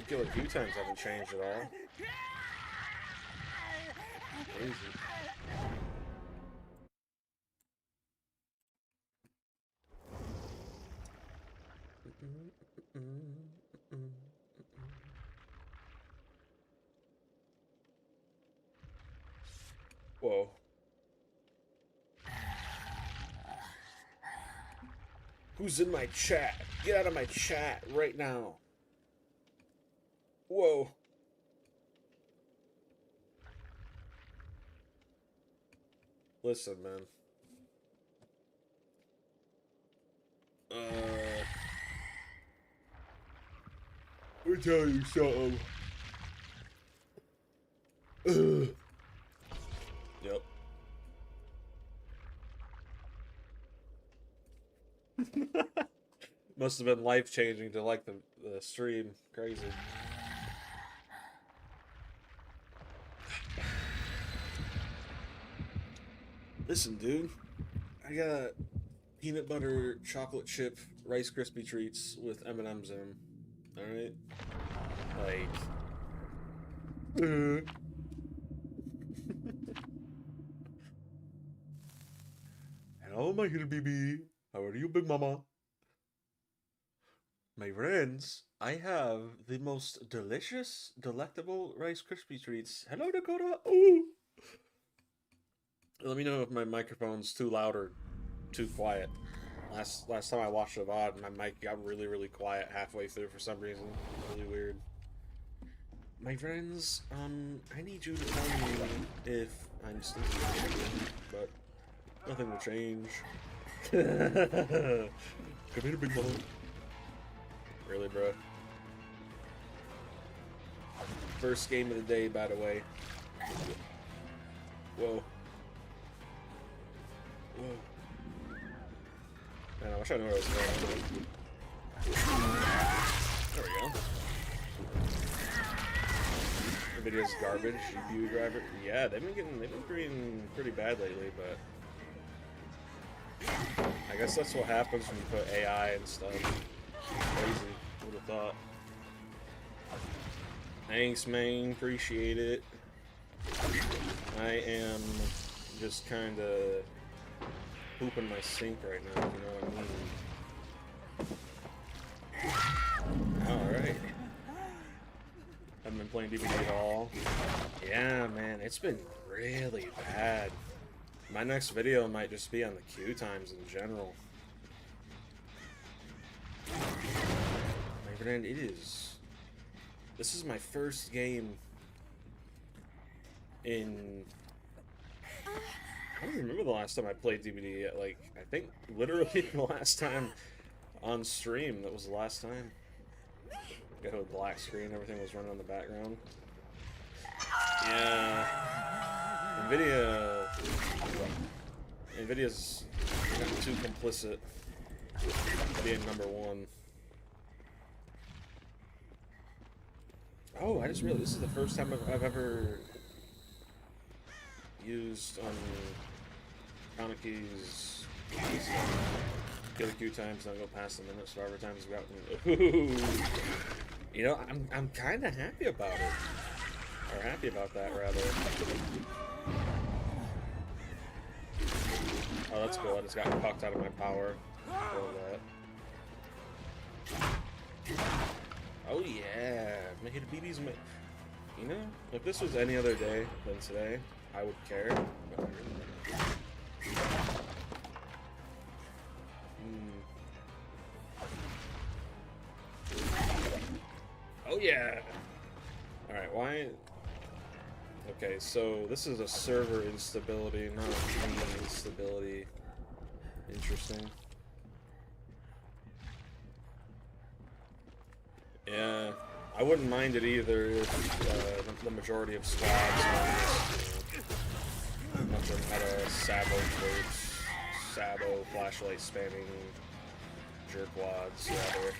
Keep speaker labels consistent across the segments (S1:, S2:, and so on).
S1: killer queue times haven't changed at all. Crazy. Whoa. Who's in my chat? Get out of my chat right now. Whoa. Listen, man. Let me tell you something. Yep. Must have been life-changing to like the stream. Crazy. Listen, dude. I got peanut butter chocolate chip Rice Krispie treats with M&Ms in them. All right, like. Hello, my little baby. How are you, big mama? My friends, I have the most delicious, delectable Rice Krispie treats. Hello, Dakota. Ooh. Let me know if my microphone's too loud or too quiet. Last time I watched the VOD, my mic got really quiet halfway through for some reason. Really weird. My friends, I need you to tell me if I'm still but nothing will change. Come here, big boy. Really, bro? First game of the day, by the way. Whoa. Whoa. Man, I wish I knew where I was going. There we go. The video's garbage. GPU driver. Yeah, they've been pretty bad lately, but I guess that's what happens when you put AI and stuff. Crazy. Would have thought. Thanks, man. Appreciate it. I am just kind of pooping my sink right now, if you know what I mean. Alright. Haven't been playing DBD at all. Yeah, man, it's been really bad. My next video might just be on the queue times in general. My friend, this is my first game in... I don't remember the last time I played DBD. Like, I think literally the last time on stream. That was the last time. Got a black screen. Everything was running on the background. Yeah. Nvidia's gotten too complicit being #1. Oh, I just realized this is the first time I've ever used Kaneki's kill queue times, don't go past the minute, survivor times go out. Ooh. You know, I'm kind of happy about it, or happy about that rather. Oh, that's cool. I just got pucked out of my power. Oh yeah, making the BBs. You know, if this was any other day than today, I would care. But oh yeah. All right, why? Okay, so this is a server instability, not a game instability. Interesting. Yeah, I wouldn't mind it either if the majority of squads are a bunch of meta Sabo floats, Sabo flashlight spamming jerkwads, rather.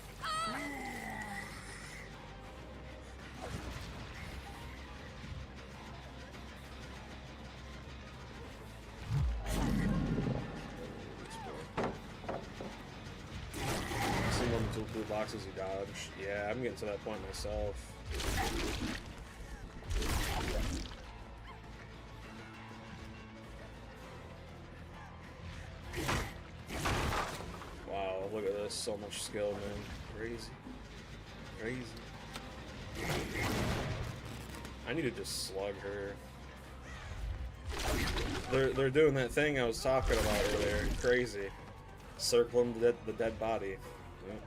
S1: blue boxes you dodge. Yeah, I'm getting to that point myself. Wow, look at this. So much skill, man. Crazy. Crazy. I need to just slug her. They're doing that thing I was talking about earlier. Crazy. Circling the dead body. Yep.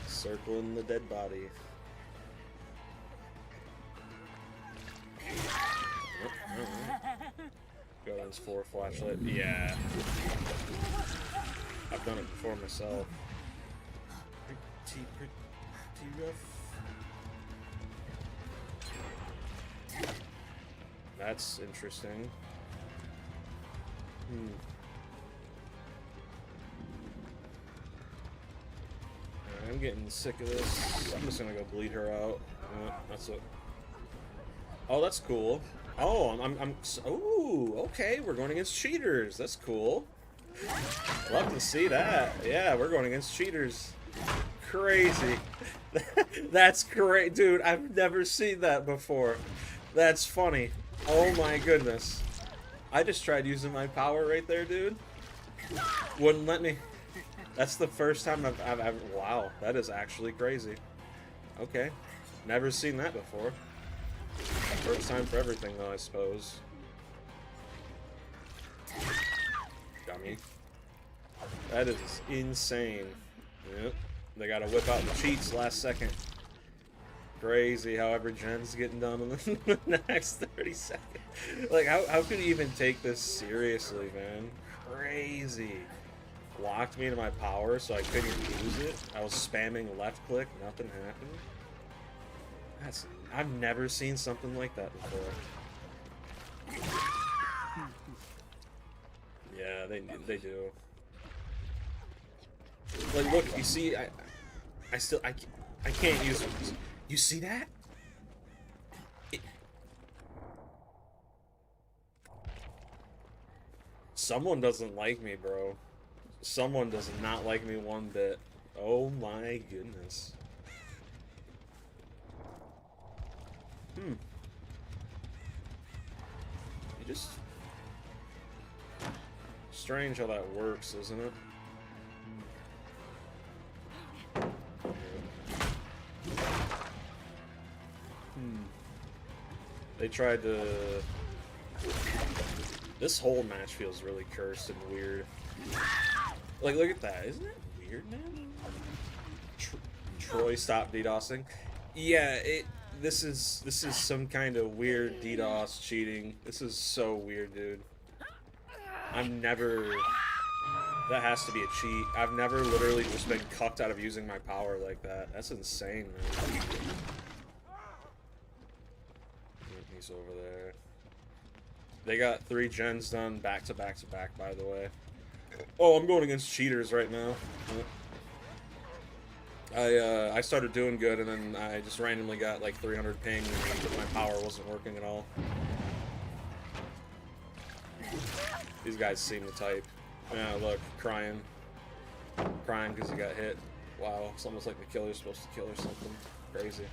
S1: Circling the dead body. Go ins 4 flashlight. Yeah. I've done it before myself. Pretty rough. That's interesting. I'm getting sick of this. I'm just gonna go bleed her out. That's it. Oh, that's cool. Oh, ooh, okay, we're going against cheaters. That's cool. Love to see that. Yeah, we're going against cheaters. Crazy. That's great, dude. I've never seen that before. That's funny. Oh my goodness. I just tried using my power right there, dude. Wouldn't let me. That's the first time I've wow, that is actually crazy. Okay. Never seen that before. First time for everything, though, I suppose. Dummy. That is insane. Yep. They gotta whip out the cheats last second. Crazy, however, Jen's getting done in the next 30 seconds. Like, how could you even take this seriously, man? Crazy. Locked me into my power so I couldn't use it. I was spamming left click, nothing happened. I've never seen something like that before. Yeah, they do. Like, look, you see, I can't use it. You see that? Someone doesn't like me, bro. Someone does not like me one bit. Oh my goodness. You just... Strange how that works, isn't it? They tried to... This whole match feels really cursed and weird. Like, look at that. Isn't it weird, man? Troy, stop DDoSing. Yeah, this is some kind of weird DDoS cheating. This is so weird, dude. I'm never... That has to be a cheat. I've never literally just been cucked out of using my power like that. That's insane, man. He's over there. They got 3 gens done back to back to back, by the way. Oh, I'm going against cheaters right now. I started doing good, and then I just randomly got like 300 ping, and my power wasn't working at all. These guys seem to type. Yeah, look, crying. Crying because he got hit. Wow, it's almost like the killer's supposed to kill or something. Crazy.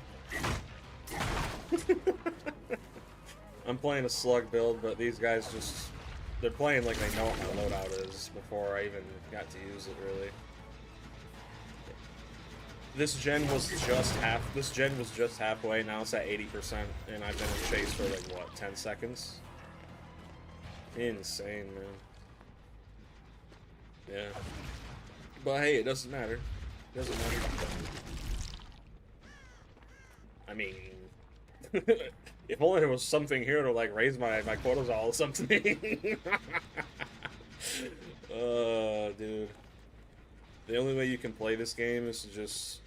S1: I'm playing a slug build, but these guys just... They're playing like they know what my loadout is before I even got to use it, really. This gen was just halfway, now it's at 80%, and I've been in chase for like, what, 10 seconds? Insane, man. Yeah. But hey, it doesn't matter. It doesn't matter. I mean... if only there was something here to like raise my cortisol or something. Dude. The only way you can play this game is to just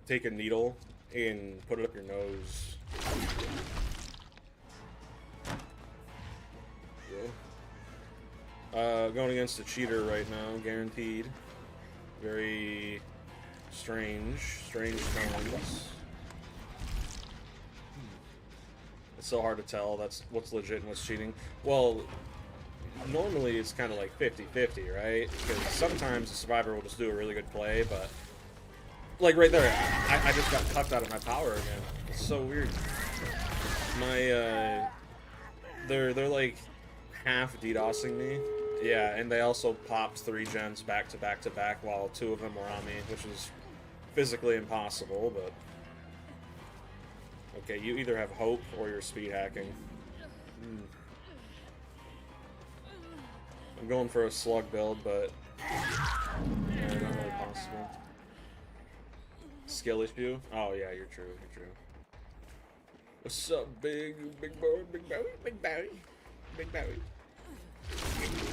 S1: take a needle and put it up your nose. Yeah. Going against a cheater right now, guaranteed. Very strange times. It's so hard to tell that's what's legit and what's cheating. Well, normally it's kind of like 50-50, right? Because sometimes the survivor will just do a really good play, but like right there, I just got cucked out of my power again. It's so weird. My they're like half DDoSing me. Yeah, and they also popped 3 gens back to back to back while 2 of them were on me, which is physically impossible, but okay, you either have hope or you're speed hacking. I'm going for a slug build, but yeah, not really possible. Skill issue? Oh yeah, you're true, you're true. What's up, big boy, big boy, big boy, big boy?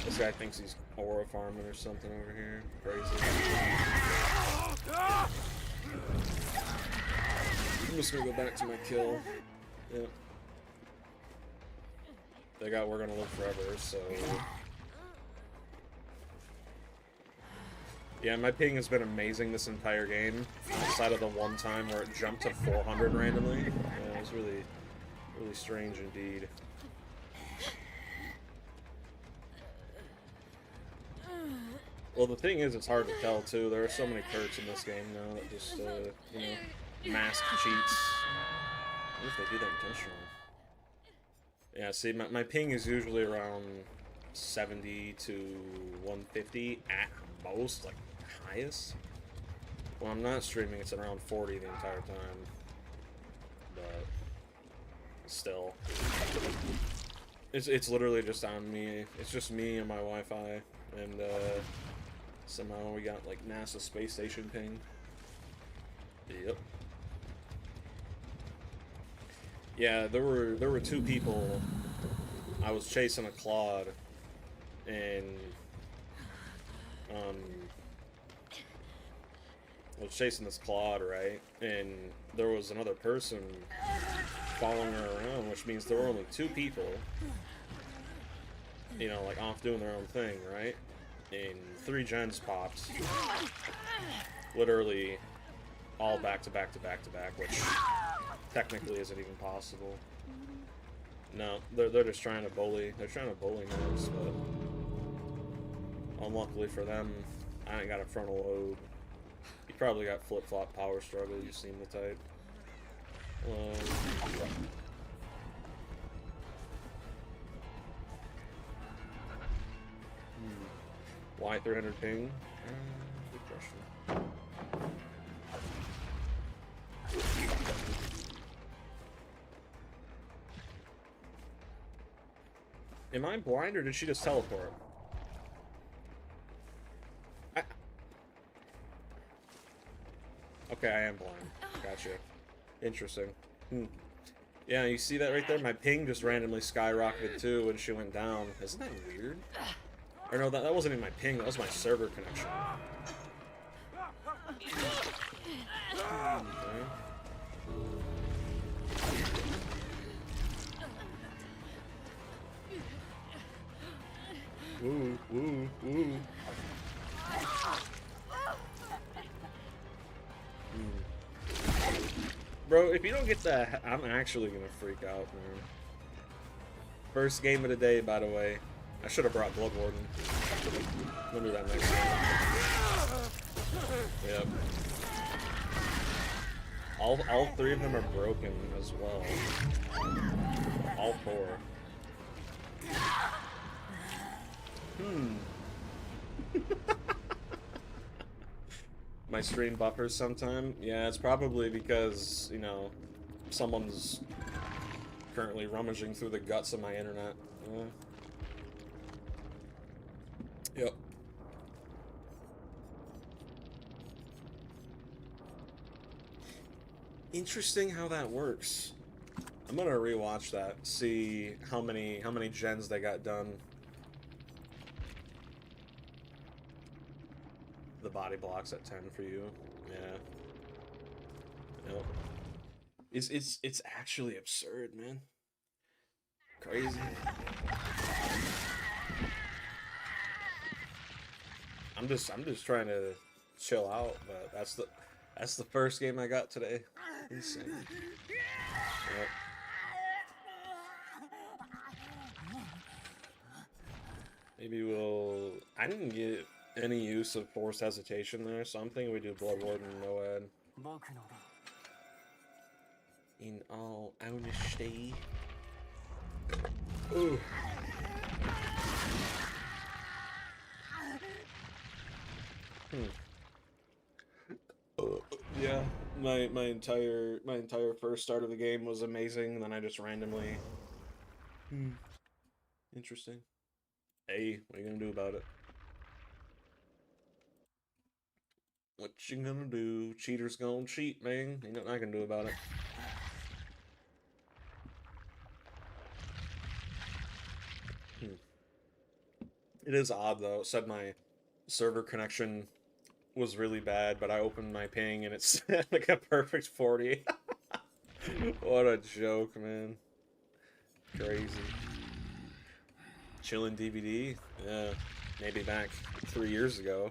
S1: This guy thinks he's aura farming or something over here. Crazy. I'm just gonna go back to my kill. Yep. They got We're Gonna Live Forever, so... Yeah, my ping has been amazing this entire game, outside of the one time where it jumped to 400 randomly. Yeah, it was really, really strange indeed. Well, the thing is, it's hard to tell, too. There are so many perks in this game now that just, you know, mask cheats. What if they do that intentionally? Yeah, see, my ping is usually around 70 to 150 at most, like, highest. When I'm not streaming, it's around 40 the entire time. But still, it's literally just on me. It's just me and my Wi-Fi, and somehow we got like NASA space station ping. Yep. Yeah, there were 2 people. I was chasing a Claude, and I was chasing this Claude, right? And there was another person following her around, which means there were only 2 people, you know, like off doing their own thing, right? And 3 gens popped, literally all back to back to back to back, which technically isn't even possible. No, they're just trying to bully. They're trying to bully us, but unluckily for them, I ain't got a frontal lobe. You probably got flip-flop power struggle. You seem the type. Why 300 ping? Good question. Am I blind or did she just teleport? Okay, I am blind. Gotcha. Interesting. Yeah, you see that right there? My ping just randomly skyrocketed too when she went down. Isn't that weird? Or no, that wasn't even my ping, that was my server connection. Okay. Woo, woo, woo. Bro, if you don't get that, I'm actually gonna freak out, man. First game of the day, by the way. I should have brought Bloodwarden. We'll do that next time. Yep. All 3 of them are broken as well. All 4. My stream buffers sometime. Yeah, it's probably because, you know, someone's currently rummaging through the guts of my internet. Yep. Interesting how that works. I'm gonna rewatch that, see how many gens they got done. The body blocks at 10 for you. Yeah. Yep. It's actually absurd, man. Crazy. I'm just trying to chill out, but that's the first game I got today. Insane. Yep. Maybe we'll... I didn't get any use of forced hesitation there, so I'm thinking we do Blood Warden and Noad. In all honesty. Ooh. Yeah, my entire first start of the game was amazing, and then I just randomly. Interesting. Hey, what are you gonna do about it? What you gonna do? Cheaters gonna cheat, man. Ain't nothing I can do about it. It is odd though. It said my server connection was really bad, but I opened my ping and it's like a perfect 40. What a joke, man. Crazy. Chilling DBD? Yeah, maybe back 3 years ago.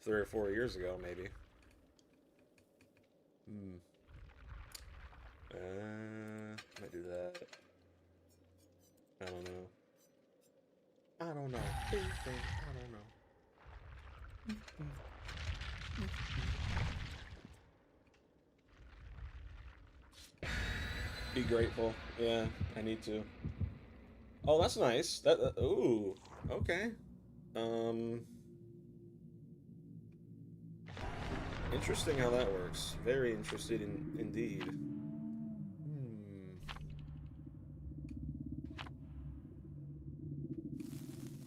S1: 3 or 4 years ago, maybe. Might do that. I don't know. I don't know. I don't know. Be grateful. Yeah, I need to. Oh, that's nice. That ooh, okay. Interesting how that works. Very interested indeed.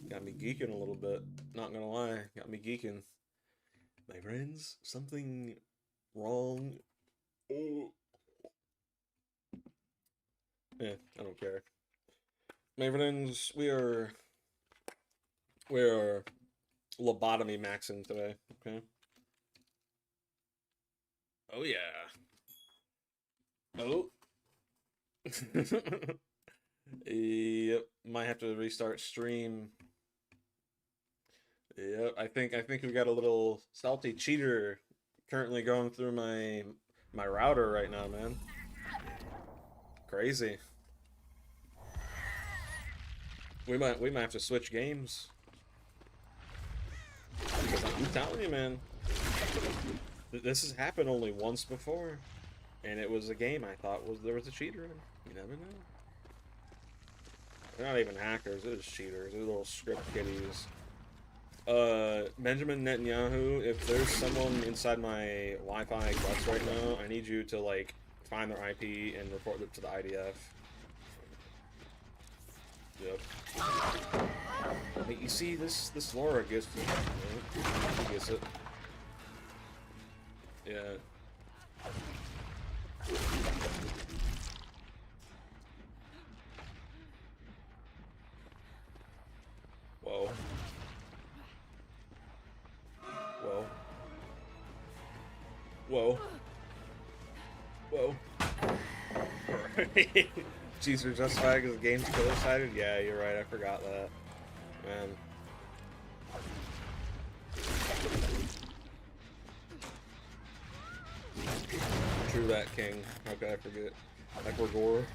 S1: Got me geeking a little bit. Not gonna lie, got me geeking. My friends, something wrong. Oh. Yeah, I don't care. My friends, we are lobotomy maxing today, okay? Oh yeah. Oh. Yep, might have to restart stream. Yep, I think we got a little salty cheater currently going through my router right now, man. Crazy. We might have to switch games. Because I'm telling you, man. This has happened only once before. And it was a game I thought there was a cheater in. You never know. They're not even hackers, they're just cheaters. They're little script kiddies. Benjamin Netanyahu, if there's someone inside my Wi-Fi clutch right now, I need you to, like, find their IP and report it to the IDF. Yep. Hey, you see, this Laura gets it. Right? She gets it. Yeah. Whoa. Whoa. Whoa. Whoa. Jeez, we're justified because the game's killer-sided? Yeah, you're right, I forgot that. Man. True that, King. How could I forget? Ecuador.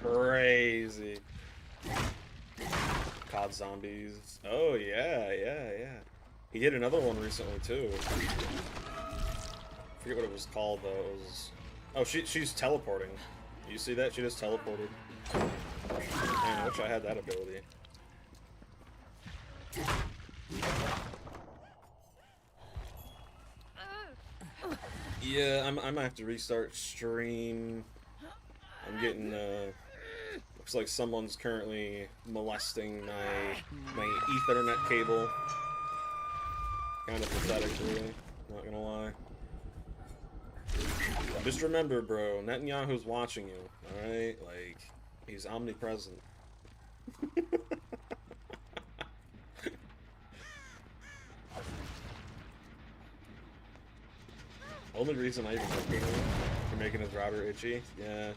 S1: Crazy. COD Zombies. Oh, yeah. He did another one recently, too. I forget what it was called, though. It was... Oh, she's teleporting. You see that? She just teleported. Man, I wish I had that ability. Yeah, I might have to restart stream. I'm getting, looks like someone's currently molesting my Ethernet cable. Kind of pathetic, really. Not gonna lie. Just remember, bro, Netanyahu's watching you, alright? Like, he's omnipresent. Only reason I even looked at him for making his router itchy. Yeah.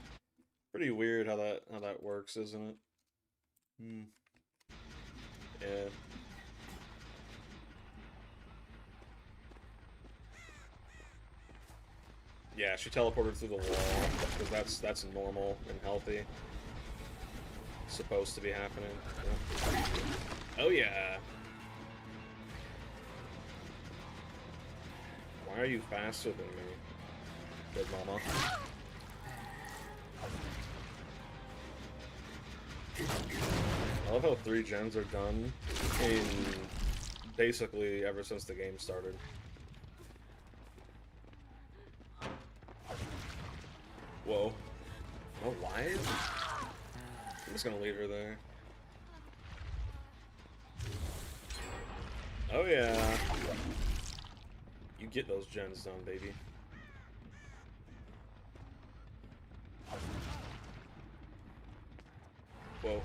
S1: Pretty weird how that works, isn't it? Yeah. Yeah, she teleported through the wall, because that's normal and healthy. supposed to be happening. Yeah. Oh yeah. Why are you faster than me, Big Mama? I love how 3 gens are done in basically ever since the game started. Whoa. No live? I'm just gonna leave her there. Oh yeah. You get those gens done, baby. Whoa.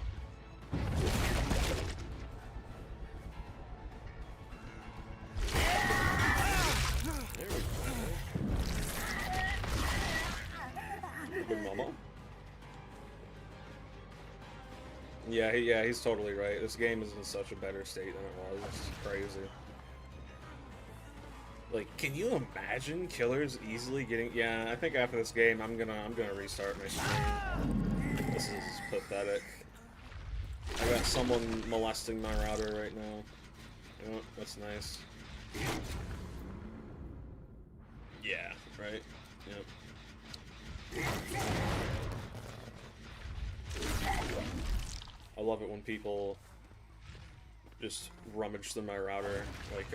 S1: There we go. Good mama. Yeah, he's totally right. This game is in such a better state than it was. It's crazy. Like, can you imagine killers easily getting? Yeah, I think after this game, I'm gonna restart my stream. This is pathetic. I got someone molesting my router right now. Oh, that's nice. Yeah, right? Yep. I love it when people just rummage through my router, like,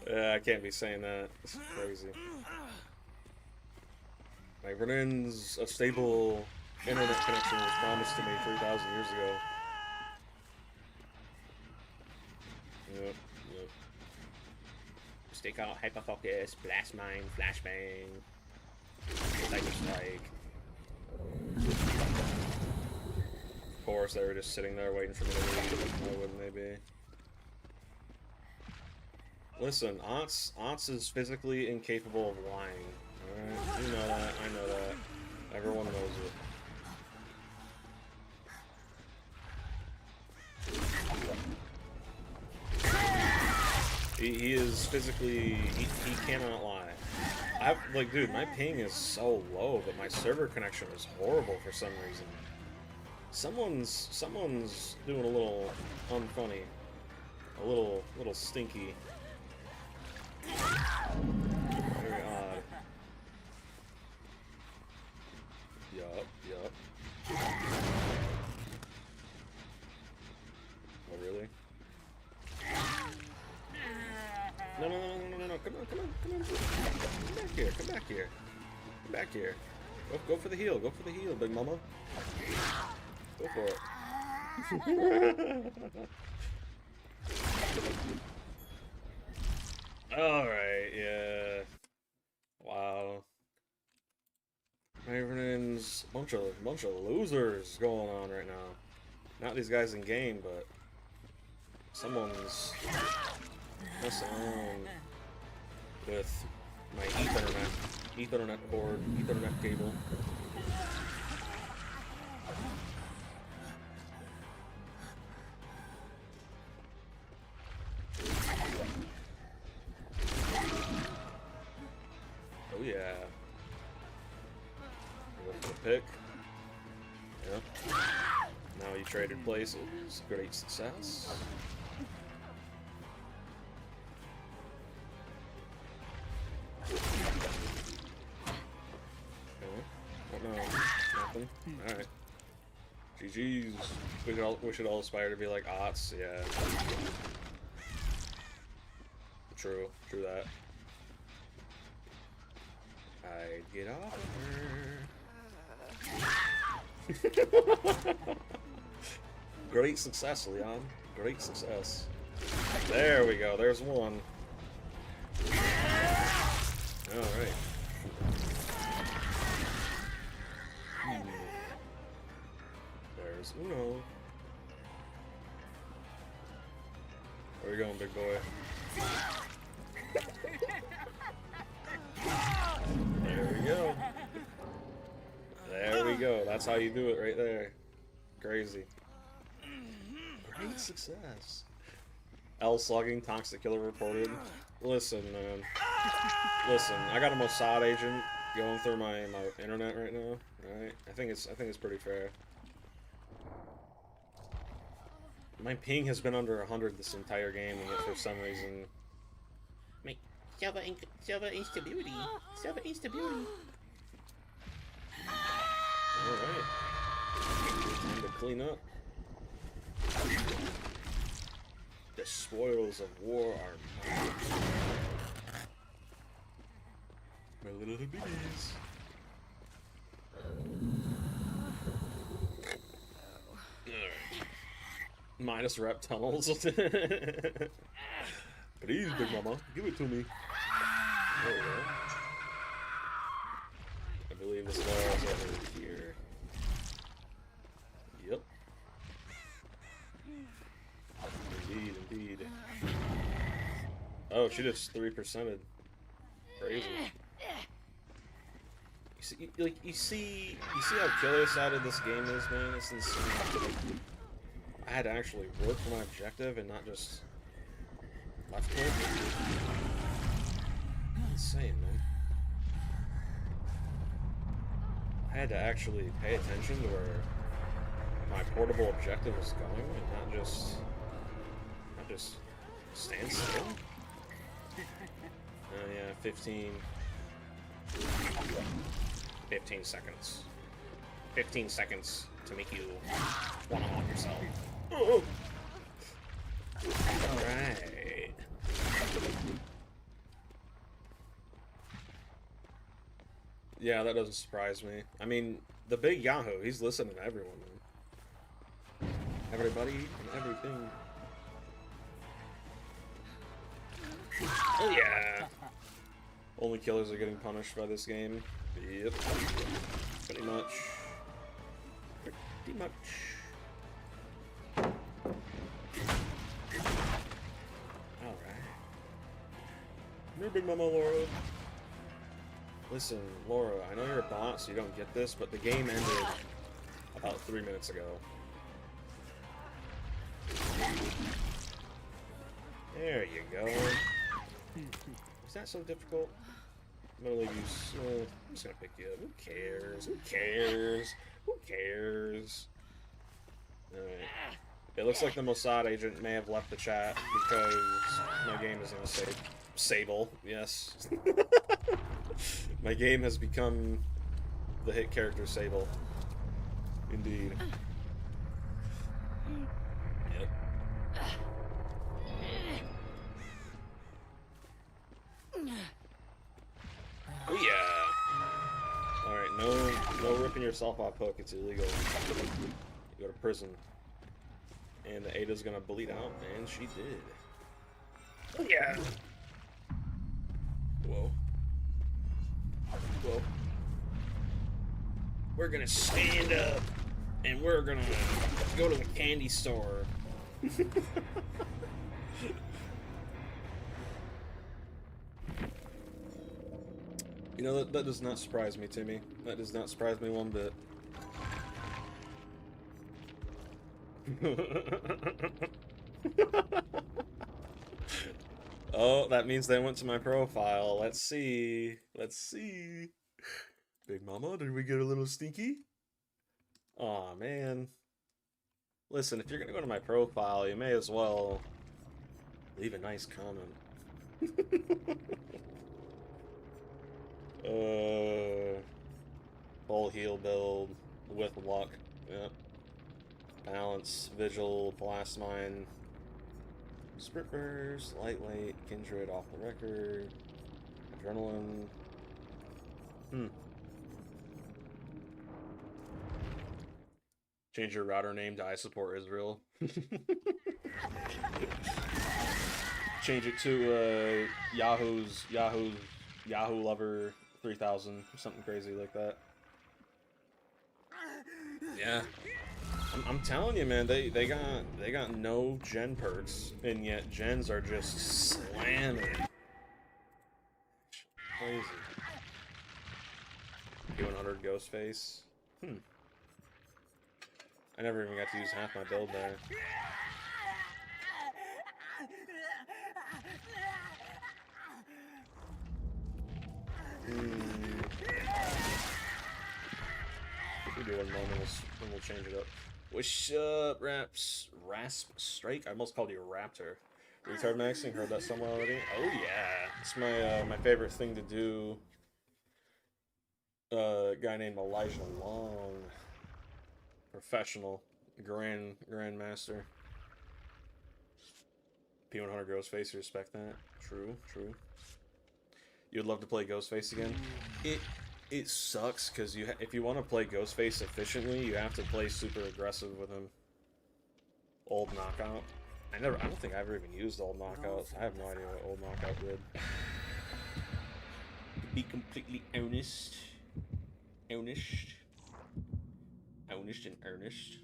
S1: yeah, I can't be saying that. It's crazy. My friends, a stable internet connection was promised to me 3,000 years ago. Yep, yep. Stick out, hyperfocus, blast mine, flashbang, cyber strike. Of course, they were just sitting there waiting for me to leave. Why wouldn't they be? Listen, Ants is physically incapable of lying. Alright? You know that, I know that. Everyone knows it. He is physically, he cannot lie. Like, dude, my ping is so low, but my server connection is horrible for some reason. Someone's doing a little unfunny. A little stinky. Very odd. Yup. Oh, really? No. Come on. Come back here. Go for the heal. Go for the heal, big mama. Go for it. Alright, yeah. Wow. Everything's a bunch of losers going on right now. Not these guys in game, but someone's messing around with my Ethernet cord, Ethernet cable. Oh yeah. Go for the pick. Yep. Now you traded places. Great success. Oh, no, nothing. Alright. GG's. We should all aspire to be like Ots, yeah. True that. I'd get off of her. Great success, Leon. Great success. There we go. There's one. Alright. There's Uno. Where are you going, big boy? There we go. There we go. That's how you do it right there. Crazy. Great success. L slugging, toxic killer reported. Listen, man. Listen, I got a Mossad agent going through my internet right now. Right? I think it's pretty fair. My ping has been under 100 this entire game, and yet for some reason, my server instability. Server instability. All right. Time to clean up. The spoils of war are mine. My little biggies. Minus rep tunnels. Please, Big Mama, give it to me. There we go. I believe this wall is over here. Yep. Indeed, indeed. Oh, she just 3%ed. Crazy. You see how killer-sided this game is, man? It's insane. I had to actually work for my objective and not just left click. Insane, man. I had to actually pay attention to where my portable objective was going and not just stand still. Oh yeah, 15 seconds. 15 seconds to make you want to haunt yourself. Oh. Alright. Yeah, that doesn't surprise me. I mean, the big Yahoo, he's listening to everyone, man. Everybody and everything. Oh yeah! Only killers are getting punished by this game. Yep. Pretty much. Pretty much. Alright. New Big Mama Laura. Listen, Laura, I know you're a bot, so you don't get this, but the game ended about 3 minutes ago. There you go. Is that so difficult? I'm gonna leave you. I'm just gonna pick you up. Who cares? Who cares? Who cares? Alright. It looks like the Mossad agent may have left the chat because my game is in a Sable. Yes. My game has become the hit character Sable. Indeed. Yep. Oh yeah. Alright, no ripping yourself off hook, it's illegal. You go to prison. And the Ada's gonna bleed out, and she did. Oh yeah. Whoa. Whoa. We're gonna stand up, and we're gonna go to the candy store. You know, that does not surprise me, Timmy. That does not surprise me one bit. Oh, that means they went to my profile. Let's see. Let's see. Big Mama, did we get a little sneaky? Aw, man. Listen, if you're gonna go to my profile, you may as well leave a nice comment. Full heal build with luck. Yep. Balance, Vigil, Blast Mine, Sprint Burst, Lightweight, Kindred off the record, Adrenaline. Change your router name to I Support Israel. Change it to Yahoo Lover 3000 or something crazy like that. Yeah. I'm telling you, man, they got no gen perks, and yet gens are just slamming. Crazy. 100 Ghostface. I never even got to use half my build there. do one more, and we'll change it up. What's up, Rasp Strike? I almost called you Raptor. Retard maxing, heard that somewhere already? Oh yeah, it's my my favorite thing to do. A guy named Elijah Long, professional, grandmaster. P100 Ghostface, respect that. True, true. You'd love to play Ghostface again? It sucks because if you want to play Ghostface efficiently, you have to play super aggressive with him. Old Knockout. I don't think I've ever even used Old Knockout. I have no idea what Old Knockout did. To be completely honest, and earnest.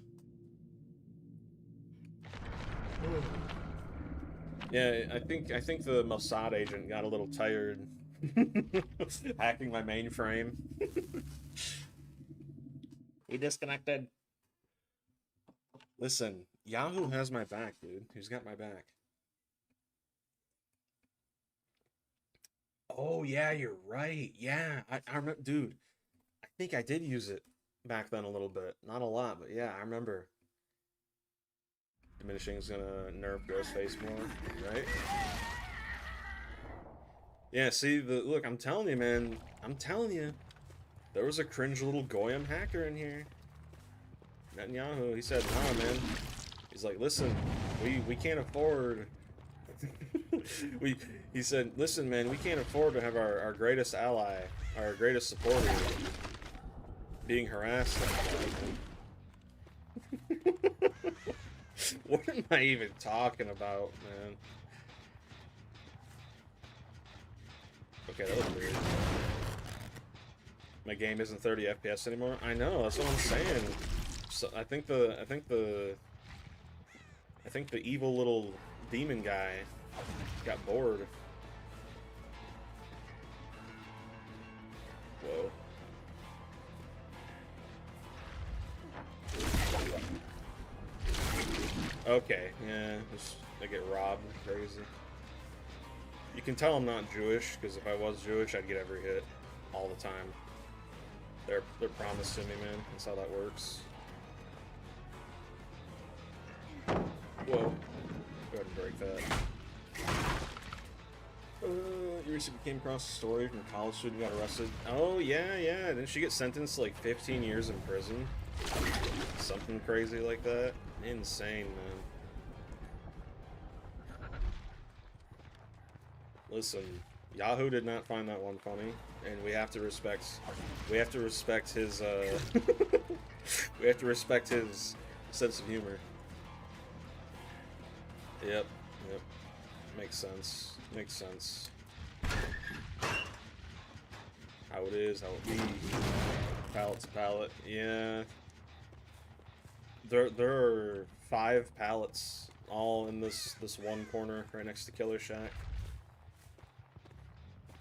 S1: Yeah, I think the Mossad agent got a little tired hacking my mainframe. He disconnected. Listen, Yahoo has my back, dude. He's got my back. Oh yeah, you're right. Yeah, I remember, dude. I think I did use it back then a little bit, not a lot, but yeah, I remember. Diminishing is gonna nerf Ghostface more, right? Yeah, see, look, I'm telling you, man. I'm telling you. There was a cringe little Goyim hacker in here. Netanyahu, he said, nah, man. He's like, listen, we can't afford... he said, listen, man, we can't afford to have our greatest ally, our greatest supporter, being harassed like that, man. What am I even talking about, man? Okay, that was weird. My game isn't 30 FPS anymore. I know, that's what I'm saying. So I think the evil little demon guy got bored. Whoa. Okay, yeah, just they get robbed, crazy. You can tell I'm not Jewish, because if I was Jewish, I'd get every hit all the time. They're promised to me, man. That's how that works. Whoa. Go ahead and break that. You recently came across a story from a college student who got arrested. Oh, yeah, yeah. Didn't she get sentenced to like 15 years in prison? Something crazy like that? Insane, man. Listen, Yahoo did not find that one funny, and we have to respect his we have to respect his sense of humor. Yep. Makes sense. Makes sense. How it is, how it be. Pallet to pallet. Yeah. There are 5 pallets all in this one corner right next to Killer Shack.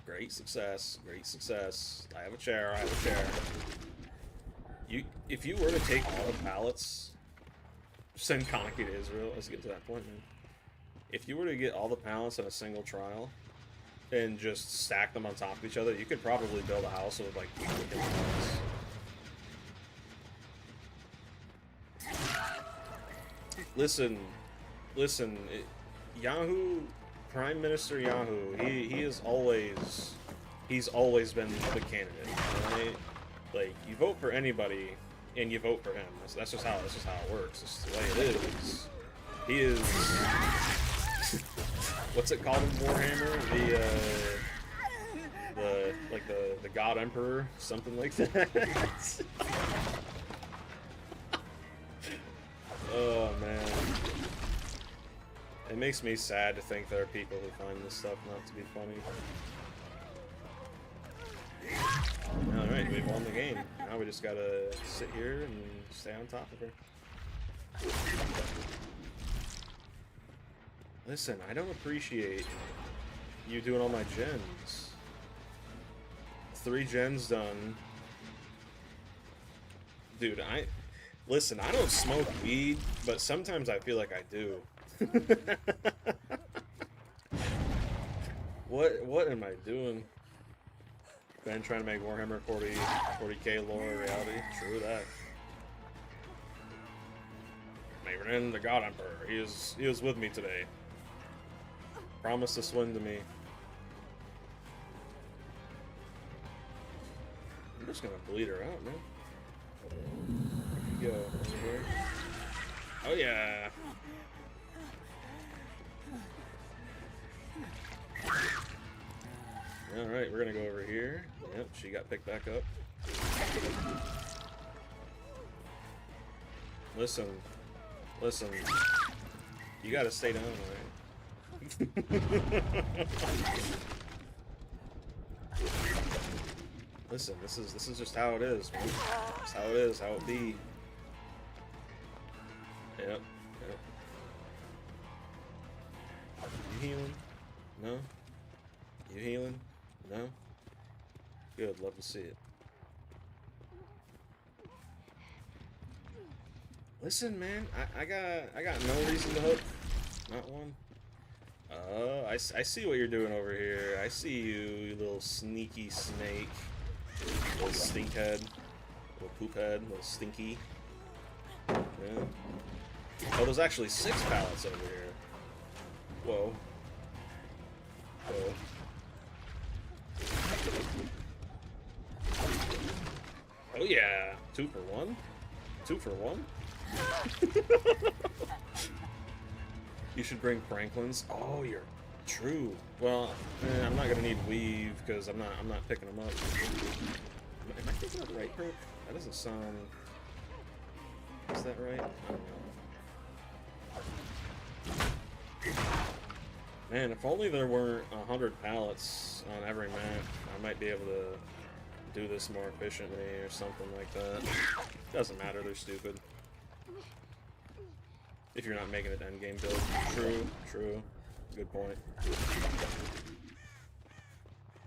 S1: Great success. Great success. I have a chair. I have a chair. If you were to take all the pallets, send Kaneki to Israel. Let's get to that point, man. If you were to get all the pallets in a single trial and just stack them on top of each other, you could probably build a house with like 8 different pallets. Listen, Yahoo, Prime Minister Yahoo, he's always been the candidate, right? Like, you vote for anybody and you vote for him. That's just how it works. That's the way it is. He is what's it called in Warhammer? The God Emperor, something like that. Oh man. It makes me sad to think there are people who find this stuff not to be funny. Alright, we've won the game. Now we just gotta sit here and stay on top of her. Listen, I don't appreciate you doing all my gens. 3 gens done. Dude, listen, I don't smoke weed, but sometimes I feel like I do. What am I doing? Been trying to make Warhammer 40k lore a reality. True that. and the God Emperor. He is with me today. Promise to swim to me. I'm just gonna bleed her out, man. There you go, over here. Oh yeah. Alright, we're gonna go over here. Yep, she got picked back up. Listen. Listen. You gotta stay down, alright? Listen, this is just how it is, man. It's how it is, how it be. Yep, yep. You healing? No? You healing? No? Good, love to see it. Listen, man, I got no reason to hook. Not one. I see what you're doing over here. I see you, you little sneaky snake. Little stink head. Little poop head. Little stinky. Yeah. Oh, there's actually 6 pallets over here. Whoa. Whoa. Oh yeah, 2 for 1? 2 for 1? You should bring Franklin's. Oh, you're true. Well, I'm not gonna need weave because I'm not picking them up. Am I picking up the right perk? That doesn't sound. Is that right? I don't know. Man, if only there weren't 100 pallets on every map, I might be able to do this more efficiently or something like that. Doesn't matter, they're stupid. If you're not making an endgame build. True, true. Good point.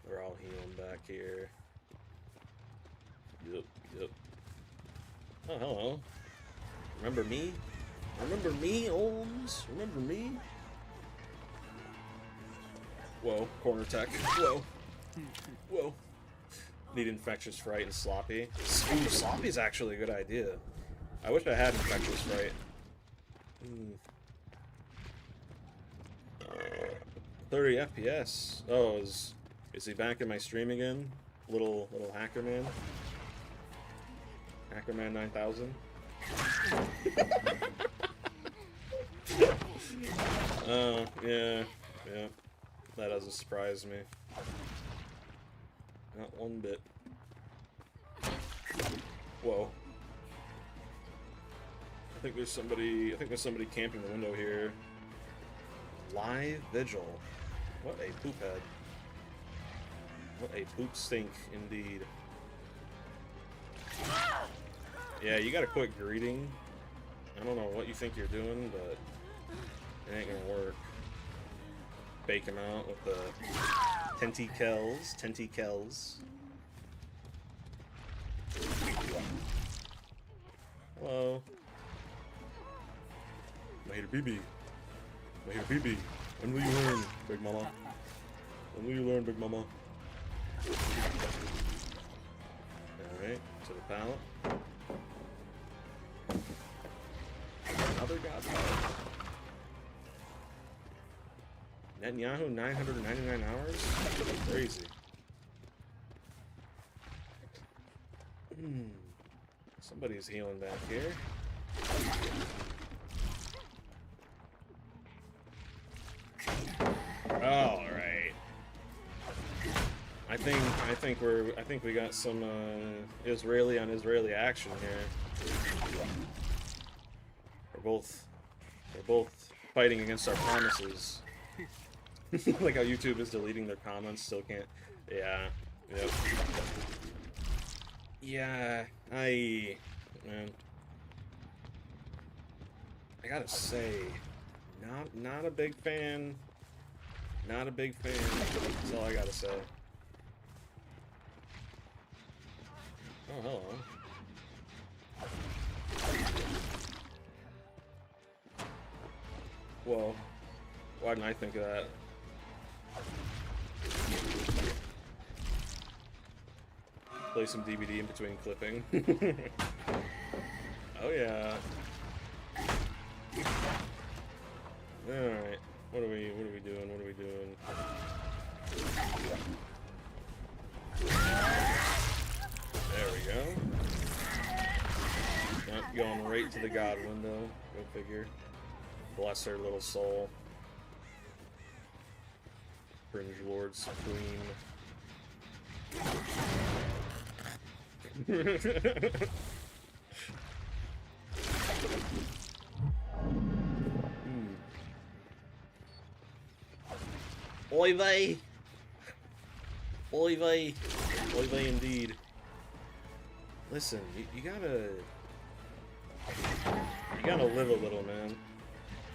S1: They're all healing back here. Yep, yep. Oh, hello. Remember me? Remember me, Holmes? Remember me? Whoa, corner tech. Whoa. Whoa. Need infectious fright and sloppy. Ooh, sloppy's actually a good idea. I wish I had infectious fright. 30 FPS. Oh, is he back in my stream again? Little hacker man. Hacker man 9000. Oh, yeah, yeah. That doesn't surprise me. Not one bit. Whoa. I think there's somebody camping the window here. Live vigil. What a poop head. What a poop stink indeed. Yeah, you gotta quit greeting. I don't know what you think you're doing, but it ain't gonna work. Bake him out with the tentacles. Hello. Later, BB. Later, BB. When will you learn, Big Mama? When will you learn, Big Mama? Alright, to the pallet. Another god pallet. Netanyahu, 999 hours? Crazy. Somebody's healing back here. All right. I think we got some Israeli on Israeli action here. We're both fighting against our promises. Like how YouTube is deleting their comments, still can't. Yeah. Yep. Yeah. Man. I gotta say, not a big fan. Not a big fan. That's all I gotta say. Oh, hello. Whoa. Why didn't I think of that? Play some DBD in between clipping. Oh yeah. going right to the god window. Go figure. Bless her little soul. Fringe Lord Supreme. Oy vey! Oy vey! Oy vey indeed. Listen, you gotta live a little, man.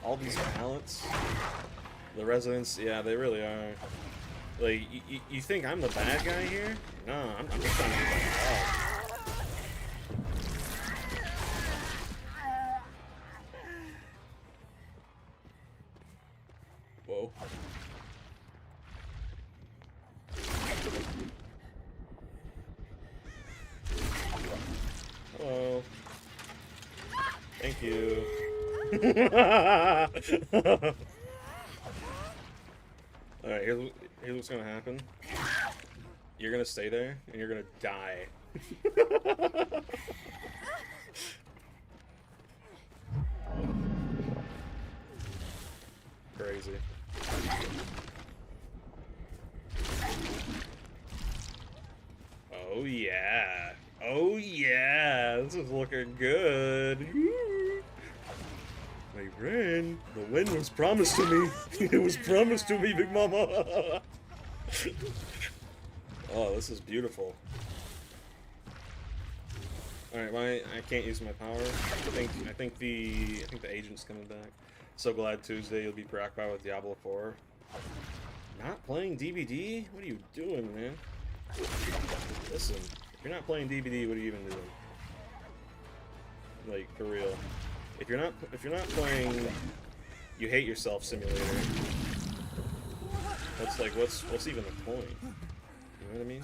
S1: All these pallets, the residents, yeah, they really are. Like, you think I'm the bad guy here? No, I'm just trying to do my job. Whoa. Hello. Thank you. Alright, here's what's gonna happen. You're gonna stay there, and you're gonna die. Crazy. Oh yeah. Oh yeah. This is looking good. My friend, the win was promised to me. It was promised to me, Big Mama. Oh, this is beautiful. Alright, I can't use my power. I think the agent's coming back. So glad Tuesday you'll be preoccupied with Diablo 4. Not playing DBD? What are you doing, man? Listen, if you're not playing DBD, what are you even doing? Like, for real. If you're not playing You Hate Yourself Simulator, what's even the point? You know what I mean?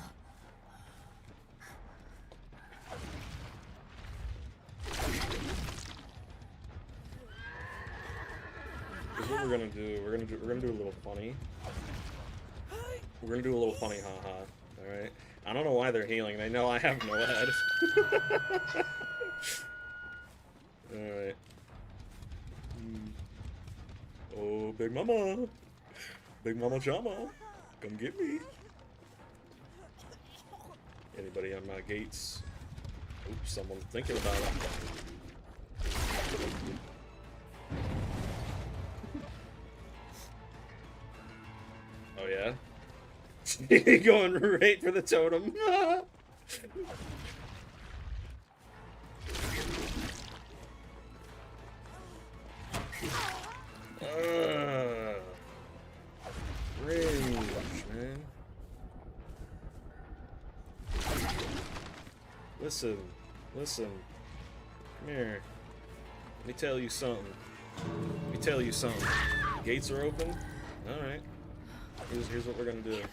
S1: Here's what we're gonna do. We're gonna do a little funny. We're gonna do a little funny haha. Alright? I don't know why they're healing. They know I have no head. Alright. Oh, Big Mama. Big Mama Chama. Come get me. Anybody on my gates? Oops, someone's thinking about it. Oh yeah? Going right for the totem. Cringe, man. Listen. Come here. Let me tell you something. Gates are open? Alright. Here's what we're gonna do.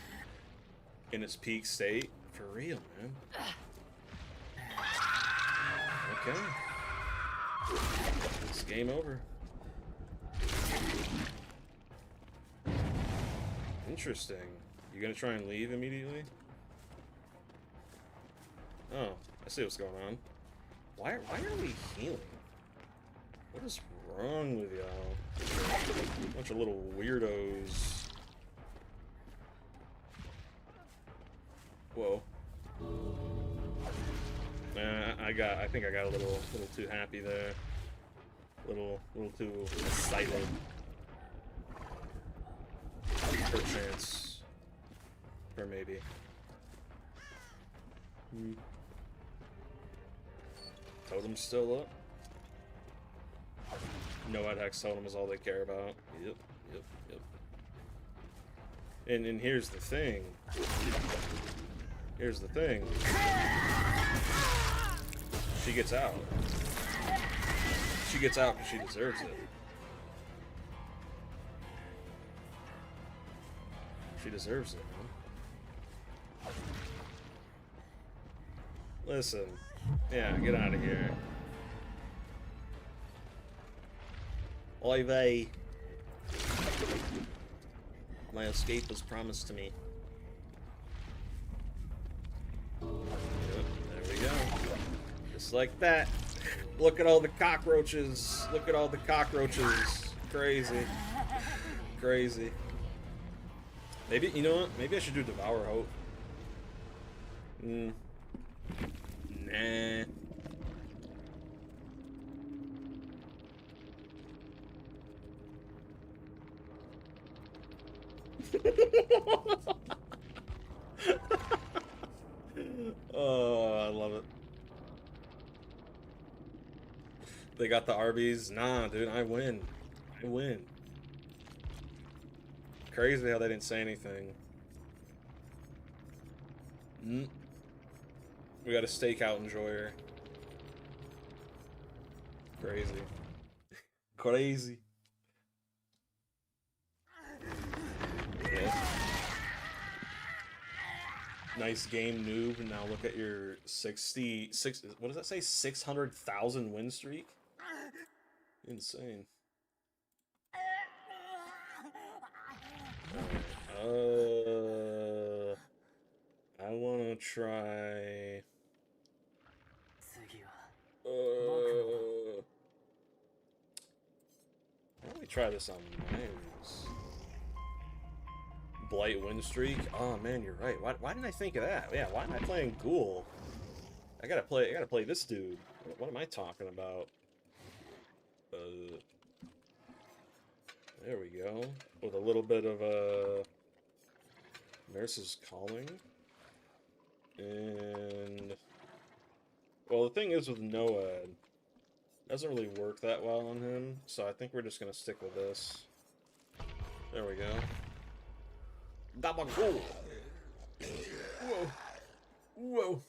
S1: In its peak state. For real, man. Okay. It's game over. Interesting. You gonna try and leave immediately? Oh, I see what's going on. Why are we healing? What is wrong with y'all? Bunch of little weirdos. Whoa. Nah, I think I got a little too happy there. Little too excited. Perchance. Or maybe. Totem's still up. No ad hex totem is all they care about. Yep. And here's the thing. She gets out. She gets out because she deserves it. She deserves it, man. Listen. Yeah, get out of here. Oy vey. My escape was promised to me. Yep, there we go. Just like that. Look at all the cockroaches. Look at all the cockroaches. Crazy. Crazy. Maybe, you know what? Maybe I should do Devour Hope. Nah. Oh, I love it. They got the Arby's. Nah, dude, I win. I win. Crazy how they didn't say anything. We got a stakeout enjoyer. Crazy. Crazy. Yeah. Nice game, noob. Now look at your 66. What does that say? 600,000 win streak? Insane. I wanna try. Why don't we try this on Miles? Blight win streak. Oh man, you're right. Why didn't I think of that? Yeah, why am I playing Ghoul? I gotta play this dude. What am I talking about? There we go. With a little bit of Nurse's Calling. And well, the thing is with Noah, it doesn't really work that well on him, so I think we're just gonna stick with this. There we go. Double goal. Whoa. Whoa.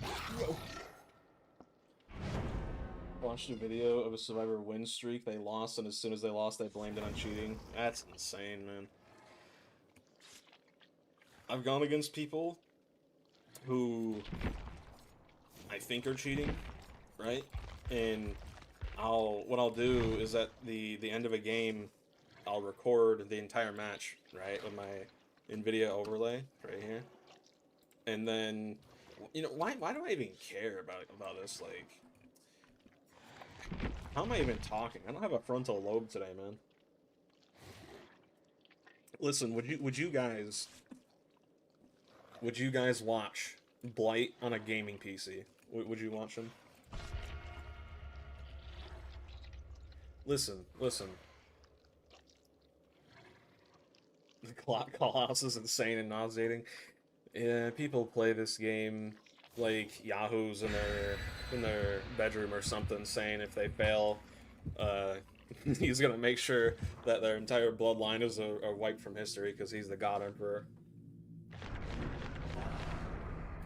S1: Whoa. Watched a video of a Survivor win streak. They lost, and as soon as they lost, they blamed it on cheating. That's insane, man. I've gone against people who I think are cheating, right? And what I'll do is at the end of a game, I'll record the entire match, right, with my NVIDIA overlay right here. And then, you know, why do I even care about this? Like, how am I even talking? I don't have a frontal lobe today, man. Listen, would you guys watch Blight on a gaming PC? Would you watch him? Listen. The call house is insane and nauseating. Yeah, people play this game like yahoos in their bedroom or something, saying if they fail, he's gonna make sure that their entire bloodline is wiped from history because he's the God Emperor.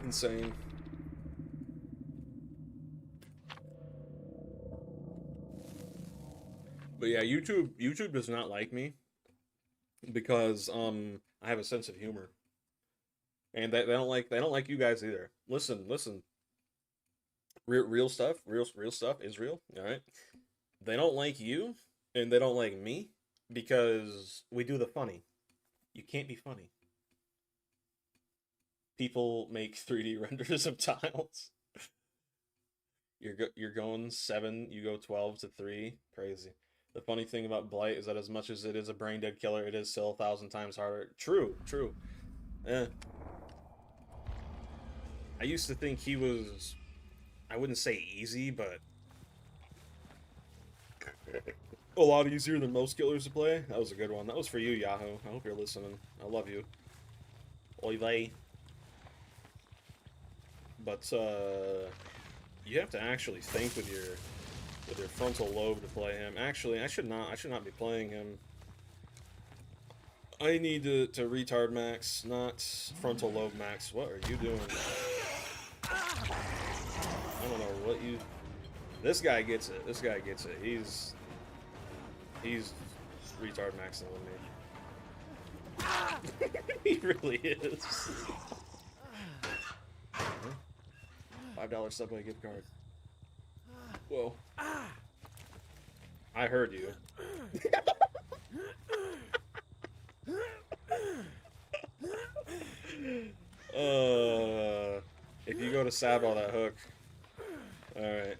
S1: Insane. But yeah, YouTube does not like me because I have a sense of humor. And they don't like you guys either. Listen. Real stuff is real, all right? They don't like you and they don't like me because we do the funny. You can't be funny. People make 3D renders of tiles. You're going 7, you go 12 to 3. Crazy. The funny thing about Blight is that as much as it is a brain dead killer, it is still 1,000 times harder. True. Eh. I used to think he was, I wouldn't say easy, but a lot easier than most killers to play. That was a good one. That was for you, Yahoo. I hope you're listening. I love you. Oy vey. But you have to actually think with your frontal lobe to play him. Actually, I should not be playing him. I need to retard max, not frontal lobe max. What are you doing? I don't know what you... This guy gets it. This guy gets it. He's retard maxing with me. He really is. $5 Subway gift card. Whoa. I heard you. If you go to Sabo that hook, Alright.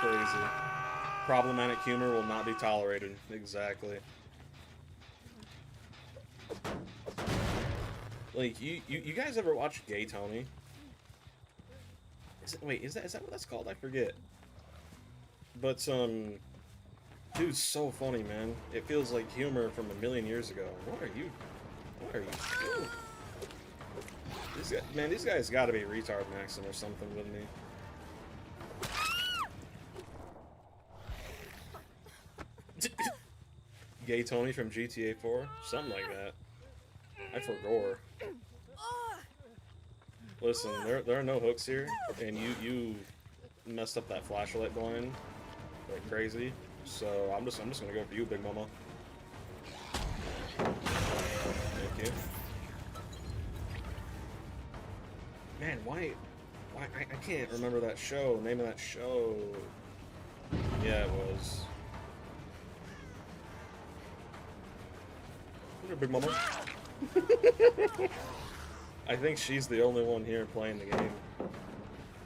S1: Crazy. Problematic humor will not be tolerated. Exactly. Like, you guys ever watch Gay Tony? Wait, is that what that's called? I forget. But, dude's so funny, man. It feels like humor from a million years ago. What are you doing? These guys gotta be retard maxing or something with me. Gay Tony from GTA 4? Something like that. I forgot. Listen, there are no hooks here, and you messed up that flashlight blind like crazy. So I'm just gonna go for you, Big Mama. Thank you. Man, why I can't remember that show. Name of that show. Yeah, it was. Here, Big Mama. I think she's the only one here playing the game.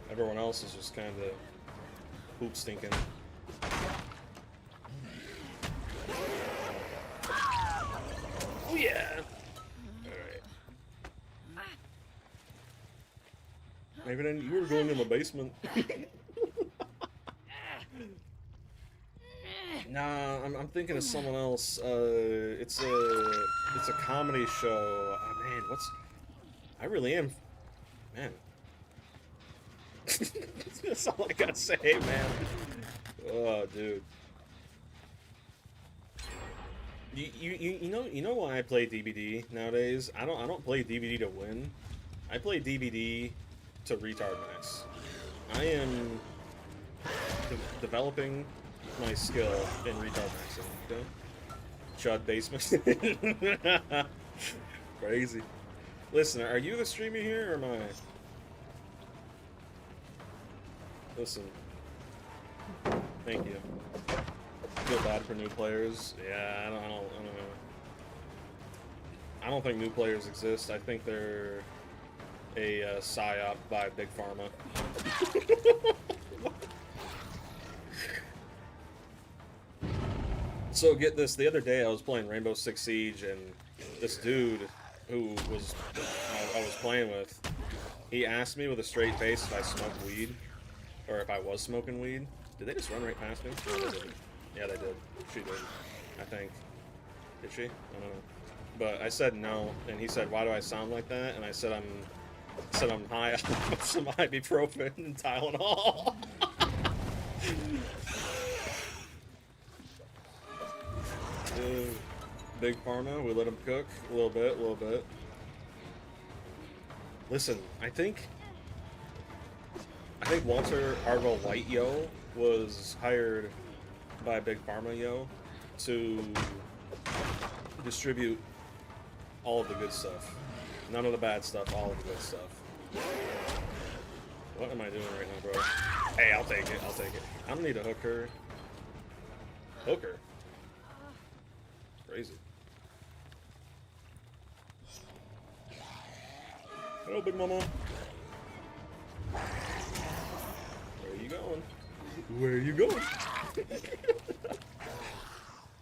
S1: Everyone else is just kind of poop stinking. Oh yeah! Alright. Maybe then you were going in the basement. Nah, I'm thinking of someone else. It's a comedy show. Oh, man, I really am, man. That's all I gotta say, man. Oh, dude. You know why I play DBD nowadays? I don't play DBD to win. I play DBD to retard max. I am developing my skill in retard maxing. Okay? Chud basement. Crazy. Listen, are you the streamer here or am I? Listen. Thank you. I feel bad for new players. Yeah, I don't know. I don't think new players exist. I think they're a psyop by Big Pharma. So get this, the other day I was playing Rainbow Six Siege and this dude who I was playing with, he asked me with a straight face if I smoked weed, or if I was smoking weed. Did they just run right past me? Yeah, they did. She did, I think. Did she? I don't know. But I said no, and he said, "Why do I sound like that?" And I said, I'm high on some ibuprofen and Tylenol. Big Pharma, we let him cook a little bit. Listen, I think Walter Harville White Yo was hired by Big Pharma Yo to distribute all of the good stuff. None of the bad stuff, all of the good stuff. What am I doing right now, bro? Hey, I'll take it. I don't need a hooker. Hooker? Crazy. Hello, Big Mama. Where are you going? Where are you going?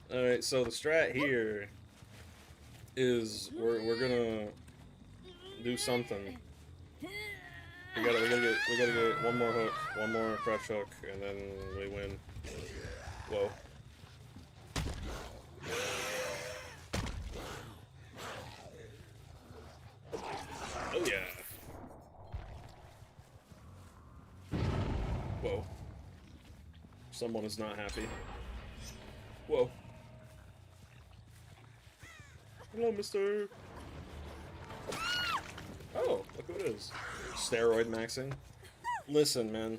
S1: Alright, so the strat here is we're gonna do something. We gotta get one more hook, one more fresh hook, and then we win. Whoa. Oh yeah. Whoa. Someone is not happy. Whoa. Hello, mister. Oh, look who it is. Steroid maxing. Listen, man.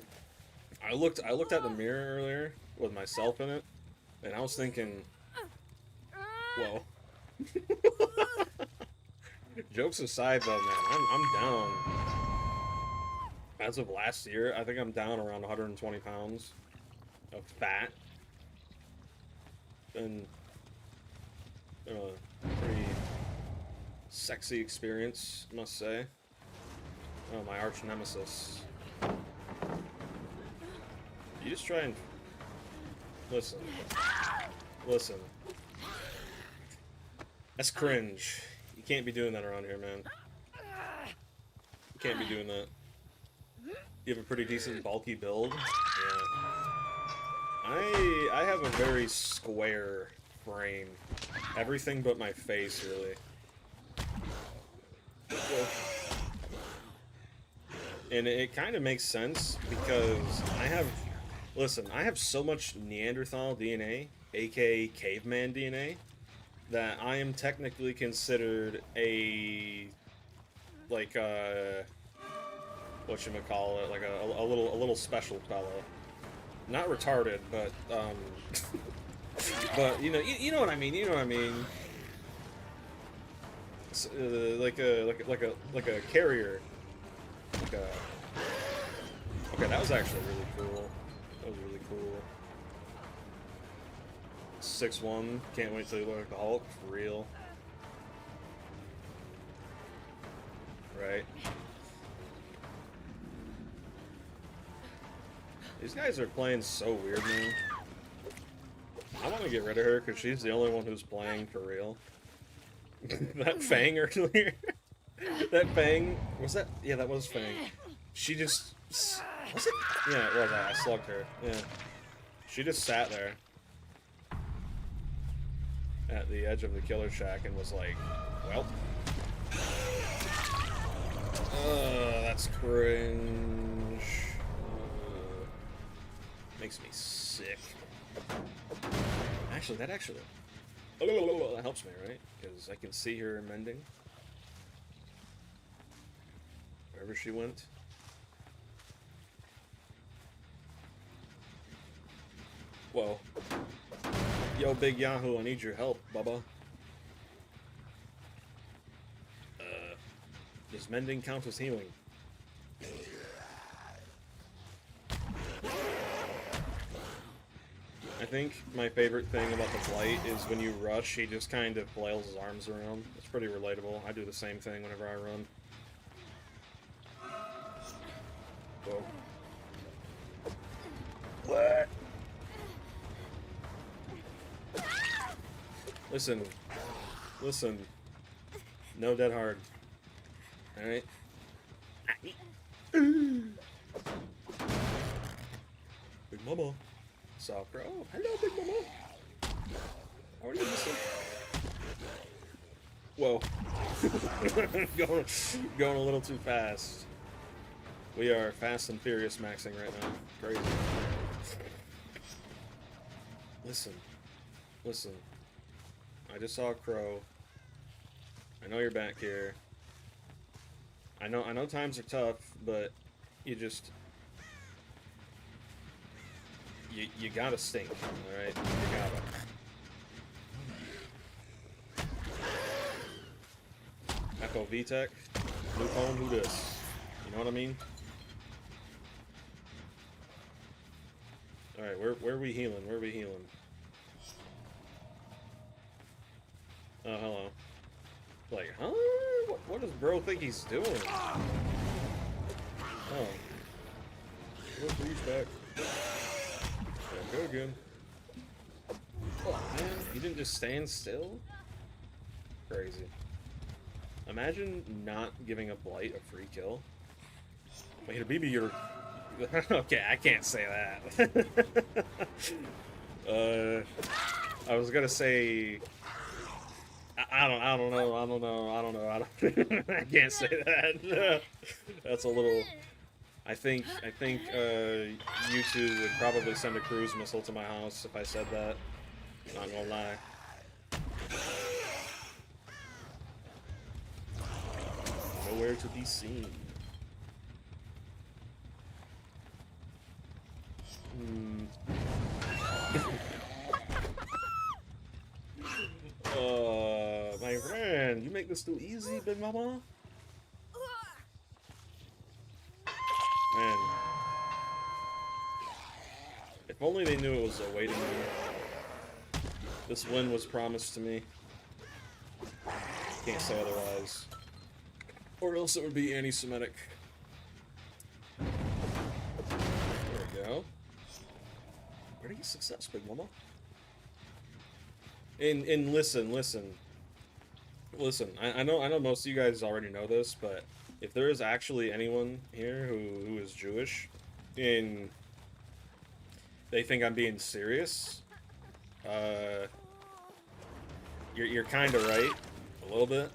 S1: I looked at the mirror earlier with myself in it, and I was thinking, whoa. Jokes aside, though, man, I'm down. As of last year, I think I'm down around 120 pounds of fat. And pretty sexy experience, I must say. Oh, my arch nemesis. You just try and listen. Listen. That's cringe. You can't be doing that around here, man. You can't be doing that. You have a pretty decent bulky build. Yeah. I have a very square frame. Everything but my face, really. And it kind of makes sense because I have... Listen, I have so much Neanderthal DNA, aka caveman DNA, that I am technically considered a... like, whatchamacallit, like a little special fellow. Not retarded, but, but, you know what I mean, you know what I mean. Like a carrier. Like a... Okay, that was actually really cool. That was really cool. 6'1", can't wait till you look like the Hulk, for real. Right. These guys are playing so weird, man. I want to get rid of her because she's the only one who's playing for real. That Fang earlier. That Fang, was that? Yeah, that was Fang. She just, was it? Yeah, it was. I slugged her. Yeah. She just sat there at the edge of the killer shack and was like, well. That's cringe. Makes me sick. Actually, that helps me, right? Because I can see her mending. Wherever she went. Whoa. Yo, Big Yahoo, I need your help, Bubba. Does mending count as healing? I think my favorite thing about the Blight is when you rush, he just kind of flails his arms around. It's pretty relatable. I do the same thing whenever I run. Whoa. What? Listen. Listen. No dead hard. Alright? Big Mama. Saw Crow. Oh, hello, Big Mama. How are you, mister? Whoa. going a little too fast. We are fast and furious maxing right now. Crazy. Listen. Listen. I just saw a crow. I know you're back here. I know times are tough, but you just... You gotta stink, alright? You gotta. Echo VTech. New phone, who this? You know what I mean? Alright, where are we healing? Where are we healing? Oh, hello. Like, huh? What does bro think he's doing? Oh. Please back. Yeah, go again. Oh, man. You didn't just stand still? Crazy. Imagine not giving a Blight a free kill. Wait, a BB, you're... Okay, I can't say that. I was gonna say... I don't know. I can't say that. That's a little... I think YouTube would probably send a cruise missile to my house if I said that. Not gonna lie. Nowhere to be seen. My friend, you make this too easy, Big Mama? Man. If only they knew it was awaiting me. This win was promised to me. Can't say otherwise. Or else it would be anti-Semitic. There we go. Pretty success, Big Mama. And listen. I know most of you guys already know this, but if there is actually anyone here who is Jewish, and they think I'm being serious, you're kind of right, a little bit.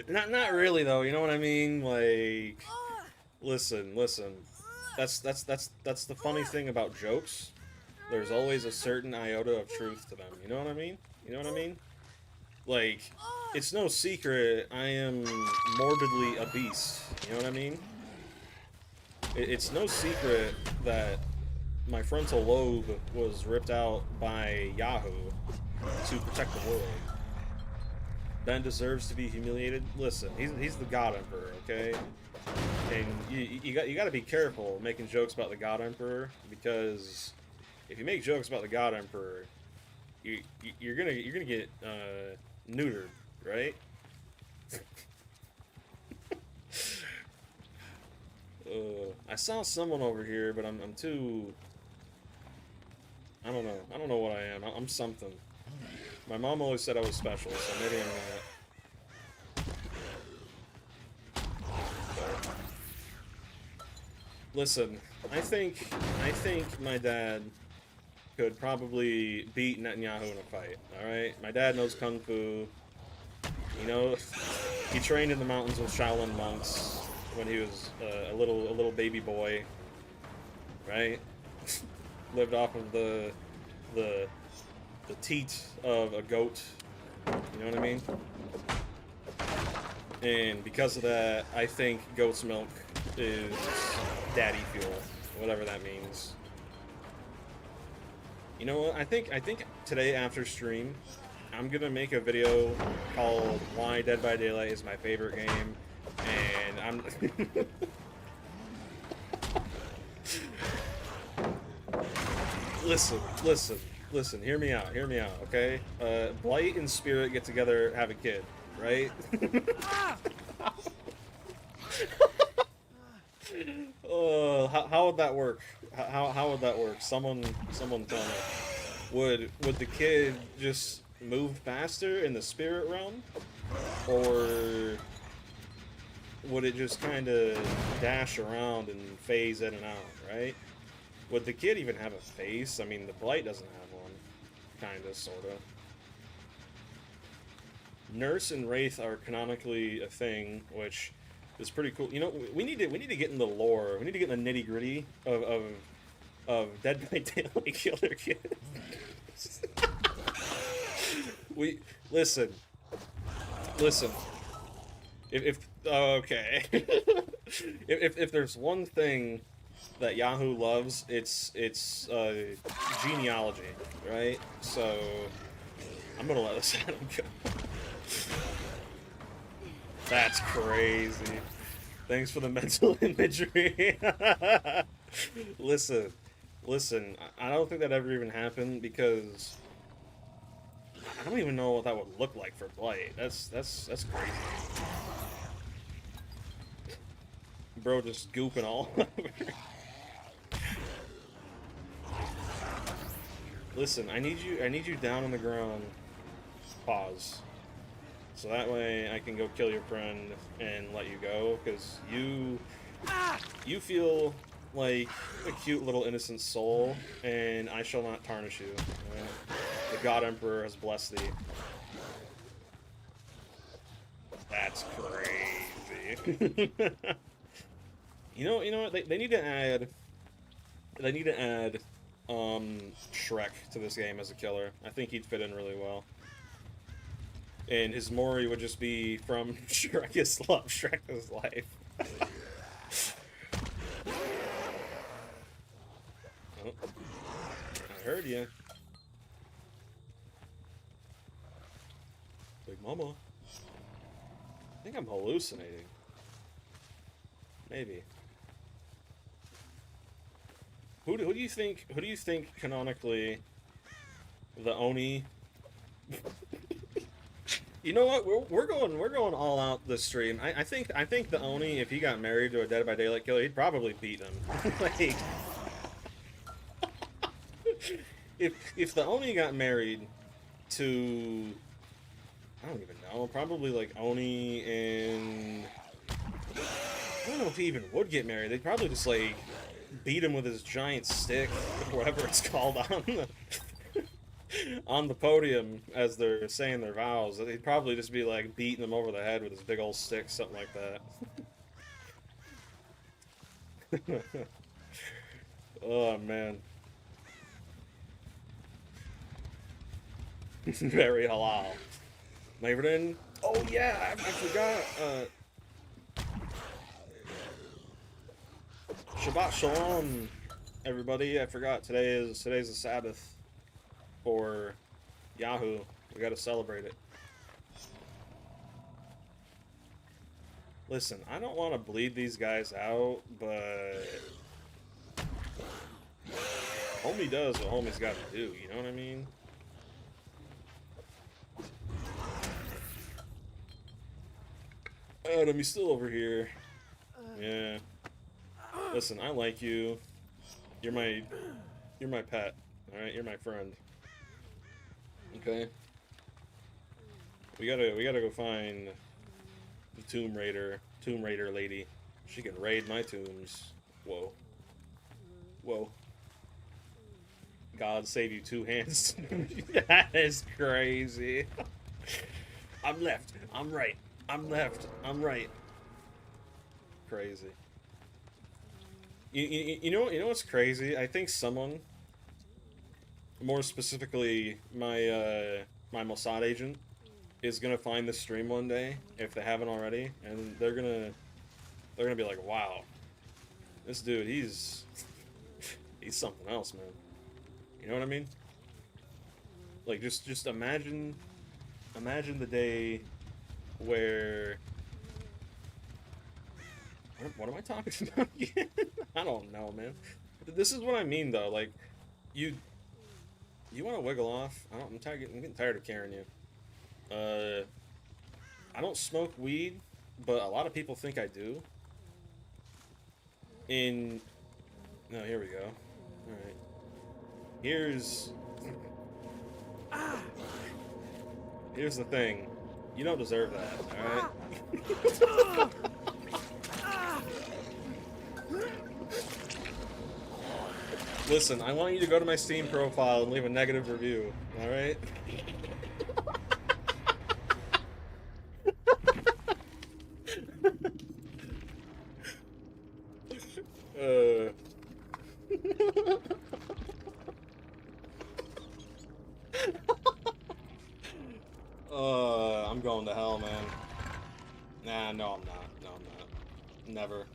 S1: Not really though. You know what I mean? Like, listen. That's the funny thing about jokes. There's always a certain iota of truth to them. You know what I mean? Like, it's no secret I am morbidly obese. You know what I mean? It's no secret that my frontal lobe was ripped out by Yahoo to protect the world. Ben deserves to be humiliated. Listen, he's the God Emperor, okay? And you got to be careful making jokes about the God Emperor, because if you make jokes about the God Emperor, you're gonna get neutered, right? I saw someone over here, but I'm too. I don't know what I am. I'm something. My mom always said I was special, so maybe I'm not. Listen, I think my dad could probably beat Netanyahu in a fight. All right, my dad knows kung fu. You know, he trained in the mountains with Shaolin monks when he was a little baby boy. Right, lived off of the teat of a goat. You know what I mean? And because of that, I think goat's milk is daddy fuel, whatever that means. You know what? I think today after stream, I'm gonna make a video called "Why Dead by Daylight is my favorite game," and I'm. Listen. Hear me out. Okay. Blight and Spirit get together, have a kid, right? How would that work? How would that work? Someone tell me. Would the kid just move faster in the spirit realm, or would it just kind of dash around and phase in and out? Right? Would the kid even have a face? I mean, the Blight doesn't have one, kinda, sorta. Nurse and Wraith are canonically a thing, which is pretty cool. You know, we need to get in the lore. We need to get in the nitty gritty of Dead by Daylight Killer Kid. We listen. If okay, if there's one thing that Yahoo loves, it's genealogy, right? So I'm gonna let this Adam go. That's crazy. Thanks for the mental imagery. Listen. I don't think that ever even happened, because I don't even know what that would look like for Blight. That's crazy. Bro, just gooping all over. Listen, I need you down on the ground. Pause. So that way I can go kill your friend and let you go, because you feel like a cute little innocent soul, and I shall not tarnish you. Right? The God Emperor has blessed thee. That's crazy. You know what? They need to add. They need to add Shrek to this game as a killer. I think he'd fit in really well. And his Mori would just be from Shrek is Love, Shrek is Life. Oh, I heard you. Big Mama. I think I'm hallucinating. Maybe. Who do you think canonically the Oni? You know what? We're going all out this stream. I think the Oni, if he got married to a Dead by Daylight killer, he'd probably beat him. Like, If the Oni got married to, I don't even know, probably like Oni and I don't know if he even would get married. They'd probably just like beat him with his giant stick, or whatever it's called, on the on the podium as they're saying their vows. They'd probably just be like beating them over the head with his big old stick, something like that. Oh man. Very halal. My friend. Oh yeah, I forgot. Shabbat Shalom, everybody. I forgot today's the Sabbath for Yahoo. We gotta celebrate it. Listen, I don't want to bleed these guys out, but homie does what homie's got to do. You know what I mean? Adam, he's still over here. Yeah. Listen, I like you. You're my pet. All right, you're my friend. Okay. We gotta go find the Tomb Raider lady. She can raid my tombs. Whoa. Whoa. God save you, two hands. That is crazy. I'm left. I'm right. I'm left. I'm right. Crazy. You know what's crazy? I think someone, more specifically my my Mossad agent, is gonna find this stream one day if they haven't already, and they're gonna be like, wow, this dude, he's something else, man. You know what I mean? Like just imagine the day where what am I talking about again? I don't know, man. This is what I mean, though. Like, you want to wiggle off? I'm getting tired of carrying you. I don't smoke weed, but a lot of people think I do. No, here we go. All right. Here's the thing. You don't deserve that. All right. Listen, I want you to go to my Steam profile and leave a negative review, alright? I'm going to hell, man. Nah, no, I'm not. No, I'm not. Never.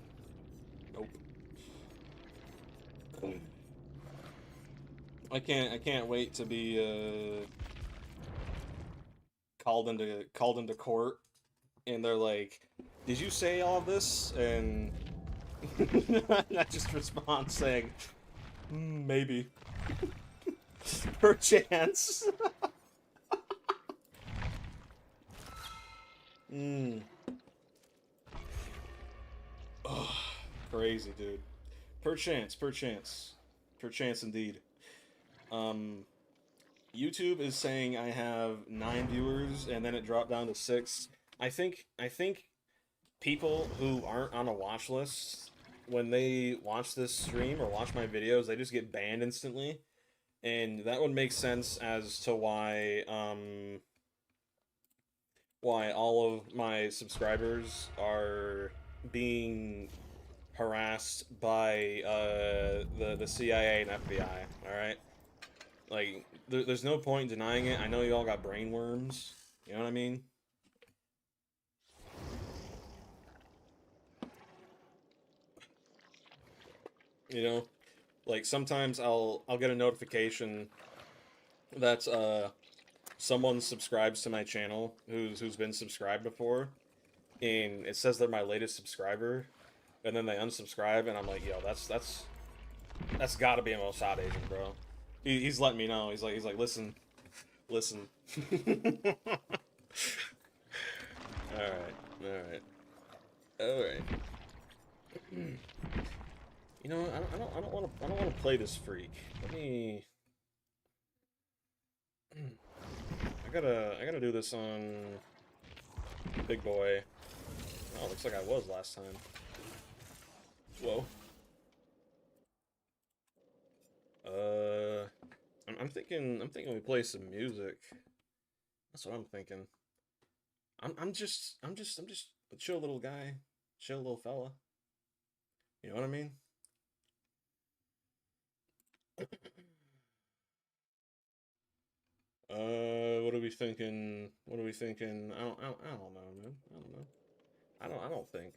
S1: Nope. I can't wait to be called into court, and they're like, "Did you say all of this?" And I just respond saying, "Maybe, perchance." Oh, crazy, dude. Perchance indeed. YouTube is saying I have 9 viewers, and then it dropped down to 6. I think people who aren't on a watch list, when they watch this stream or watch my videos, they just get banned instantly, and that would make sense as to why all of my subscribers are being harassed by the CIA and FBI. All right. Like, there's no point in denying it. I know you all got brain worms. You know what I mean? You know, like sometimes I'll get a notification that someone subscribes to my channel who's been subscribed before, and it says they're my latest subscriber, and then they unsubscribe, and I'm like, yo, that's got to be a Mossad agent, bro. He's letting me know. He's like, listen. All right. You know, I don't want to play this freak. Let me I gotta do this on Big Boy. Oh, looks like I was last time. Whoa. I'm thinking we play some music. That's what I'm thinking. I'm just a chill little guy, chill little fella. You know what I mean? What are we thinking? What are we thinking? I don't know, man. I don't know. I don't think.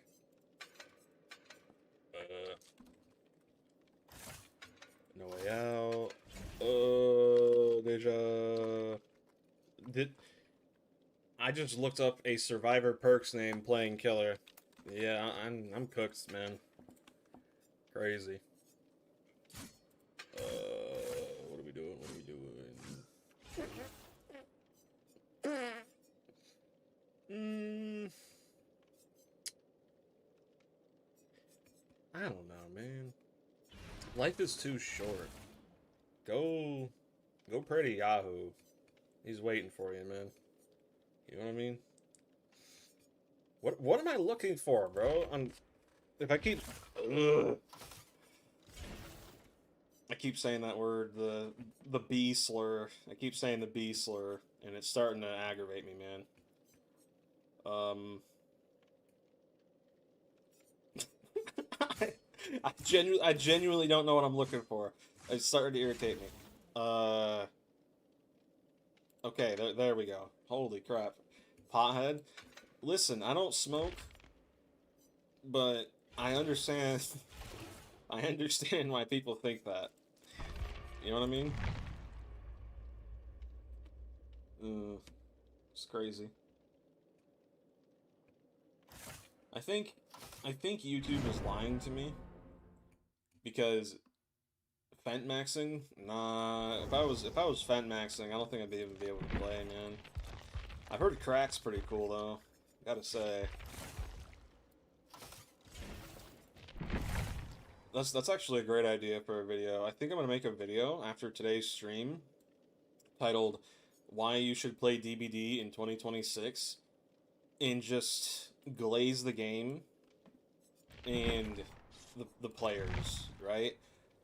S1: No Way Out. Deja. Did I just looked up a Survivor Perks name playing killer? Yeah, I'm cooked, man. Crazy. What are we doing? What are we doing? I don't know, man. Life is too short. Go pray to Yahoo. He's waiting for you, man. You know what I mean? What am I looking for, bro? If I keep I keep saying that word, the B slur. I keep saying the B slur, and it's starting to aggravate me, man. I genuinely don't know what I'm looking for. It's starting to irritate me. Okay, there we go. Holy crap. Pothead. Listen, I don't smoke, but I understand. I understand why people think that. You know what I mean? It's crazy. I think YouTube is lying to me because fent maxing. Nah, if I was fent maxing, I don't think I'd be able to play, man. I've heard crack's pretty cool though. Gotta say. That's actually a great idea for a video. I think I'm gonna make a video after today's stream titled "Why You Should Play DBD in 2026" and just glaze the game and the players, right?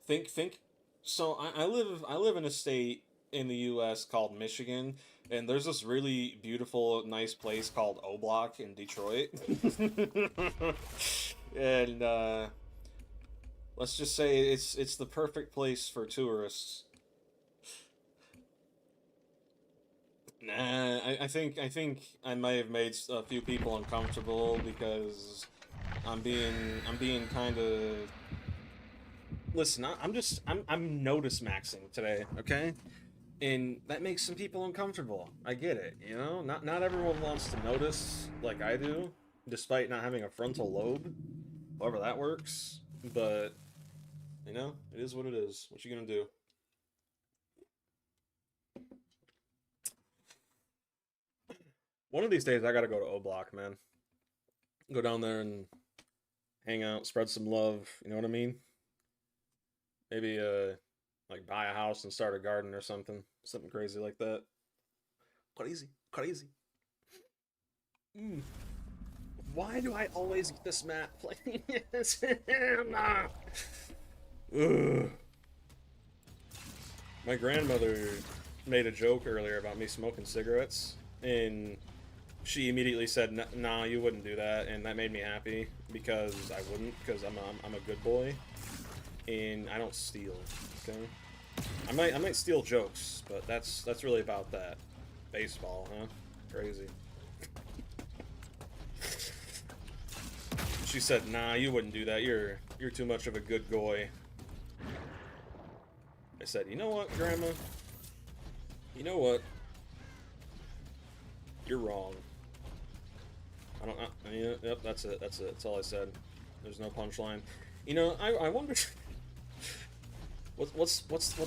S1: Think. So I live in a state in the U.S. called Michigan, and there's this really beautiful, nice place called O Block in Detroit, and let's just say it's the perfect place for tourists. Nah, I think I may have made a few people uncomfortable because I'm being kind of. Listen, I'm notice maxing today, okay? And that makes some people uncomfortable. I get it, you know? Not everyone wants to notice like I do, despite not having a frontal lobe. However that works. But you know, it is what it is. What you gonna do? One of these days I gotta go to O Block, man. Go down there and hang out, spread some love, you know what I mean? Maybe like buy a house and start a garden or something. Something crazy like that. Crazy. Crazy. Why do I always get this map playing this? My grandmother made a joke earlier about me smoking cigarettes, and she immediately said, "Nah, you wouldn't do that," and that made me happy because I wouldn't, because I'm a good boy, and I don't steal. Okay, I might steal jokes, but that's really about that. Baseball, huh? Crazy. She said, "Nah, you wouldn't do that. You're too much of a good boy." I said, "You know what, Grandma? You know what? You're wrong." I don't. Yep, that's it. That's it. That's all I said. There's no punchline. You know, I wonder. What's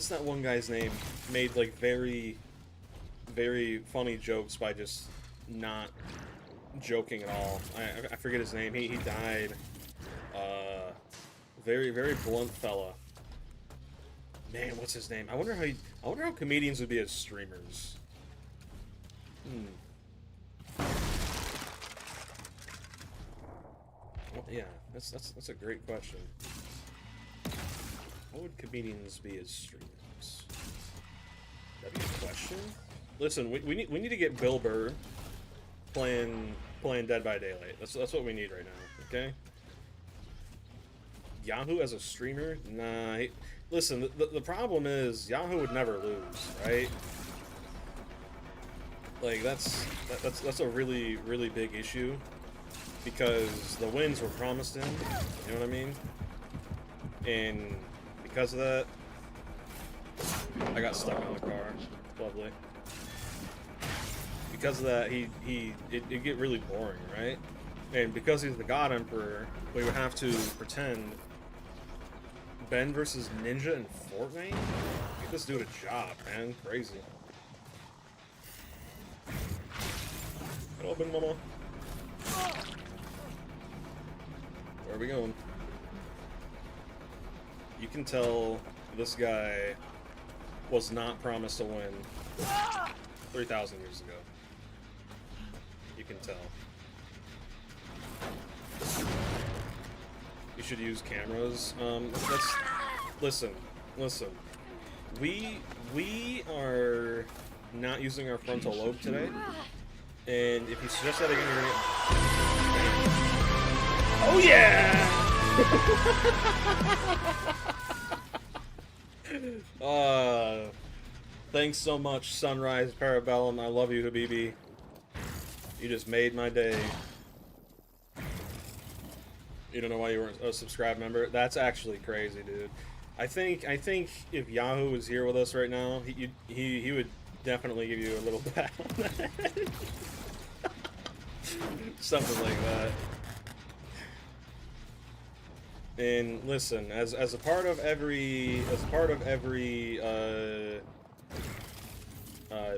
S1: that one guy's name? Made like very funny jokes by just not joking at all. I forget his name. He died. Very blunt fella. Man, what's his name? I wonder how comedians would be as streamers. Well, yeah, that's a great question. How would comedians be as streamers? That'd be a question. Listen, we need to get Bill Burr playing Dead by Daylight. That's what we need right now. Okay. Yahoo as a streamer? Nah. Listen, the problem is Yahoo would never lose, right? Like that's a really big issue because the wins were promised him. You know what I mean? And because of that, I got stuck in the car. Lovely. Because of that, it'd get really boring, right? And because he's the God Emperor, we would have to pretend Ben versus Ninja in Fortnite? Get this dude a job, man. Crazy. Hello, Ben Mama. Where are we going? You can tell this guy was not promised a win 3,000 years ago. You can tell. You should use cameras. Listen. We are not using our frontal lobe today, and if you suggest that again, you're gonna... Oh yeah! Thanks so much, Sunrise Parabellum. I love you, Habibi. You just made my day. You don't know why you weren't a subscribed member? That's actually crazy, dude. I think if Yahoo was here with us right now, he would definitely give you a little pat on the head. Something like that. And listen, as a part of every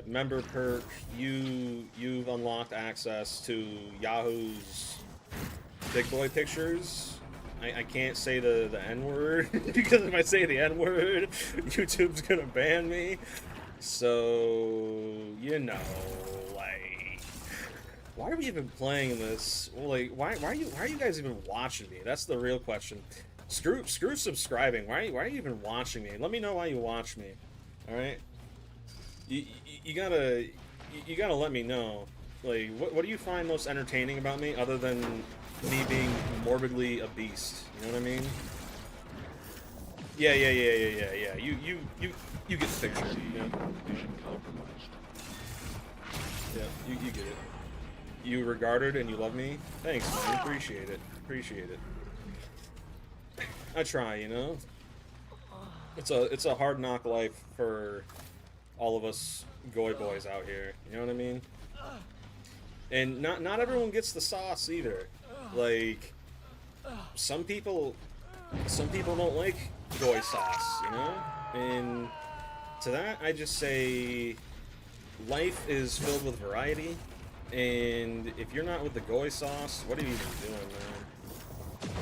S1: member perk, you've unlocked access to Yahoo's big boy pictures. I can't say the N-word because if I say the N-word, YouTube's gonna ban me. So, you know, like, why are we even playing this? Like, why are you guys even watching me? That's the real question. Screw subscribing. Why are you even watching me? Let me know why you watch me. All right. You gotta let me know. Like, what do you find most entertaining about me other than me being morbidly a beast? You know what I mean? Yeah. You get the picture. Yeah, you get it. You regarded and you love me? Thanks, man. Appreciate it. I try, you know? It's a hard knock life for all of us goy boys out here. You know what I mean? And not everyone gets the sauce either. Like, some people don't like goy sauce, you know? And to that, I just say life is filled with variety, and if you're not with the goy sauce, what are you even doing, man?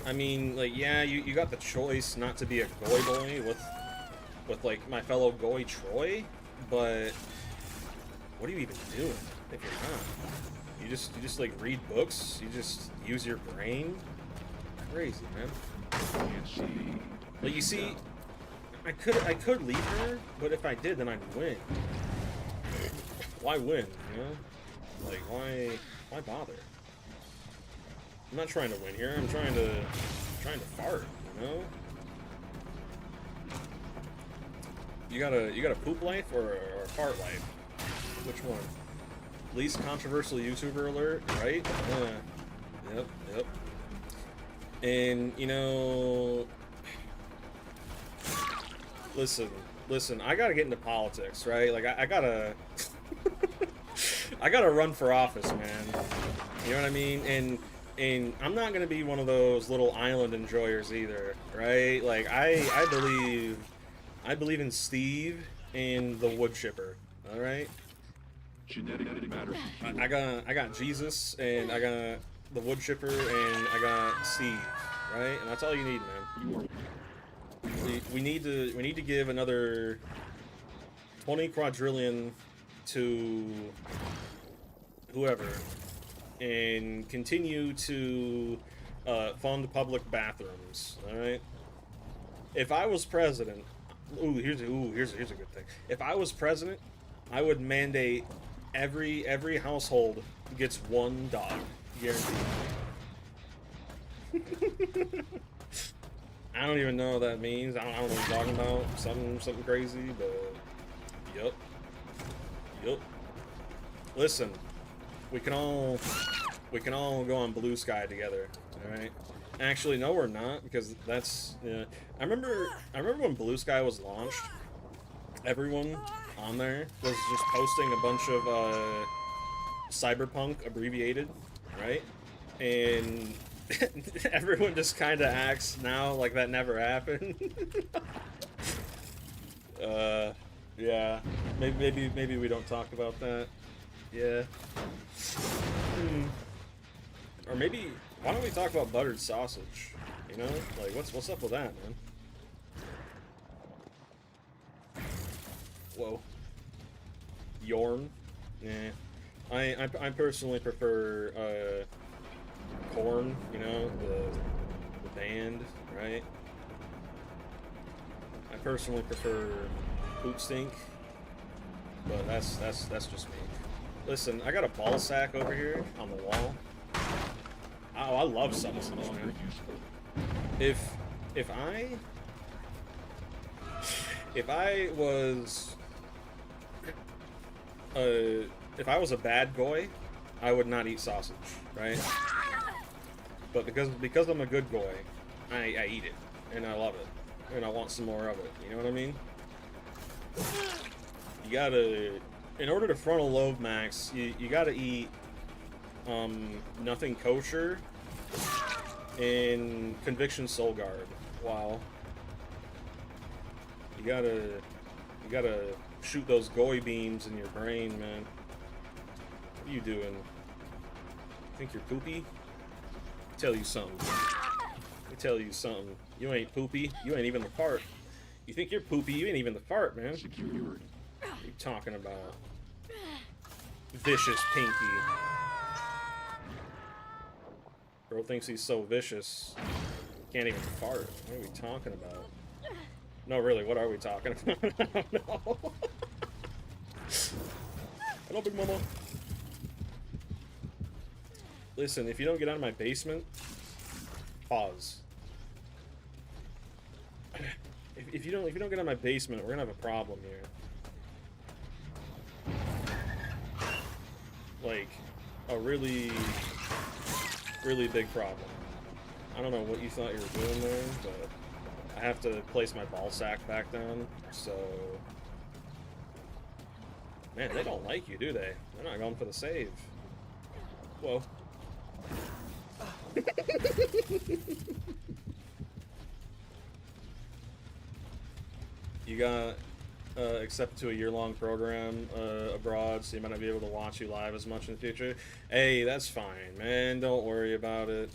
S1: I mean, like, yeah, you got the choice not to be a goy boy with like my fellow goy Troy, but what are you even doing if you're not? You just like read books, you just use your brain. Crazy, man. Like, you see, I could leave her, but if I did, then I'd win. Why win, you know? Like, why bother? I'm not trying to win here. I'm trying to fart, you know? You got a poop life or a fart life? Which one? Least controversial YouTuber alert, right? Yeah. Yep. And, you know, listen, I gotta get into politics, right? Like, I gotta I gotta run for office, man. You know what I mean? And I'm not gonna be one of those little island enjoyers either, right? Like, I believe in Steve and the wood chipper, all right?
S2: Genetic matter.
S1: I got Jesus, and I got the wood chipper, and I got Steve, right? And that's all you need, man. we need to give another 20 quadrillion to whoever and continue to fund public bathrooms. All right. If I was president, here's a good thing. If I was president, I would mandate every household gets one dog, guaranteed. I don't even know what that means. I don't know what you're talking about. Something crazy, but yup. Listen, we can all go on Blue Sky together. All right. Actually, no, we're not, because that's. I remember when Blue Sky was launched. Everyone on there was just posting a bunch of cyberpunk abbreviated, right? And everyone just kind of acts now like that never happened. Yeah. Maybe we don't talk about that. Yeah. Or maybe why don't we talk about buttered sausage? You know, like what's up with that, man? Whoa. Yorn. Yeah. I personally prefer Korn, you know, the band, right? I personally prefer Poop Stink, but that's just me. Listen, I got a ball sack over here on the wall. Oh, I love sausage, man. If I was a bad boy, I would not eat sausage, right? But because I'm a good boy, I eat it, and I love it, and I want some more of it. You know what I mean? You gotta, in order to frontal lobe max, you gotta eat nothing kosher and conviction soul guard. Wow. You gotta shoot those goy beams in your brain, man. What are you doing? Think you're poopy? Tell you something. Let me tell you something. You ain't poopy. You ain't even the fart. You think you're poopy? You ain't even the fart, man.
S2: Secured.
S1: What are you talking about? Vicious Pinky. Bro thinks he's so vicious. Can't even fart. What are we talking about? No, really, what are we talking about? I don't know. Hello, Big Mama. Listen, if you don't get out of my basement, pause. If you don't get out of my basement, we're gonna have a problem here. Like, a really big problem. I don't know what you thought you were doing there, but I have to place my ball sack back down, so... Man, they don't like you, do they? They're not going for the save. Whoa. You got accepted to a year-long program abroad, so you might not be able to watch you live as much in the future. Hey, that's fine, man. Don't worry about it.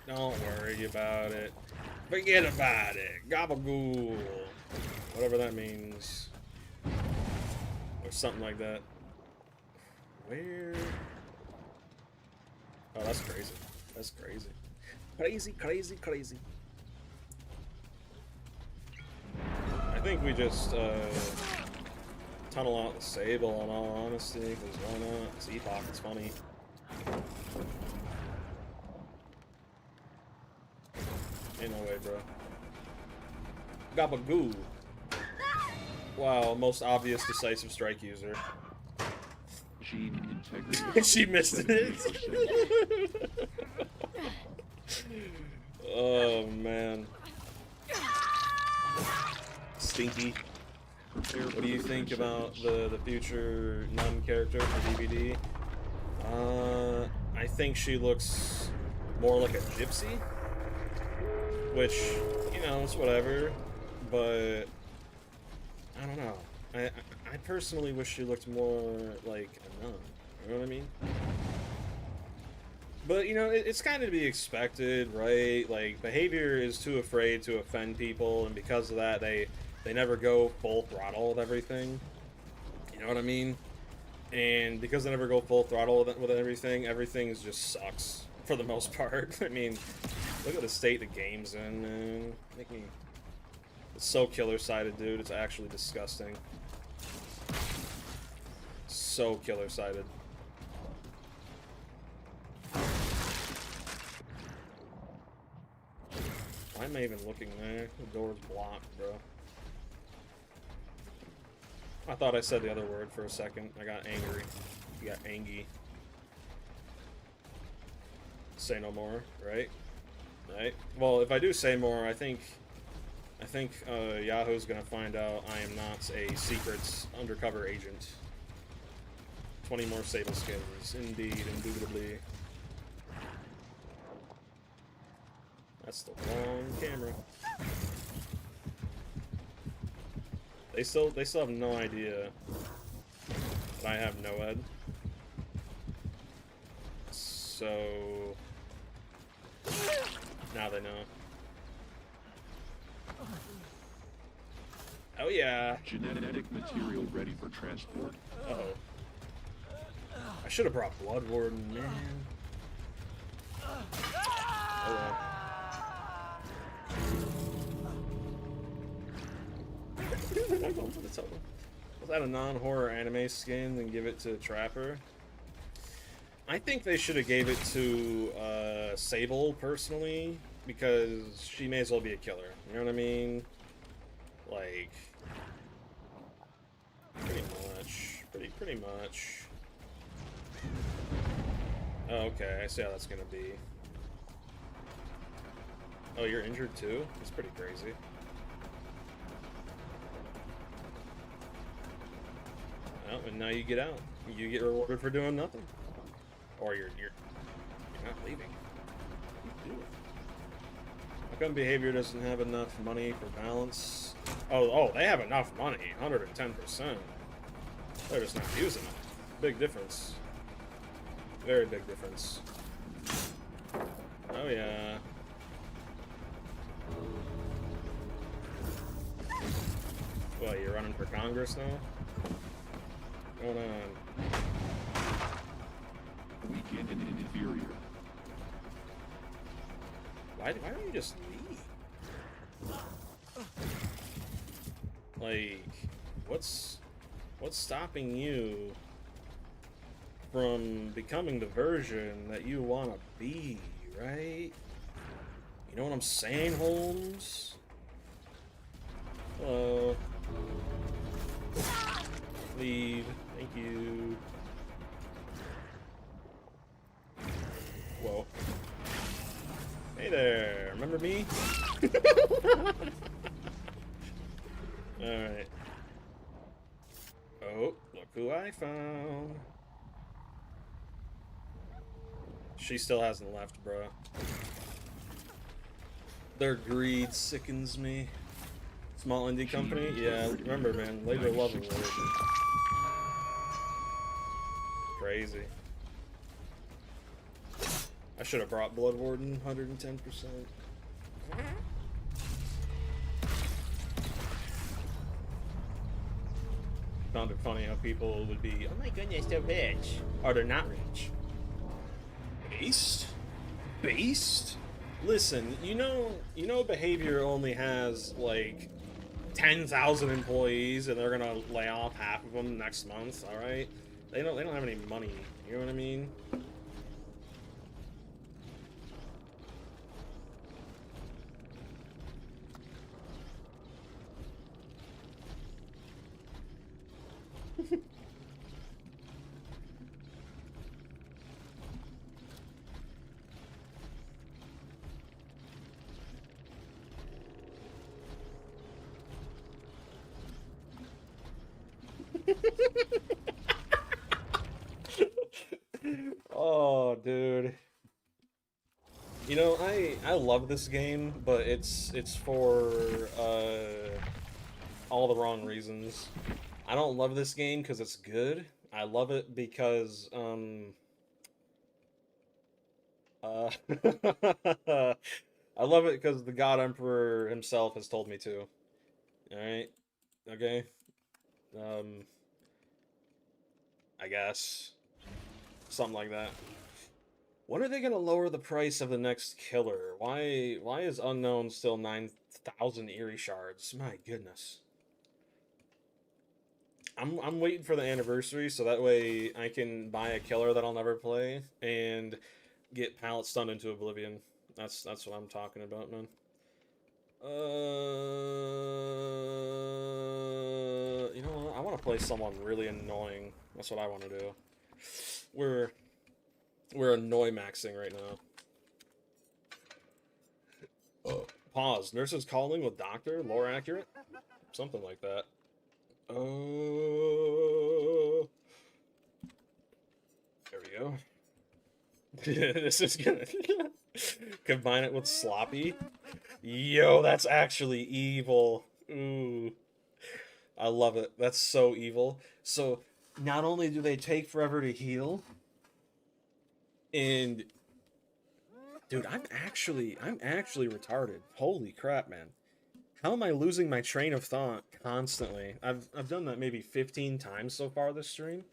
S1: Don't worry about it. Forget about it. Gabagool. Whatever that means. Or something like that. Where? Oh, that's crazy. That's crazy. Crazy. I think we just tunnel out the Sable in all honesty, because why not? It's Epoch, it's funny. Ain't no way, bro. Gabagoo. Wow, most obvious decisive strike user.
S2: Gene integrity.
S1: She missed it. Oh man. Stinky. What do you think about the future nun character for DBD? I think she looks more like a gypsy, which, you know, it's whatever, but I don't know. I personally wish she looked more like a nun. You know what I mean? But, you know, it's kind of to be expected, right? Like, behavior is too afraid to offend people, and because of that, they never go full throttle with everything. You know what I mean? And because they never go full throttle with everything, everything just sucks for the most part. I mean, look at the state the game's in, man. Make me... It's so killer-sided, dude. It's actually disgusting. So killer-sided. Why am I even looking there? The door's blocked, bro. I thought I said the other word for a second. I got angry. You got angy. Say no more, right? Right? Well, if I do say more, I think Yahoo's gonna find out I am not a secret undercover agent. 20 more Sable skins. Indeed, indubitably. That's the wrong camera. They still have no idea that I have no ed. So now they know. Oh yeah.
S2: Genetic material ready for transport.
S1: Uh-oh. I should have brought Blood Warden, man. Oh well. Was that a non-horror anime skin and give it to Trapper? I think they should have gave it to Sable personally, because she may as well be a killer. You know what I mean? Like, pretty much, pretty much. Oh, okay, I see how that's gonna be. Oh, you're injured too? That's pretty crazy. Oh, and now you get out. You get rewarded for doing nothing. Or you're not leaving. What are you doing? How come behavior doesn't have enough money for balance? Oh, they have enough money. 110%. They're just not using it. Big difference. Very big difference. Oh yeah. What, you're running for Congress now? What's going on?
S2: Weakened and inferior.
S1: Why don't you just leave? Like, what's stopping you from becoming the version that you want to be, right? You know what I'm saying, Holmes? Hello. Leave. Thank you. Whoa. Hey there. Remember me? Alright. Oh, look who I found. She still hasn't left, bro. Their greed sickens me. Small indie company? Yeah, remember, man. Labor love award. Crazy. I should have brought Blood Warden 110%. Found it funny how people would be, oh my goodness, they're rich. Or they're not rich. Based? Based? Listen, you know behavior only has like 10,000 employees and they're gonna lay off half of them next month, alright? They don't have any money, you know what I mean? Oh, dude. You know, I love this game, but it's for all the wrong reasons. I don't love this game because it's good. I love it because Uh, I love it because the God Emperor himself has told me to. All right, okay. Um, I guess something like that. When are they gonna lower the price of the next killer? Why is unknown still 9,000 eerie shards? My goodness. I'm waiting for the anniversary so that way I can buy a killer that I'll never play and get pallet stunned into oblivion. That's what I'm talking about, man. You know what? I want to play someone really annoying. That's what I want to do. We're we're annoy maxing right now. Pause. Nurses calling with doctor. Lore accurate. Something like that. There we go. This is gonna combine it with sloppy. Yo, that's actually evil. Ooh, I love it. That's so evil. So not only do they take forever to heal, and dude, I'm actually retarded. Holy crap, man. How am I losing my train of thought constantly? I've done that maybe 15 times so far this stream.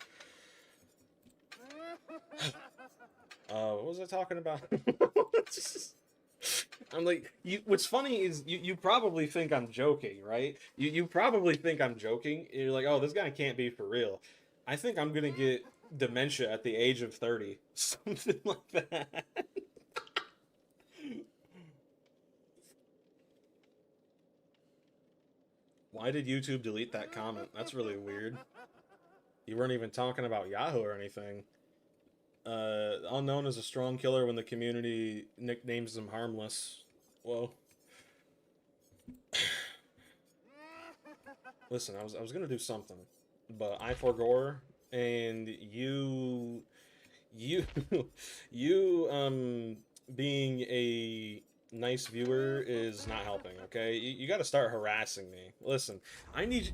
S1: What was I talking about? I'm like, what's funny is you probably think I'm joking, right? You probably think I'm joking. You're like, oh, this guy can't be for real. I think I'm gonna get dementia at the age of 30. Something like that. Why did YouTube delete that comment? That's really weird. You weren't even talking about Yahoo or anything. Unknown is a strong killer when the community nicknames them harmless. Whoa. Listen, I was gonna do something, but I forgore, and you you being a nice viewer is not helping. Okay, you got to start harassing me. Listen,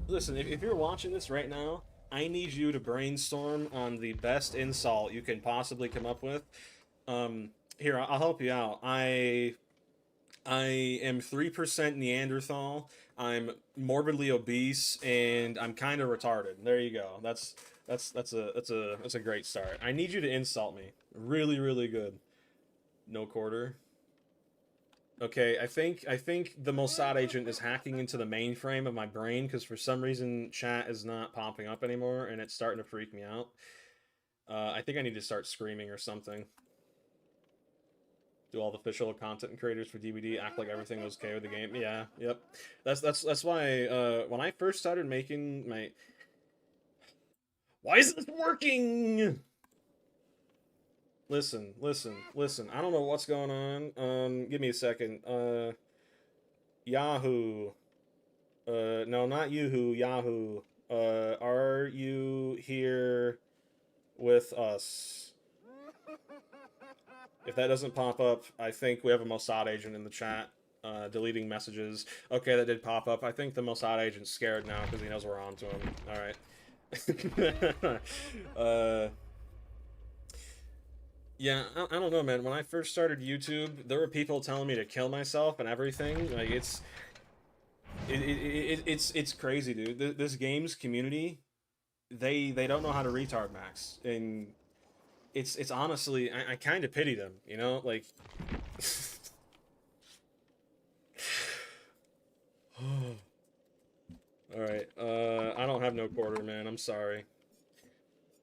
S1: listen. If you're watching this right now, I need you to brainstorm on the best insult you can possibly come up with. Here, I'll help you out. I am 3% Neanderthal. I'm morbidly obese, and I'm kind of retarded. There you go. That's a great start. I need you to insult me. Really, really good. No quarter. Okay, I think the Mossad agent is hacking into the mainframe of my brain because for some reason chat is not popping up anymore, and it's starting to freak me out. I think I need to start screaming or something. Do all the official content creators for DBD act like everything was okay with the game? Yeah, yep. That's why when I first started making my why is this working? Listen, listen, listen. I don't know what's going on. Give me a second. Yahoo. No, not Yahoo. Yahoo. Are you here with us? If that doesn't pop up, I think we have a Mossad agent in the chat, deleting messages. Okay, that did pop up. I think the Mossad agent's scared now because he knows we're on to him. Alright. Yeah, I don't know, man. When I first started YouTube, there were people telling me to kill myself and everything. Like, it's crazy, dude. This game's community, they don't know how to retard max, and it's honestly I kind of pity them, you know, like. All right, I don't have no quarter, man. I'm sorry.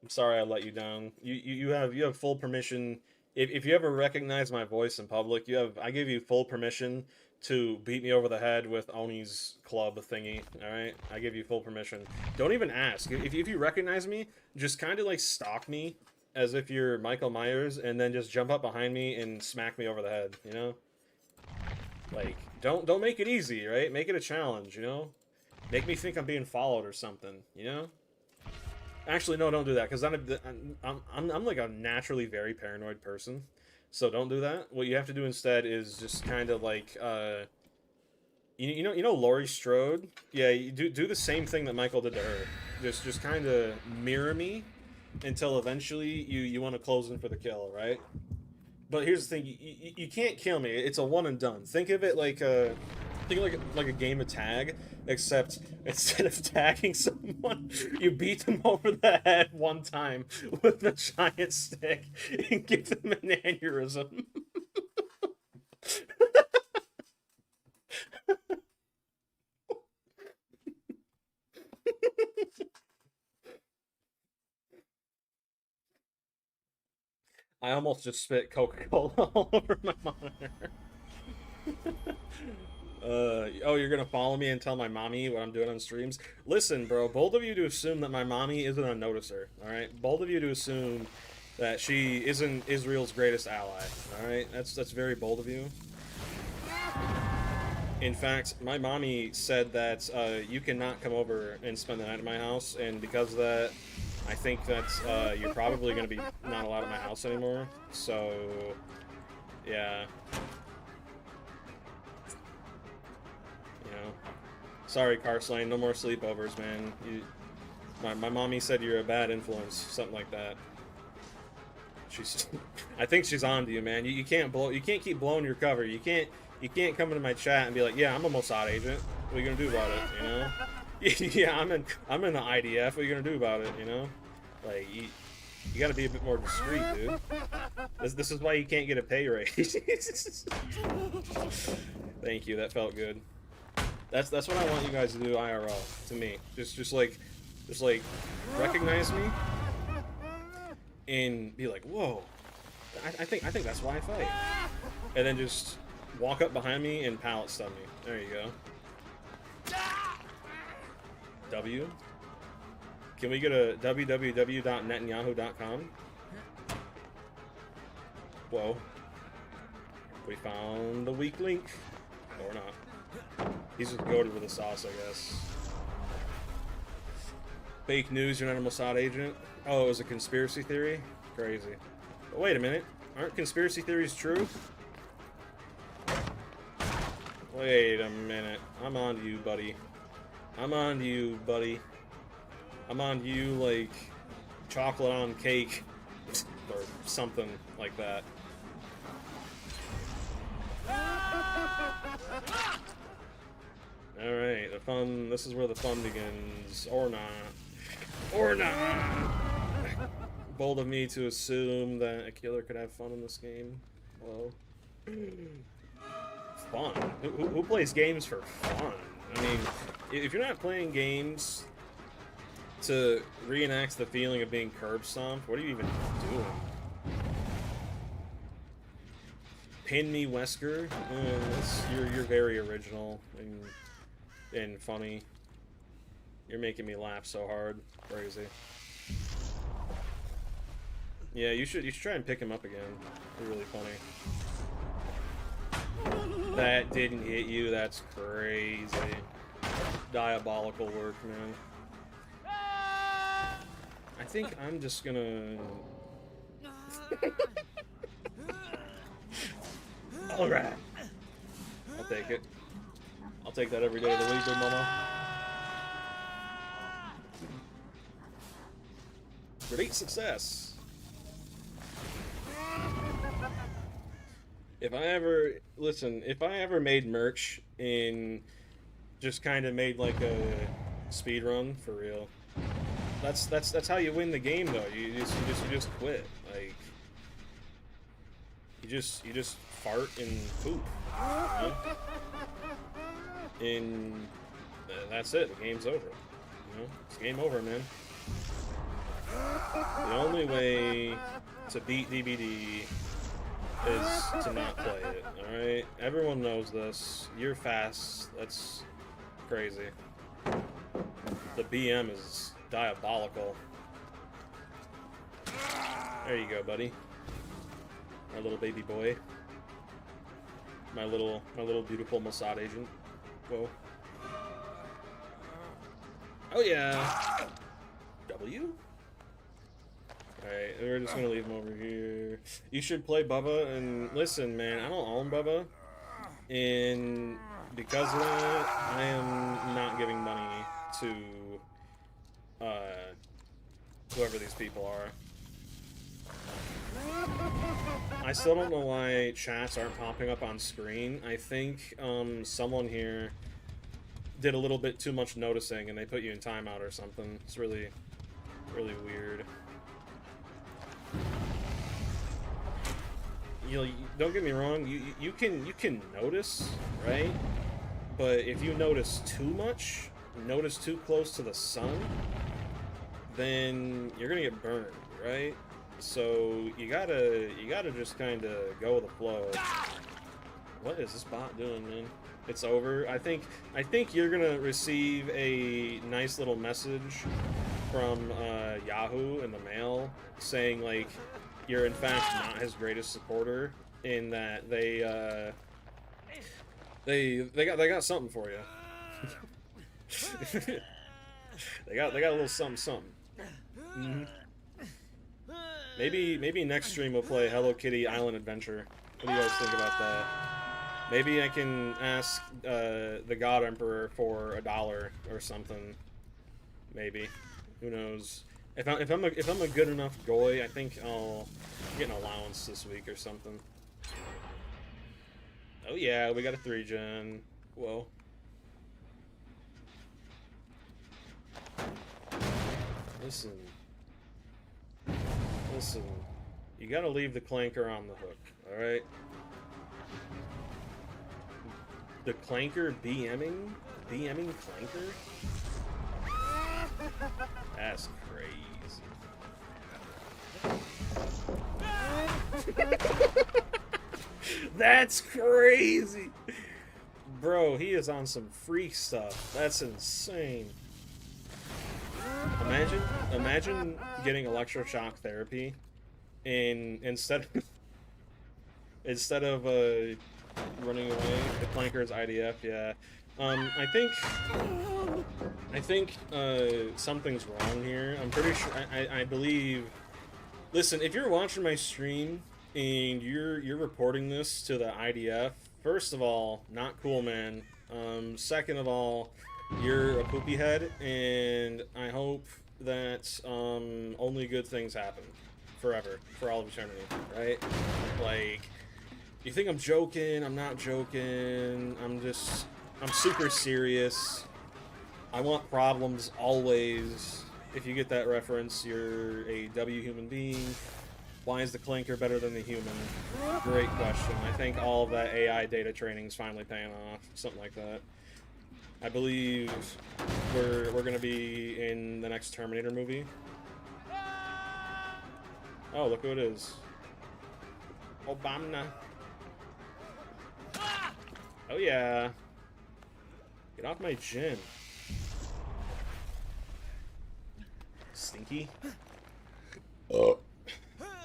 S1: I'm sorry I let you down. You have full permission. If you ever recognize my voice in public, I give you full permission to beat me over the head with Oni's club thingy. All right, I give you full permission. Don't even ask. If you recognize me, just kind of like stalk me as if you're Michael Myers, and then just jump up behind me and smack me over the head. You know, like don't make it easy, right? Make it a challenge. You know, make me think I'm being followed or something. You know. Actually, no, don't do that because I'm like a naturally very paranoid person, so don't do that. What you have to do instead is just kind of like you know Laurie Strode. Yeah, you do the same thing that Michael did to her. Just kind of mirror me until eventually you want to close in for the kill, right? But here's the thing: you can't kill me. It's a one and done. Think of it like a game of tag, except instead of tagging someone, you beat them over the head one time with a giant stick and give them an aneurysm. I almost just spit Coca-Cola all over my monitor. Oh, you're gonna follow me and tell my mommy what I'm doing on streams? Listen, bro, bold of you to assume that my mommy isn't a noticer, alright? Bold of you to assume that she isn't Israel's greatest ally, alright? That's very bold of you. In fact, my mommy said that you cannot come over and spend the night at my house, and because of that, I think that you're probably going to be not allowed at my house anymore. So, yeah. You know. Sorry, Carslane, no more sleepovers, man. My mommy said you're a bad influence, something like that. She's, I think she's on to you, man. You can't keep blowing your cover. You can't come into my chat and be like, yeah, I'm a Mossad agent. What are you gonna do about it? You know? Yeah, I'm in the IDF. What are you gonna do about it? You know? Like you got to be a bit more discreet, dude. This is why you can't get a pay raise. Thank you. That felt good. That's what I want you guys to do IRL to me. Just like recognize me and be like, whoa. I think that's why I fight. And then just walk up behind me and pallet stun me. There you go. W. Can we get a www.netanyahu.com? Whoa. We found the weak link. Or not. He's just goated with the sauce, I guess. Fake news, you're not a Mossad agent? Oh, it was a conspiracy theory? Crazy. But wait a minute. Aren't conspiracy theories true? Wait a minute. I'm on to you, buddy. I'm on to you, buddy. I'm on to you like chocolate on cake or something like that. Alright, this is where the fun begins. Or not. Or not! Bold of me to assume that a killer could have fun in this game. Hello? Fun? Who plays games for fun? I mean, if you're not playing games to reenact the feeling of being curb stomped, what are you even doing? Pin me, Wesker. You're very original and funny. You're making me laugh so hard. Crazy. Yeah, you should try and pick him up again. They're really funny. That didn't hit you. That's crazy. Diabolical work, man. I think I'm just gonna... Alright. I'll take it. I'll take that every day of the week, good mama. Great success. If I ever made merch and just kind of made like a speed run for real, that's how you win the game though. You just quit. Like you just fart and poop, you know? And that's it. The game's over. You know, it's game over, man. The only way to beat DBD is to not play it, alright? Everyone knows this. You're fast. That's crazy. The BM is diabolical. There you go, buddy. My little baby boy. My little beautiful Mossad agent. Whoa. Oh yeah! W? Alright, we're just gonna leave him over here. You should play Bubba, and listen, man, I don't own Bubba, and because of that, I am not giving money to, whoever these people are. I still don't know why chats aren't popping up on screen. I think someone here did a little bit too much noticing and they put you in timeout or something. It's really, really weird. You know, don't get me wrong. You can notice, right? But if you notice too much, notice too close to the sun, then you're gonna get burned, right? So you gotta just kind of go with the flow. What is this bot doing, man? It's over. I think you're gonna receive a nice little message from Yahoo in the mail saying like you're in fact not his greatest supporter, in that they got something for you. they got a little something. Mm-hmm. Maybe next stream we'll play Hello Kitty Island Adventure. What do you guys think about that? Maybe I can ask the God Emperor for $1 or something. Maybe. Who knows? If I'm a good enough goy, I think I'll get an allowance this week or something. Oh yeah, we got a 3-gen. Whoa. Listen. You gotta leave the clanker on the hook, alright? The clanker BMing? BMing clanker? That's crazy. That's crazy! Bro, he is on some freak stuff. That's insane. Imagine getting electroshock therapy and instead of running away, the clanker's IDF, yeah. I think something's wrong here. I'm pretty sure I believe. Listen, if you're watching my stream and you're reporting this to the IDF, first of all, not cool, man. Second of all, you're a poopy head, and I hope that only good things happen forever, for all of eternity, right? Like, you think I'm joking? I'm not joking. I'm super serious. I want problems always. If you get that reference, you're a W human being. Why is the clanker better than the human? Great question. I think all of that AI data training is finally paying off. Something like that. I believe we're gonna be in the next Terminator movie. Oh, look who it is. Obama. Oh yeah. Get off my gin. Stinky. Oh.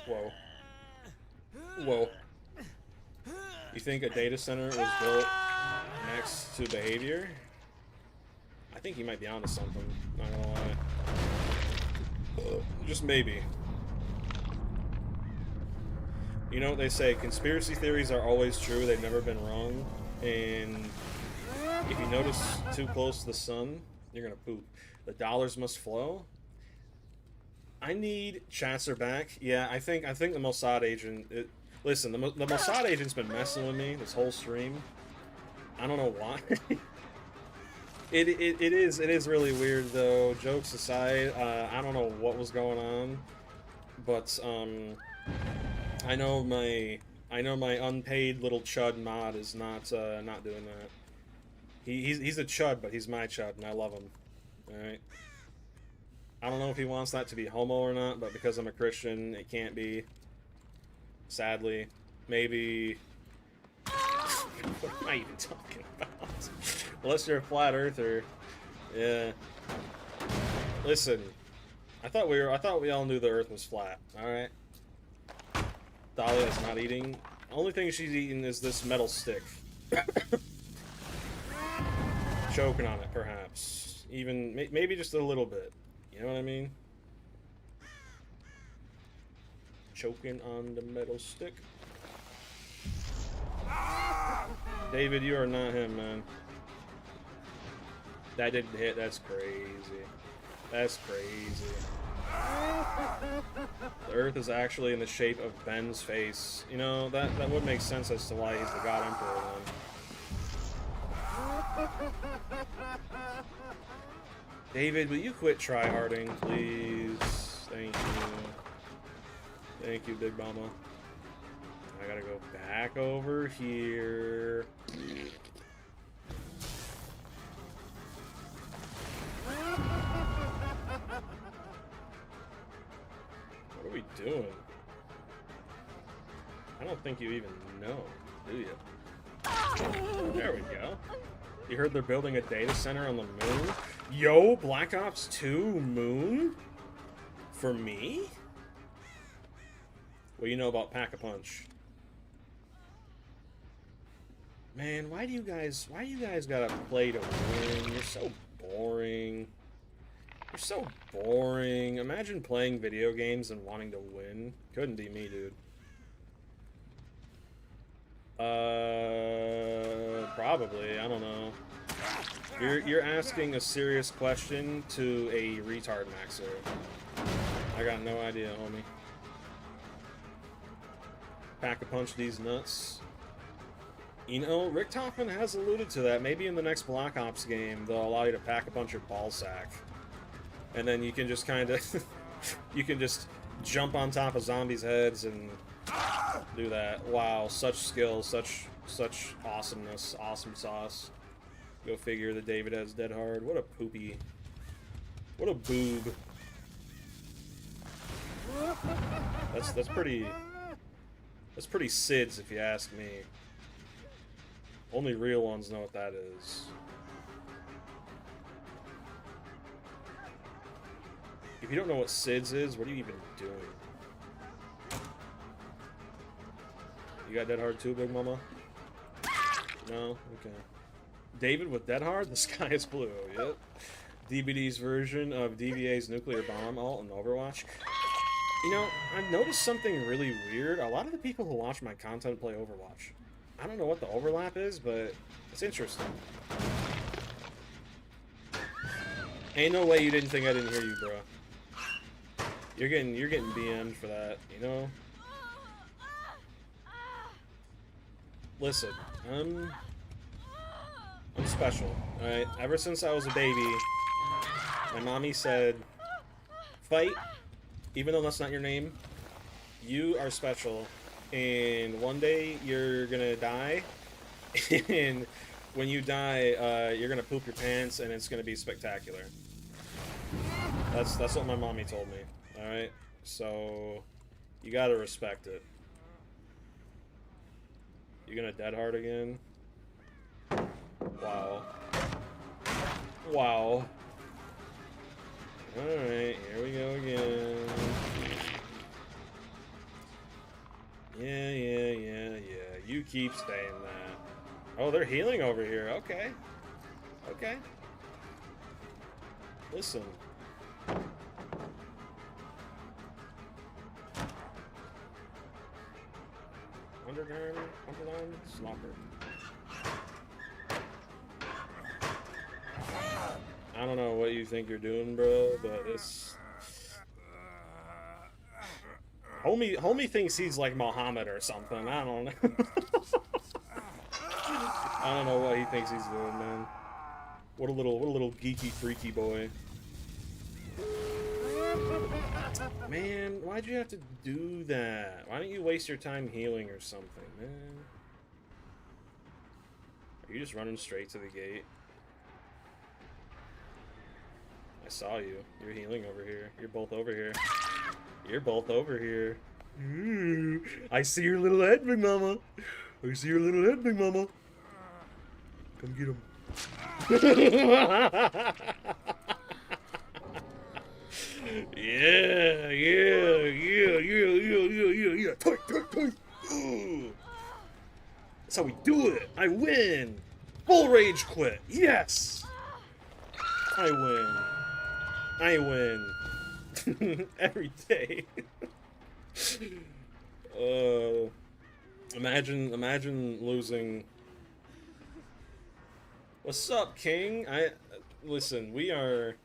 S1: Whoa. Whoa. You think a data center was built next to behavior? I think you might be onto something, not gonna lie. Just maybe. You know what they say, conspiracy theories are always true, they've never been wrong, and if you notice too close to the sun, you're gonna poop. The dollars must flow. I need chats are back. Yeah, I think the Mossad agent. Listen, the Mossad agent's been messing with me this whole stream. I don't know why. It is really weird though. Jokes aside, I don't know what was going on, but I know my unpaid little chud mod is not doing that. He's a chud, but he's my chud, and I love him. All right. I don't know if he wants that to be homo or not, but because I'm a Christian, it can't be. Sadly, maybe. What am I even talking about? Unless you're a flat earther, yeah. Listen, I thought we all knew the Earth was flat. All right. Dahlia's not eating. Only thing she's eating is this metal stick. Choking on it, perhaps. Even maybe just a little bit. You know what I mean? Choking on the metal stick. David, you are not him, man. That didn't hit. That's crazy. That's crazy. The Earth is actually in the shape of Ben's face. You know, that would make sense as to why he's the God Emperor then. David, will you quit tryharding, please? Thank you. Thank you, Big Mama. I gotta go back over here. What are we doing? I don't think you even know, do you? There we go. You heard they're building a data center on the moon? Yo, Black Ops 2 moon? For me? What do you know about Pack-a-Punch? Man, why do you guys gotta play to win? You're so boring. You're so boring. Imagine playing video games and wanting to win. Couldn't be me, dude. Probably. I don't know. You're asking a serious question to a retard maxer. I got no idea, homie. Pack-a-punch these nuts. You know, Rick Toffman has alluded to that. Maybe in the next Black Ops game, they'll allow you to pack-a-punch your ballsack. And then you can just kind of... you can just jump on top of zombies' heads and do that. Wow, such skill, such awesomeness, awesome sauce. Go figure that David has dead hard. What a poopy... what a boob. That's pretty... that's pretty SIDS, if you ask me. Only real ones know what that is. If you don't know what SIDS is, what are you even doing? You got dead hard too, Big Mama? No? Okay. David with dead hard? The sky is blue. Yep. DBD's version of DVA's nuclear bomb alt in Overwatch. You know, I've noticed something really weird. A lot of the people who watch my content play Overwatch. I don't know what the overlap is, but it's interesting. Ain't no way you didn't think I didn't hear you, bro. You're getting BM'd for that, you know? Listen, I'm special, alright? Ever since I was a baby, my mommy said, fight, even though that's not your name, you are special, and one day you're gonna die, and when you die, you're gonna poop your pants, and it's gonna be spectacular. That's what my mommy told me, alright? So, you gotta respect it. You gonna dead hard again? Wow. Wow. Alright, here we go again. Yeah. You keep saying that. Oh, they're healing over here. Okay. Okay. Listen. Underground, slaughter. I don't know what you think you're doing, bro, but it's... Homie thinks he's like Muhammad or something. I don't know. I don't know what he thinks he's doing, man. What a little geeky, freaky boy. Man, why'd you have to do that? Why don't you waste your time healing or something, man? Are you just running straight to the gate? I saw you. You're healing over here. You're both over here. You're both over here. Ooh, I see your little head, Big Mama. I see your little head, Big Mama. Come get him. Yeah. Tight. Ooh. That's how we do it. I win. Full rage quit. Yes. I win. Every day. Imagine losing. What's up, King? Listen, we are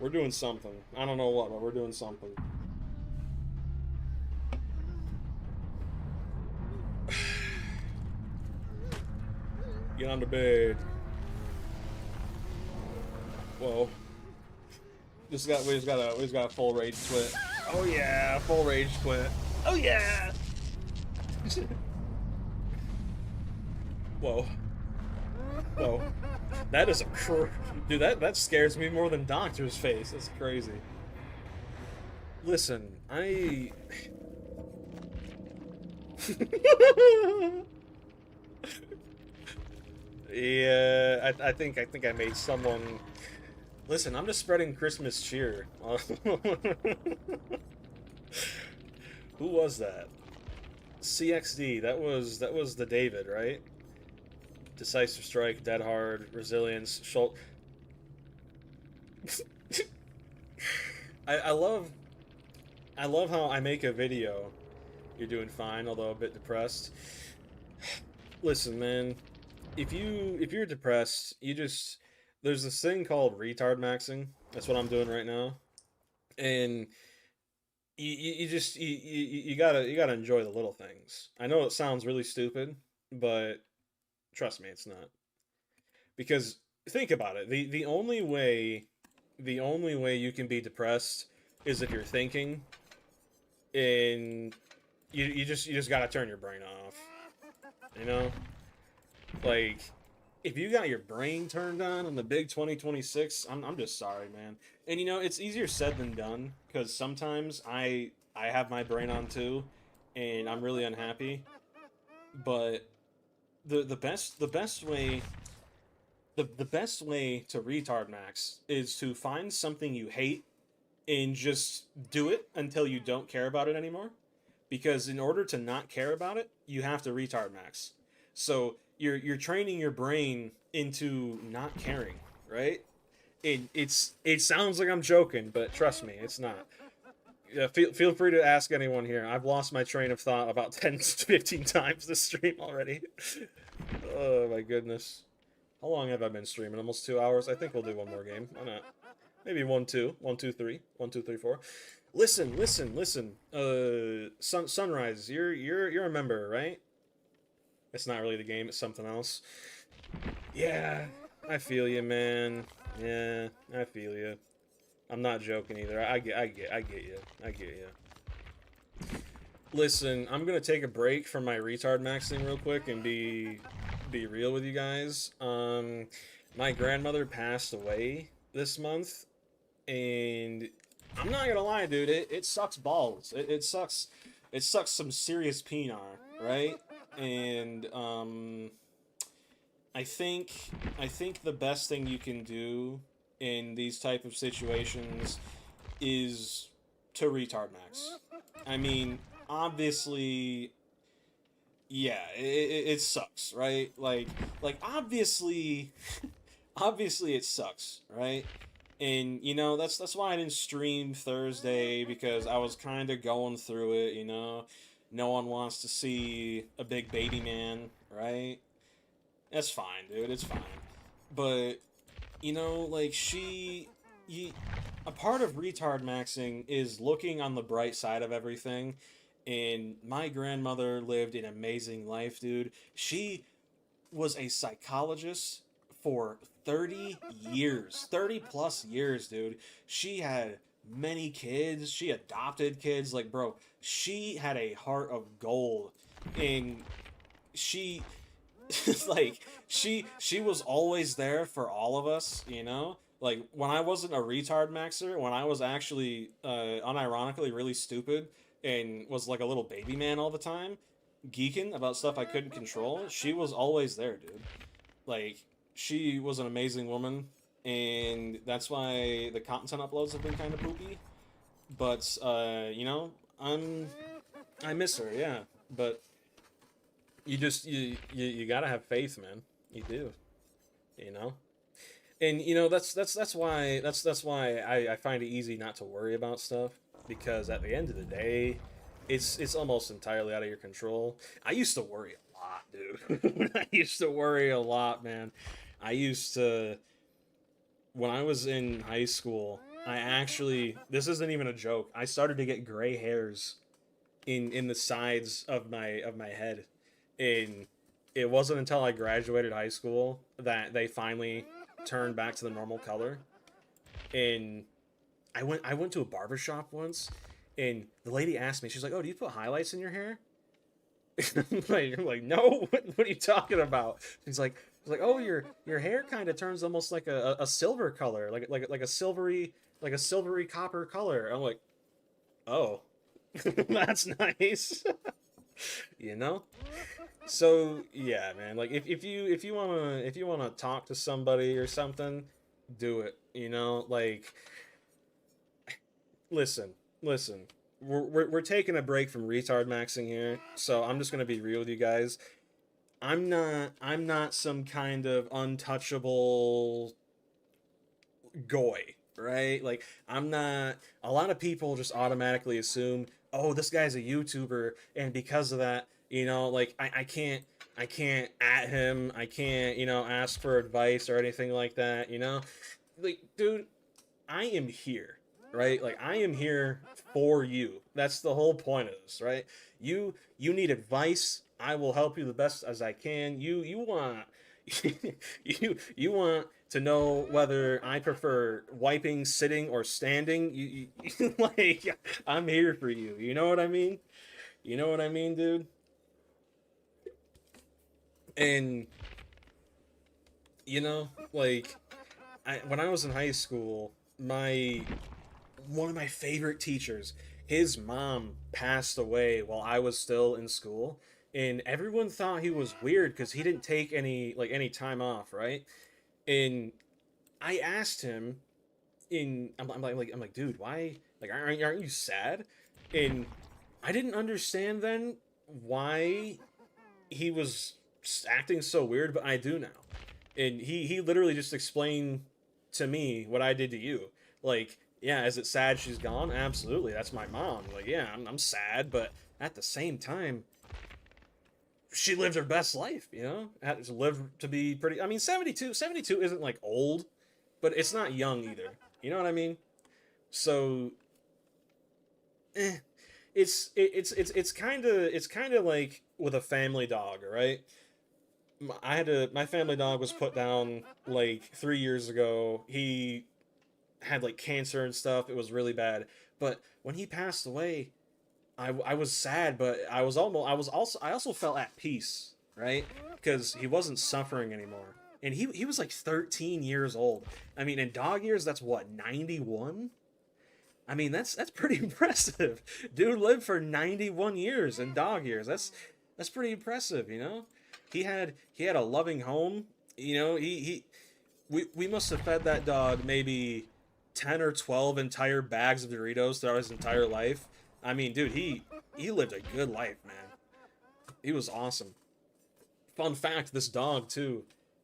S1: We're doing something. I don't know what, but we're doing something. Get on the bed. Whoa. We just got a full rage quit. Oh yeah, full rage quit. Oh yeah. Whoa. Whoa. That is a dude. That scares me more than Doctor's face. That's crazy. Listen, yeah, I think I made someone. Listen, I'm just spreading Christmas cheer. Who was that? CXD. That was the David, right? Decisive strike, dead hard, resilience, Schultz. I love how I make a video. You're doing fine, although a bit depressed. Listen, man, if you're depressed, there's this thing called retard maxing. That's what I'm doing right now, and you gotta enjoy the little things. I know it sounds really stupid, but trust me, it's not. Because think about it, the only way you can be depressed is if you're thinking, and you just gotta turn your brain off. You know, like if you got your brain turned on the big 2026, I'm just sorry, man. And it's easier said than done because sometimes I have my brain on too, and I'm really unhappy. But the best way to retard max is to find something you hate and just do it until you don't care about it anymore. Because in order to not care about it, you have to retard max. So you're training your brain into not caring, right? It sounds like I'm joking, but trust me, it's not. Yeah, feel free to ask anyone here. I've lost my train of thought about 10 to 15 times this stream already. Oh my goodness. How long have I been streaming? Almost 2 hours. I think we'll do one more game. Why not? Maybe 1, 2, 1, 2, 3, 1, 2, 3, 4. Listen. Sunrise. You're a member, right? It's not really the game. It's something else. Yeah, I feel you, man. Yeah, I feel you. I'm not joking either. I get you. Listen, I'm gonna take a break from my retard maxing real quick and be real with you guys. My grandmother passed away this month, and I'm not gonna lie, dude. It sucks balls. It sucks. It sucks some serious peanut, right? And I think the best thing you can do in these type of situations is to retard max. I mean, obviously, yeah, it sucks, right? Like obviously, obviously it sucks, right? And that's why I didn't stream Thursday because I was kind of going through it. No one wants to see a big baby man, right? That's fine, dude. It's fine. But like a part of retard maxing is looking on the bright side of everything. And my grandmother lived an amazing life, dude. She was a psychologist for 30 years, 30 plus years, dude. She had many kids. She adopted kids. Like, bro, she had a heart of gold. And she she was always there for all of us. Like when I wasn't a retard maxer, when I was actually unironically really stupid and was like a little baby man all the time, geeking about stuff I couldn't control, she was always there, dude. Like she was an amazing woman, and that's why the content uploads have been kind of poopy. But I miss her, yeah. But you gotta have faith, man. You do, you know. And that's why I find it easy not to worry about stuff because at the end of the day, it's almost entirely out of your control. I used to worry a lot, dude. I used to worry a lot, man. I used to when I was in high school. I actually, this isn't even a joke. I started to get gray hairs in the sides of my head, and it wasn't until I graduated high school that they finally turned back to the normal color. And I went to a barber shop once, and the lady asked me, she's like, "Oh, do you put highlights in your hair?" I'm like, no. What are you talking about? She's like, oh, your hair kind of turns almost like a silver color, like a silvery copper color. I'm like, oh, that's nice. you know. So yeah, man. Like if you wanna talk to somebody or something, do it. Like listen, listen. We're taking a break from retard maxing here, so I'm just gonna be real with you guys. I'm not some kind of untouchable goy, right? Like I'm not. A lot of people just automatically assume, oh, this guy's a YouTuber, and because of that, like I can't at him, I can't, ask for advice or anything like that, like, dude, I am here, right? Like I am here for you. That's the whole point of this, right? You need advice. I will help you the best as I can. You want you want to know whether I prefer wiping, sitting, or standing. Like I'm here for you. You know what I mean? You know what I mean, dude? And like when I was in high school, my one of my favorite teachers, his mom passed away while I was still in school, and everyone thought he was weird because he didn't take any time off, right? And I asked him, I'm like, dude, why? Like, aren't you sad? And I didn't understand then why he was acting so weird, but I do now. And he literally just explained to me what I did to you. Like, yeah, is it sad she's gone? Absolutely, that's my mom. Like, yeah, I'm sad, but at the same time, she lived her best life. Had to live to be pretty. I mean, 72 isn't like old, but it's not young either. You know what I mean? So, eh, it's kind of like with a family dog, right? My family dog was put down like 3 years ago. He had like cancer and stuff. It was really bad. But when he passed away, I was sad, but I also felt at peace, right? Because he wasn't suffering anymore. And he was like 13 years old. I mean, in dog years, that's what, 91? I mean, that's pretty impressive. Dude lived for 91 years in dog years. That's pretty impressive. He had a loving home. We must have fed that dog maybe 10 or 12 entire bags of Doritos throughout his entire life. I mean, dude, he lived a good life, man. He was awesome. Fun fact, this dog too,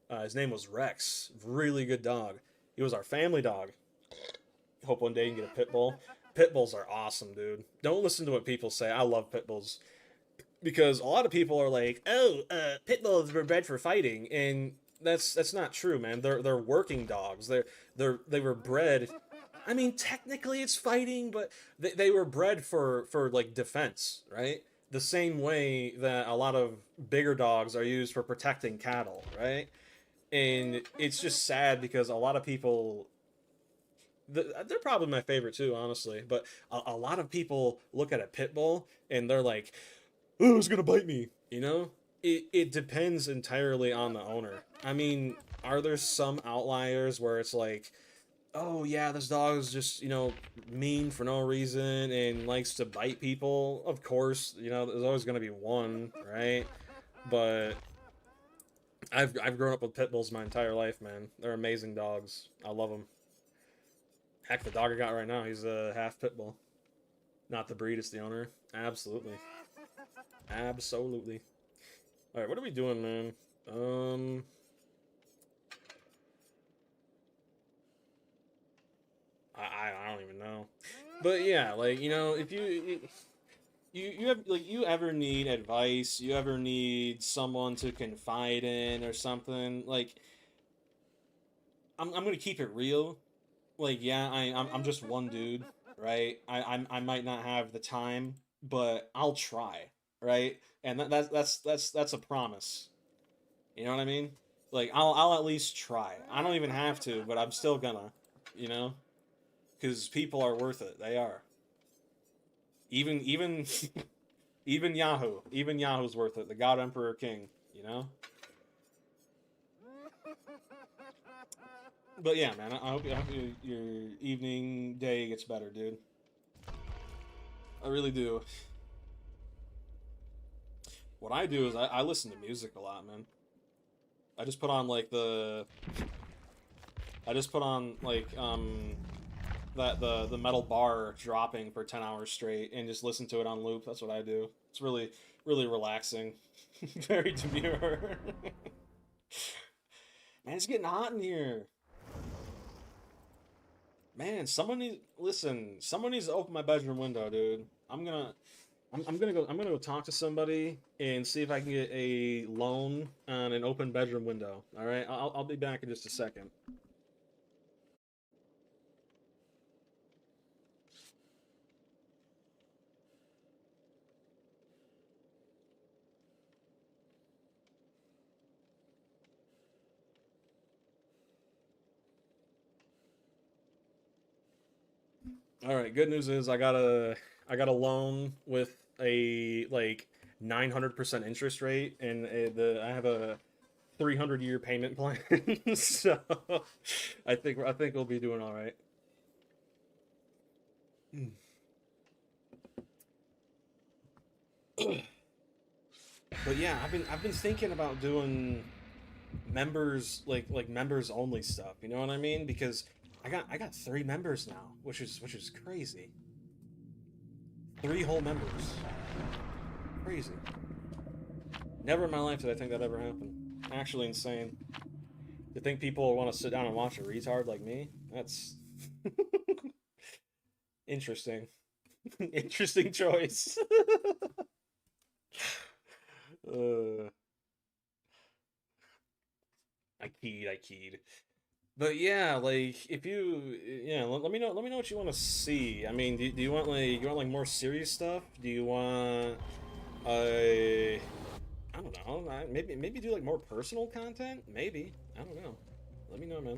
S1: his name was Rex. Really good dog. He was our family dog. Hope one day you can get a pit bull. Pit bulls are awesome, dude. Don't listen to what people say. I love pit bulls because a lot of people are like, "Oh, pit bulls were bred for fighting," and that's not true, man. They're working dogs. They were bred. I mean, technically it's fighting, but they were bred for like defense, right? The same way that a lot of bigger dogs are used for protecting cattle, right? And it's just sad because a lot of people, they're probably my favorite too, honestly. But a lot of people look at a pit bull and they're like, "Oh, it's gonna bite me," It depends entirely on the owner. I mean, are there some outliers where it's like, oh yeah, this dog is just mean for no reason and likes to bite people? Of course, there's always gonna be one, right? But I've grown up with pit bulls my entire life, man. They're amazing dogs. I love them. Heck, the dog I got right now, he's a half pit bull. Not the breed, it's the owner. Absolutely. Absolutely. Alright, what are we doing, man? I don't even know. But yeah, like, if you have, like, you ever need advice, you ever need someone to confide in or something, like, I'm gonna keep it real. like, yeah, I'm just one dude, right? I might not have the time, but I'll try, right? And that's a promise. You know what I mean? Like, I'll at least try. I don't even have to, but I'm still gonna, you know, because people are worth it. They are. Even even Yahoo's worth it. The God Emperor King, you know. But yeah, man, I hope your evening day gets better, dude. I really do. What I do is I listen to music a lot, man. I just put on like I just put on like that the metal bar dropping for 10 hours straight and just listen to it on loop. That's what I do. It's really relaxing. Very demure. Man, it's getting hot in here. Man, someone needs listen. Someone needs to open my bedroom window, dude. I'm gonna go talk to somebody and see if I can get a loan on an open bedroom window. All right, I'll be back in just a second. All right, good news is I got a loan with a like 900% interest rate, and I have a 300-year payment plan. So I think we'll be doing all right. But yeah, I've been thinking about doing members like members only stuff. You know what I mean? Because I got 3 members now, which is crazy. 3 whole members, crazy. Never in my life did I think that ever happened. Actually insane. To think people want to sit down and watch a retard like me? That's interesting. Interesting choice. uh, I keyed. But yeah, like if you yeah, let me know what you want to see. I mean, do you want like more serious stuff? Do you want I don't know. Maybe do like more personal content? Maybe. I don't know. Let me know, man.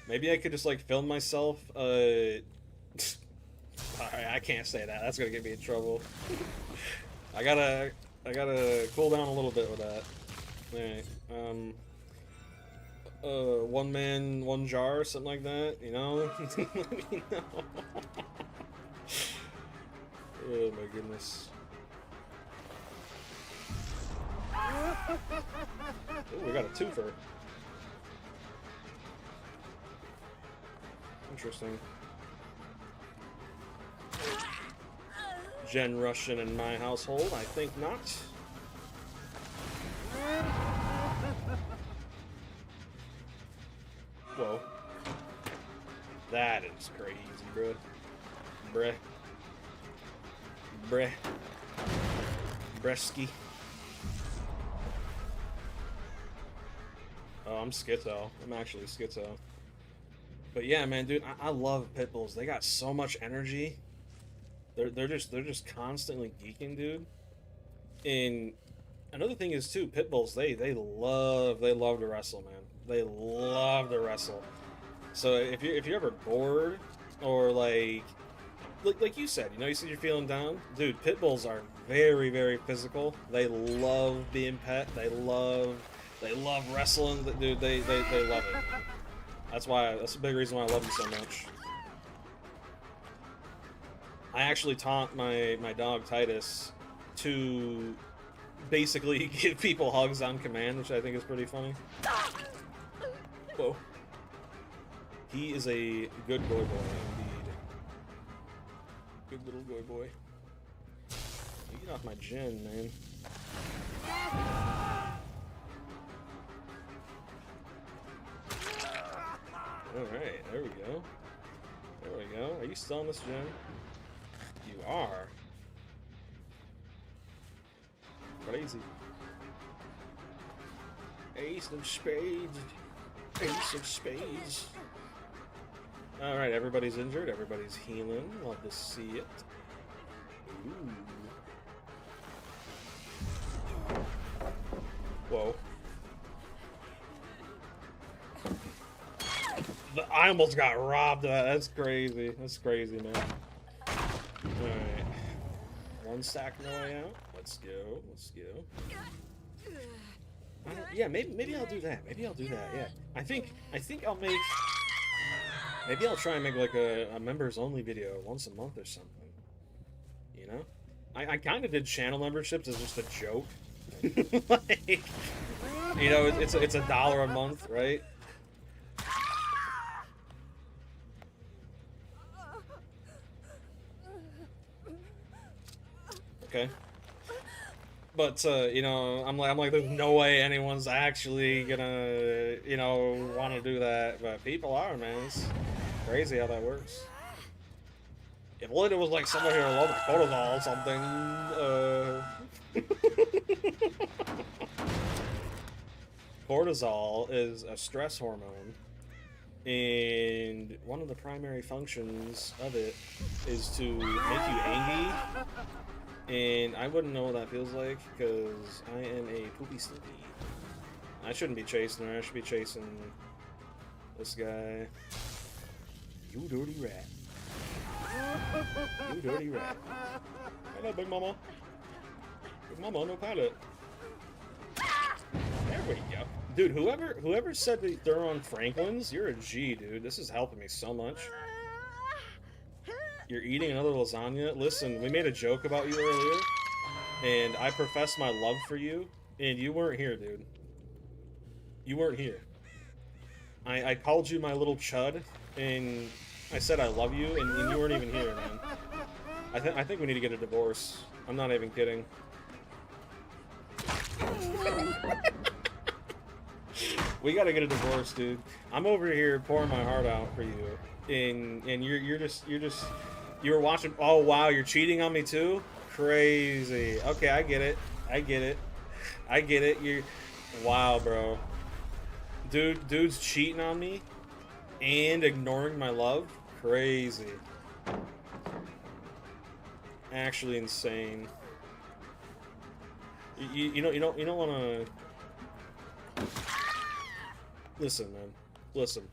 S1: Maybe I could just like film myself Alright, I can't say that. That's gonna get me in trouble. I gotta cool down a little bit with that. Alright. One man, one jar, something like that, you know? Let me know. Oh my goodness. Oh, we got a twofer. Interesting. Gen Russian in my household? I think not. Whoa. That is crazy, bruh. Bruh. Bruh. Bresky. Oh, I'm schizo. I'm actually schizo. But yeah, man, dude, I love pit bulls. They got so much energy. They're just constantly geeking, dude. And another thing is too, pit bulls they love to wrestle, man. They love to wrestle. So if you're ever bored or like you said, you know, you said you're feeling down, dude. Pit bulls are very physical. They love being pet. They love wrestling. Dude, they love it. That's a big reason why I love them so much. I actually taught my dog Titus to basically give people hugs on command, which I think is pretty funny. Whoa. He is a good goy boy, indeed. Good little goy boy. You get off my gin, man. Alright, there we go. There we go. Are you still on this gin? You are. Crazy. Ace of spades. Ace of spades. Alright, everybody's injured, everybody's healing. Love to see it. Ooh. Whoa. I almost got robbed of that. That's crazy. That's crazy, man. Alright. One stack no way out. Let's go. Let's go. Yeah, maybe I'll do that. Maybe I'll do that. Yeah. I think I'll make. Maybe I'll try and make like a members only video once a month or something. You know? I kind of did channel memberships as just a joke. Like, you know, it's $1 a month, right? Okay. But you know, I'm like, there's no way anyone's actually gonna, you know, want to do that. But people are, man. It's crazy how that works. If only there was like someone here alone with cortisol or something. Cortisol is a stress hormone, and one of the primary functions of it is to make you angry. And I wouldn't know what that feels like, because I am a poopy slippy. I shouldn't be chasing her, I should be chasing this guy. You dirty rat. You dirty rat. Hello, Big Mama. Big Mama, no pilot. There we go. Dude, whoever said that they're on Franklin's, you're a G, dude. This is helping me so much. You're eating another lasagna? Listen, we made a joke about you earlier, and I professed my love for you, and you weren't here, dude. You weren't here. I called you my little chud, and I said I love you, and you weren't even here, man. I think we need to get a divorce. I'm not even kidding. We gotta get a divorce, dude. I'm over here pouring my heart out for you, and you were watching. Oh wow, you're cheating on me too? Crazy. Okay, I get it. I get it. I get it. You, wow, bro. Dude's cheating on me and ignoring my love. Crazy. Actually insane. You don't want to. Listen, man. Listen.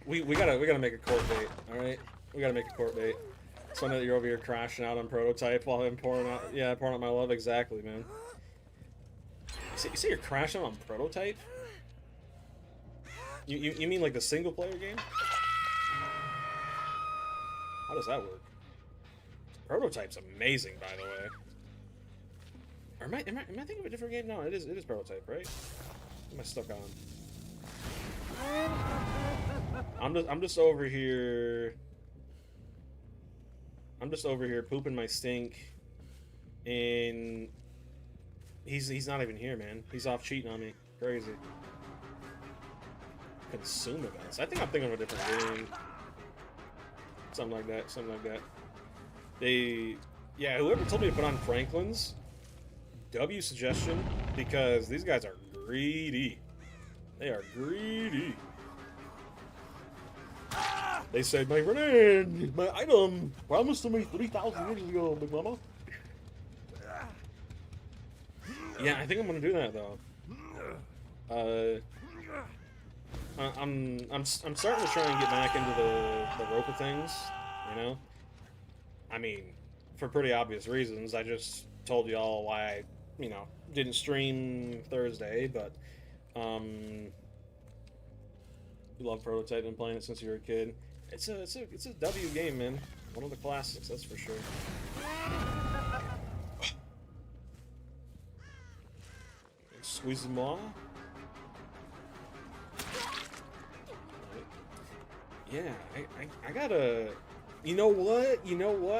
S1: We gotta make a court date. All right. We gotta make a court date. So I know that you're over here crashing out on Prototype while I'm pouring out my love. Exactly, man. You say you're crashing on Prototype? You mean like the single player game? How does that work? Prototype's amazing, by the way. Or am I thinking of a different game? No, it is Prototype, right? What am I stuck on? I'm just over here. I'm just over here pooping my stink, and he's not even here, man. He's off cheating on me. Crazy. Consume events. I think I'm thinking of a different game. Something like that. Something like that. Yeah. Whoever told me to put on Franklin's, W suggestion, because these guys are greedy. They are greedy. They said, my friend, my item promised to me 3,000 years ago, Big Mama. Yeah, I think I'm gonna do that though. I'm starting to try and get back into the rope of things, you know. I mean, for pretty obvious reasons. I just told y'all why I, you know, didn't stream Thursday, but you love Prototype and playing it since you were a kid. It's a W game, man. One of the classics, that's for sure. Squeeze them all. Yeah, I gotta. You know what?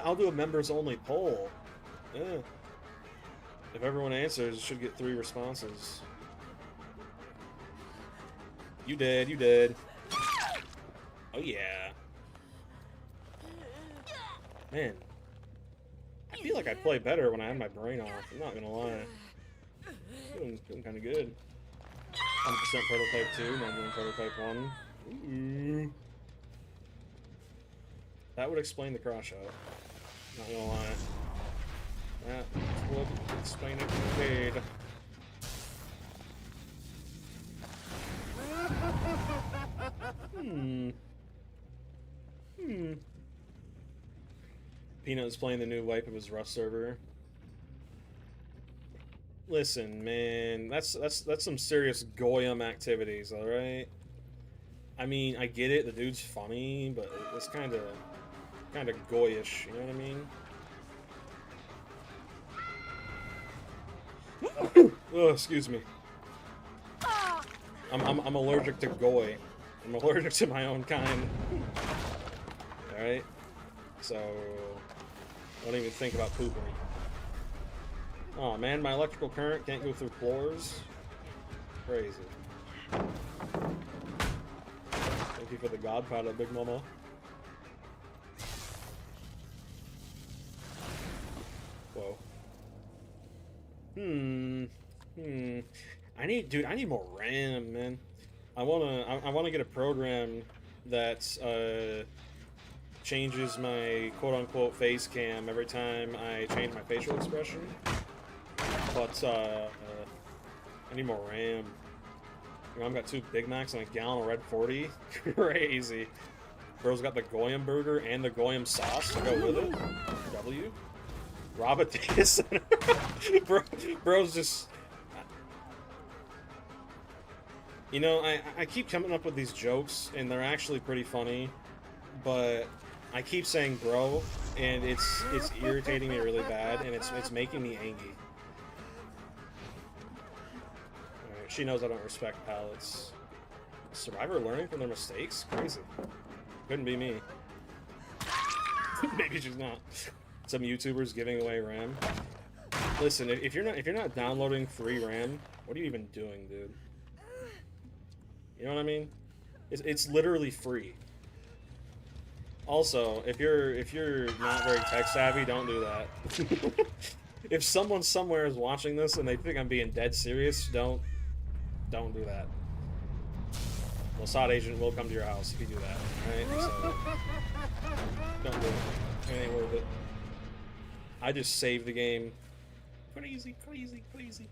S1: I'll do a members only poll. Yeah. If everyone answers, it should get 3 responses. You did. Oh yeah. Man, I feel like I play better when I have my brain off. I'm not gonna lie. Feeling kind of good. 100% Prototype 2, not doing Prototype 1. Ooh. That would explain the cross shot. Not gonna lie. That would explain it indeed. Peanut is playing the new wipe of his Rust server. Listen, man, that's some serious Goyam activities, all right? I mean, I get it, the dude's funny, but it's kind of goyish, you know what I mean? Oh, excuse me. I'm allergic to goy. I'm allergic to my own kind. All right, so don't even think about pooping. Oh man, my electrical current can't go through floors. Crazy. Thank you for the God powder, Big Mama. Whoa. I need more RAM, man. I wanna get a program that changes my quote-unquote face cam every time I change my facial expression. But I need more RAM. You know, I've got 2 Big Macs and a gallon of Red 40. Crazy. Bro's got the Goyam burger and the Goyam sauce to go with it. W. Rob a data center. Bro's just... You know, I keep coming up with these jokes, and they're actually pretty funny, but I keep saying bro, and it's irritating me really bad, and it's making me angry. Alright, she knows I don't respect pallets. Survivor learning from their mistakes? Crazy. Couldn't be me. Maybe she's not. Some YouTubers giving away RAM. Listen, if you're not downloading free RAM, what are you even doing, dude? You know what I mean? It's literally free. Also, if you're not very tech savvy, don't do that. If someone somewhere is watching this and they think I'm being dead serious, don't do that. Mossad agent will come to your house if you do that. Alright? So don't do it. It ain't worth it. I just saved the game. Crazy, crazy, crazy.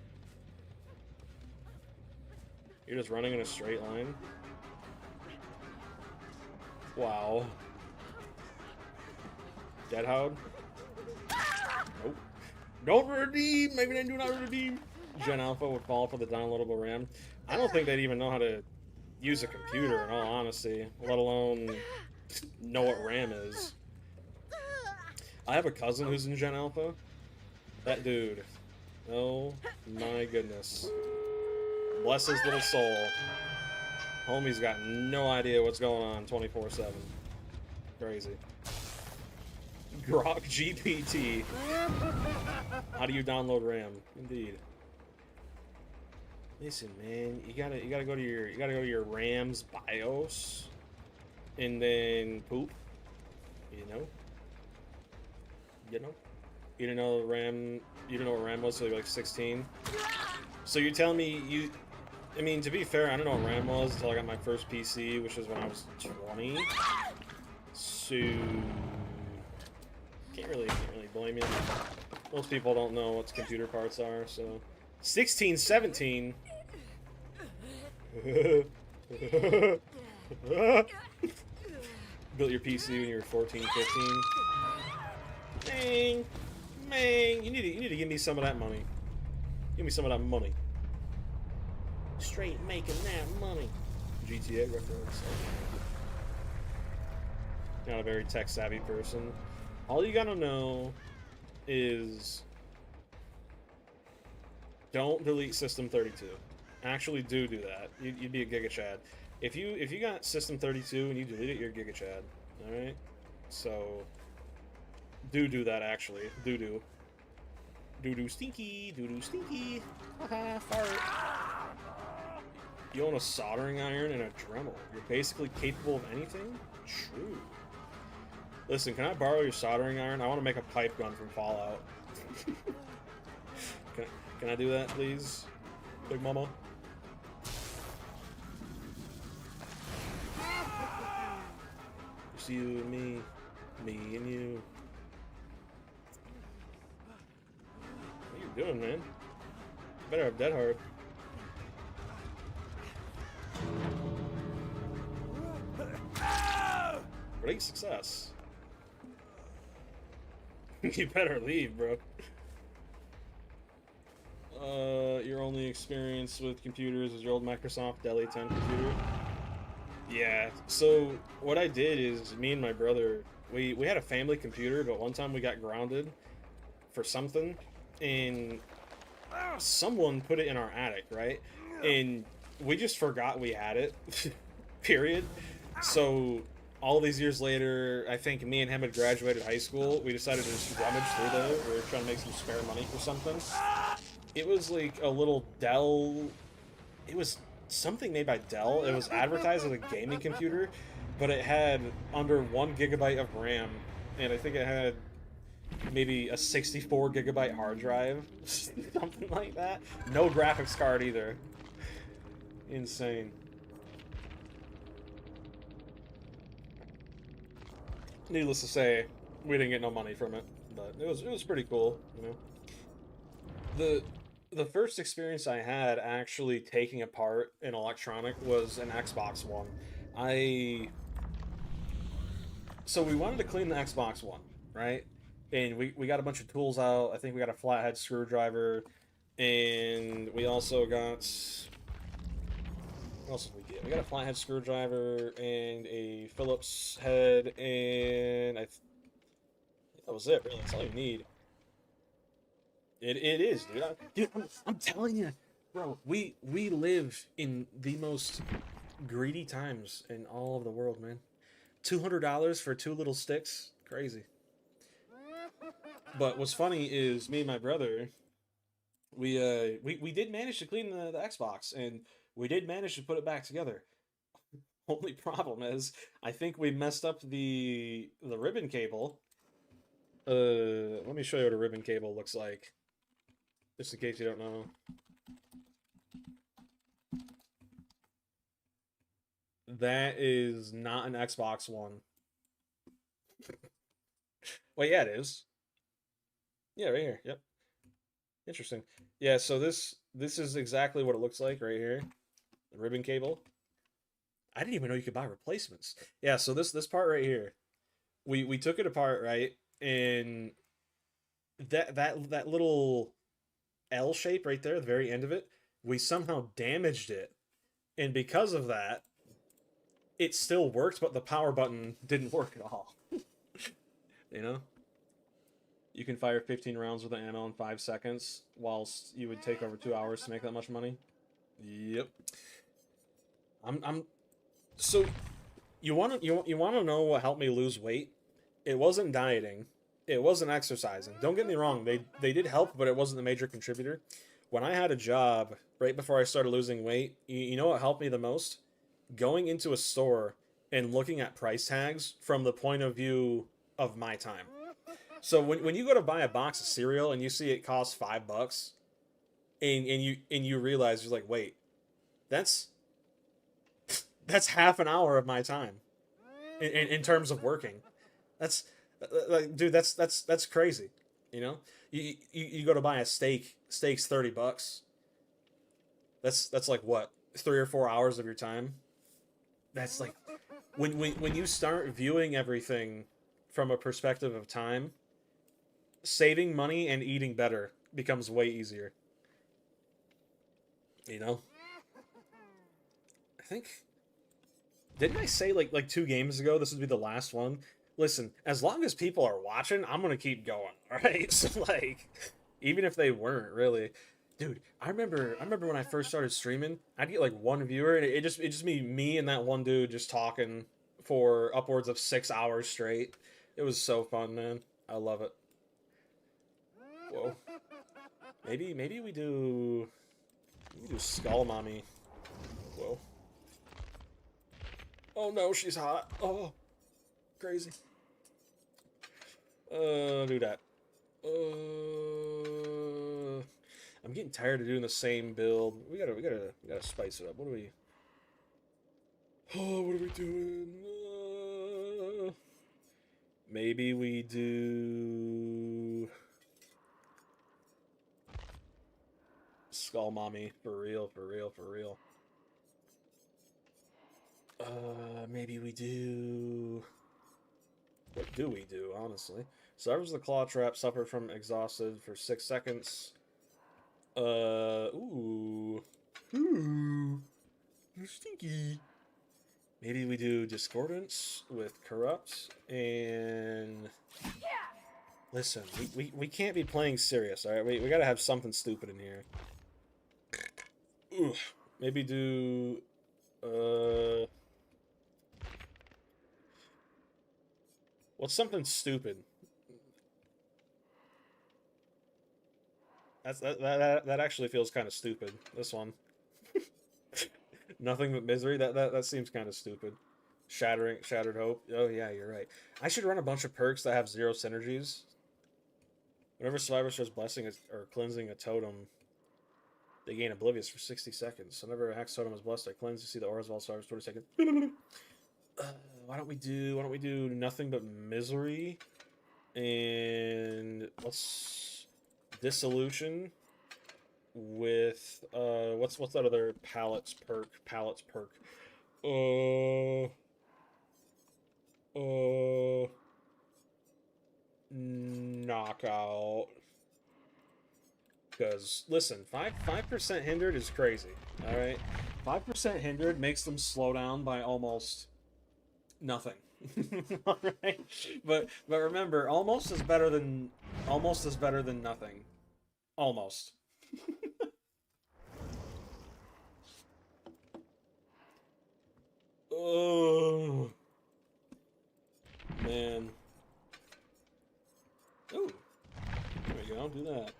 S1: You're just running in a straight line? Wow. Deadhowd? Nope. Don't redeem! Maybe they do not redeem! Gen Alpha would fall for the downloadable RAM. I don't think they'd even know how to use a computer, in all honesty. Let alone know what RAM is. I have a cousin who's in Gen Alpha. That dude. Oh my goodness. Bless his little soul. Homie's got no idea what's going on 24/7. Crazy. Grok GPT. How do you download RAM? Indeed. Listen, man, you gotta go to your RAM's BIOS, and then poop. You know. You didn't know RAM. You didn't know what RAM was until you were like 16. So you're telling me you? I mean, to be fair, I don't know what RAM was until I got my first PC, which was when I was 20. So can't really blame you. Most people don't know what computer parts are, so 16, 17. Built your PC when you were 14, 15. Man, you need to give me some of that money. Give me some of that money. Straight making that money. GTA reference. Not a very tech savvy person. All you gotta know is don't delete System 32. Actually, do that. You'd be a Giga Chad. If you got System 32 and you delete it, you're a Giga Chad. All right. So do that. Actually, do stinky. Haha, fart. You own a soldering iron and a Dremel. You're basically capable of anything? True. Listen, can I borrow your soldering iron? I want to make a pipe gun from Fallout. Can I do that, please? Big Mama? Just you and me. Me and you. What are you doing, man? You better have dead hard. Great success. You better leave, bro. Your only experience with computers is your old Microsoft Dell 10 computer. Yeah. So what I did is me and my brother, we had a family computer, but one time we got grounded for something, and someone put it in our attic, right? And we just forgot we had it. Period. So all these years later, I think me and him had graduated high school. We decided to just rummage through there. We were trying to make some spare money for something. It was like a little Dell. It was something made by Dell. It was advertised as a gaming computer, but it had under 1 GB of RAM, and I think it had maybe a 64 GB hard drive, something like that. No graphics card either. Insane. Needless to say, we didn't get no money from it, but it was pretty cool, you know. The first experience I had actually taking apart an electronic was an Xbox One. I So we wanted to clean the Xbox One, right? And we got a bunch of tools out. I think we got a flathead screwdriver, and we also got what else did we get? We got a flathead screwdriver and a Phillips head, and that was it. Really, that's all you need. It is, dude. I'm telling you, bro. We live in the most greedy times in all of the world, man. $200 for two little sticks, crazy. But what's funny is me and my brother, we did manage to clean the Xbox, and we did manage to put it back together. Only problem is, I think we messed up the ribbon cable. Let me show you what a ribbon cable looks like, just in case you don't know. That is not an Xbox One. Well, yeah, it is. Yeah, right here. Yep. Interesting. Yeah, so this is exactly what it looks like right here. The ribbon cable. I didn't even know you could buy replacements. Yeah, so this part right here. We took it apart, right? And that little L shape right there, the very end of it, we somehow damaged it. And because of that, it still worked, but the power button didn't work at all. You know? You can fire 15 rounds with an ammo in 5 seconds, whilst you would take over 2 hours to make that much money. Yep. I'm so you want to know what helped me lose weight? It wasn't dieting. It wasn't exercising. Don't get me wrong, they did help, but it wasn't the major contributor. When I had a job right before I started losing weight, you know what helped me the most? Going into a store and looking at price tags from the point of view of my time. So when you go to buy a box of cereal and you see it costs $5, and you realize you're like, wait, that's that's half an hour of my time in terms of working. That's like, dude, that's crazy. You know, you go to buy a steak's $30. That's like what, 3 or 4 hours of your time. That's like when you start viewing everything from a perspective of time, saving money and eating better becomes way easier. You know, I think, didn't I say like 2 games ago this would be the last one? Listen, as long as people are watching, I'm gonna keep going. All right, so like, even if they weren't really, dude. I remember when I first started streaming, I'd get like one viewer, and it just be me and that one dude just talking for upwards of 6 hours straight. It was so fun, man. I love it. Whoa. Maybe we do Skull Mommy. Whoa. Oh no, she's hot. Oh, crazy. Do that. I'm getting tired of doing the same build. We gotta spice it up. What are we? Oh, what are we doing? Maybe we do Skull Mommy for real, for real, for real. Maybe we do. What do we do, honestly? Survivors of the Claw Trap suffered from exhausted for 6 seconds. Ooh. Ooh. Stinky. Maybe we do Discordance with Corrupt, and... Listen, we can't be playing serious, alright? We gotta have something stupid in here. Ooh. Maybe do... What's something stupid? That actually feels kind of stupid. This one. Nothing but misery. That seems kind of stupid. Shattered hope. Oh yeah, you're right. I should run a bunch of perks that have 0 synergies. Whenever survivor starts blessing or cleansing a totem, they gain oblivious for 60 seconds. So whenever a hex totem is blessed, I cleanse. You see the auras of all survivors 20 seconds. Why don't we do nothing but misery? And let's dissolution with what's that other pallets perk? Knockout. Because listen, 5% hindered is crazy. All right, 5% hindered makes them slow down by almost nothing. All right, but remember, almost is better than nothing. Almost. Oh man. Ooh. There we go. Do that.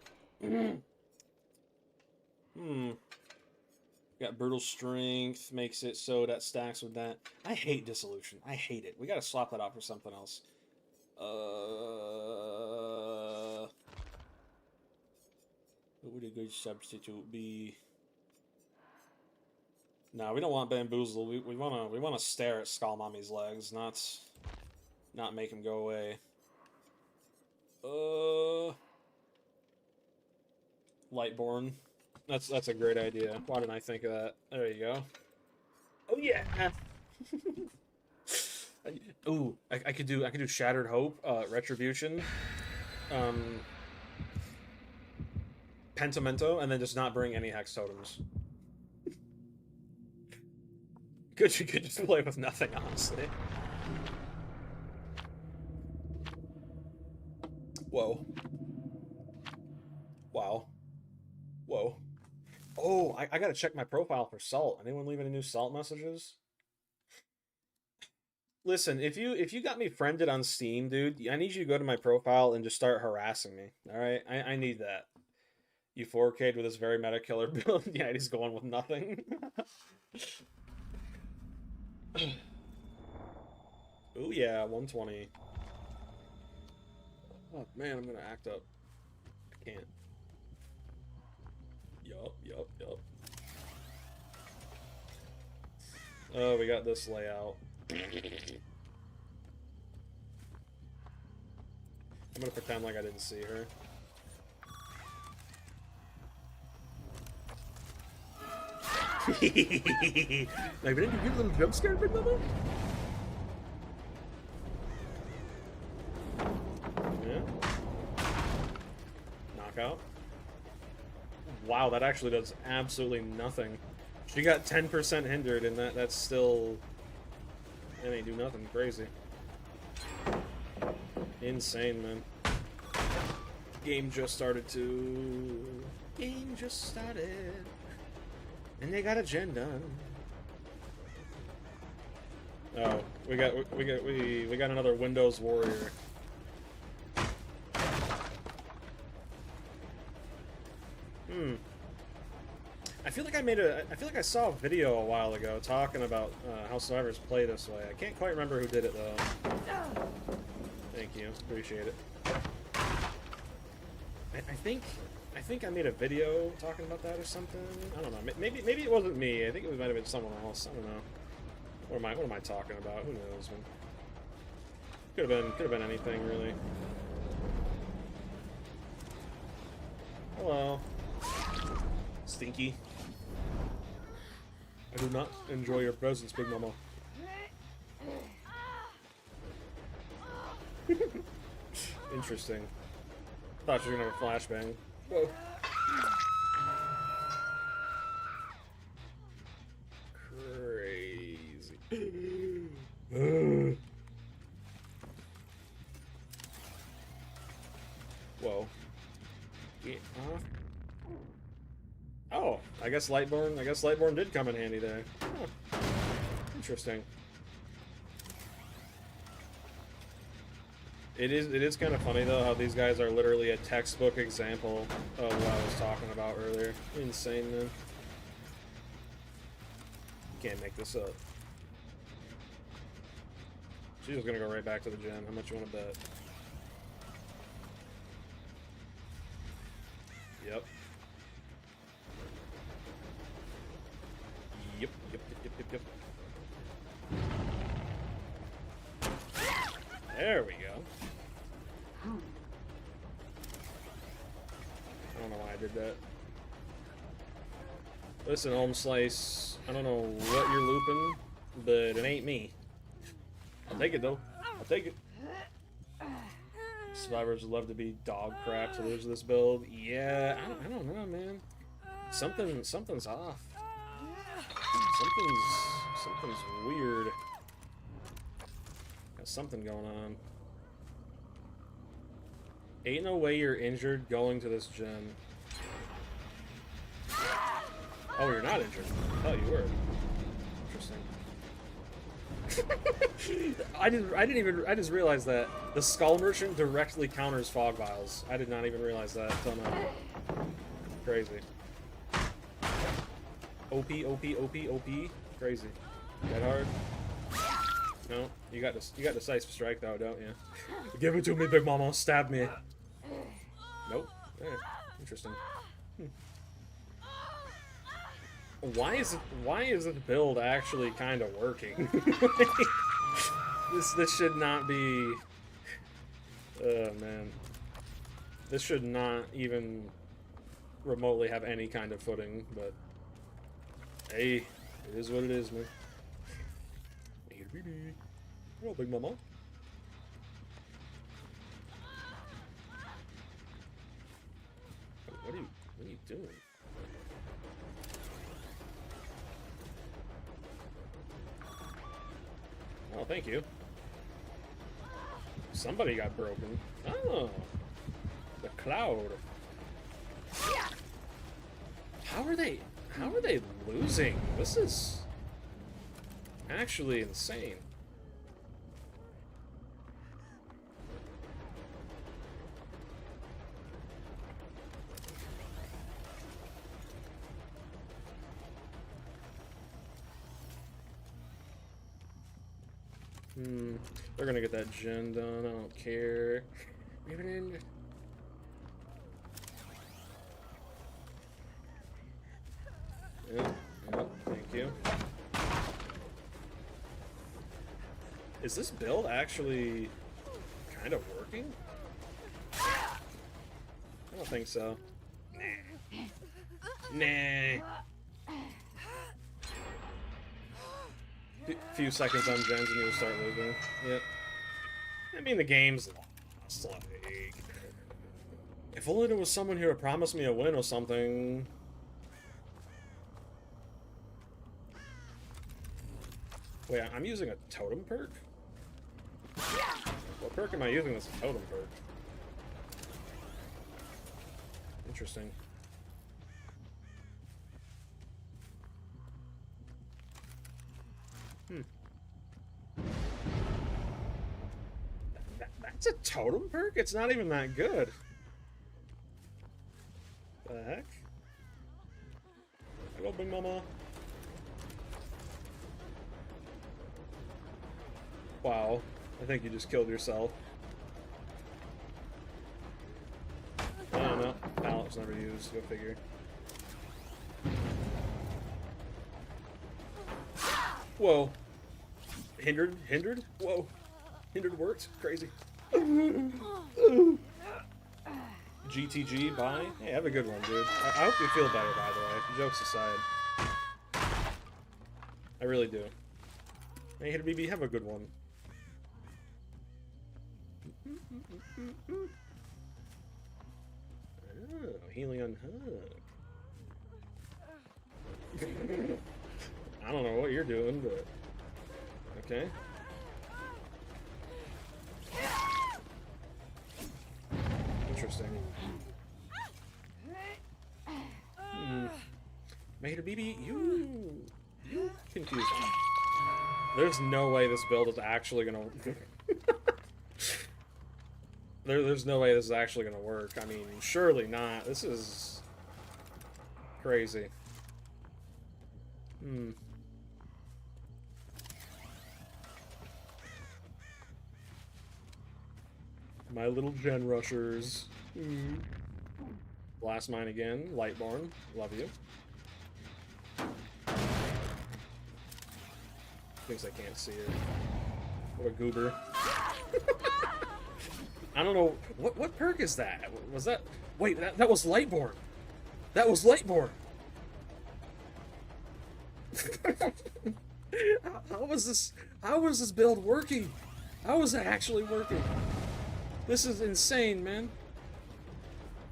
S1: Got brutal strength, makes it so that stacks with that. I hate dissolution. I hate it. We gotta swap that out for something else. What would a good substitute be? No, we don't want bamboozle. We wanna stare at Skull Mommy's legs, not make him go away. Lightborn. That's a great idea. Why didn't I think of that? There you go. Oh yeah. Ooh, I could do Shattered Hope, Retribution, Pentimento, and then just not bring any hex totems. You could just play with nothing, honestly. Whoa. Wow. Whoa. Oh, I gotta check my profile for salt. Anyone leave any new salt messages? Listen, if you got me friended on Steam, dude, I need you to go to my profile and just start harassing me. Alright? I need that. You 4K'd with this very meta killer build. Yeah, he's going with nothing. Oh yeah, 120. Oh man, I'm gonna act up. I can't. Yup. Oh, we got this layout. I'm gonna pretend like I didn't see her. Like, didn't you get a little jump scare, big brother? Yeah. Knockout. Wow, that actually does absolutely nothing. She got 10% hindered, and that's still... That ain't do nothing crazy. Insane, man. Game just started. And they got a gen done. Oh, we got another Windows warrior. I feel like I saw a video a while ago talking about how survivors play this way. I can't quite remember who did it though. Thank you, appreciate it. I think I made a video talking about that or something. I don't know. Maybe it wasn't me. I think it might have been someone else. I don't know. What am I talking about? Who knows, man? Could have been anything really. Hello. Stinky. I do not enjoy your presence, Big Mama. Interesting. Thought you were gonna have a flashbang. Whoa. Crazy. Whoa. Yeah. Oh, I guess Lightborn did come in handy there. Huh. Interesting. It is kind of funny though how these guys are literally a textbook example of what I was talking about earlier. Insane, man. Can't make this up. She's just gonna go right back to the gym. How much you want to bet? Yep. Yep. There we go. I don't know why I did that. Listen, Home Slice, I don't know what you're looping, but it ain't me. I'll take it though. I'll take it. Survivors would love to be dog crap to lose this build. Yeah, I don't know, man. Something's off. Something's weird. Got something going on. Ain't no way you're injured going to this gym. Oh, you're not injured. I thought you were. Interesting. I just realized that the Skull Merchant directly counters Fog Vials. I did not even realize that until now. Crazy. OP. Crazy. That hard? No, you got decisive strike though, don't you? Give it to me, Big Mama. Stab me. Nope. Yeah, interesting. Why is the build actually kind of working? This should not be. Oh man, this should not even remotely have any kind of footing. But hey, it is what it is, man. Hello, Big Mama. What are you doing? Oh, thank you. Somebody got broken. Oh, the cloud. How are they losing? This is actually insane. They're gonna get that gen done, I don't care. Yep, thank you. Is this build actually kind of working? I don't think so. Nah. Few seconds on gens and you'll start losing. Yep. I mean, the game's lost. Like, if only there was someone here to promise me a win or something. Wait, I'm using a totem perk? What perk am I using as a totem perk? Interesting. That's a totem perk? It's not even that good. The heck? Hello, Big Mama. Wow. I think you just killed yourself. I don't know. Pallet's never used. Go figure. Whoa. Hindered? Whoa. Hindered worked. Crazy. GTG, bye. Hey, have a good one, dude. I hope you feel better, by the way. Jokes aside. I really do. Hey, Hitter BB, have a good one. Oh, Helion Hug. I don't know what you're doing, but... Okay. Interesting. Mater BB, you confuse me. There's no way this build is actually gonna... There's no way this is actually gonna work. I mean, surely not. This is... crazy. My little gen rushers. Blast mine again. Lightborn. Love you. Thinks I can't see her. What a goober. I don't know. What perk is that? Was that... Wait, that was Lightborn. That was Lightborn. How was this build working? How was it actually working? This is insane, man.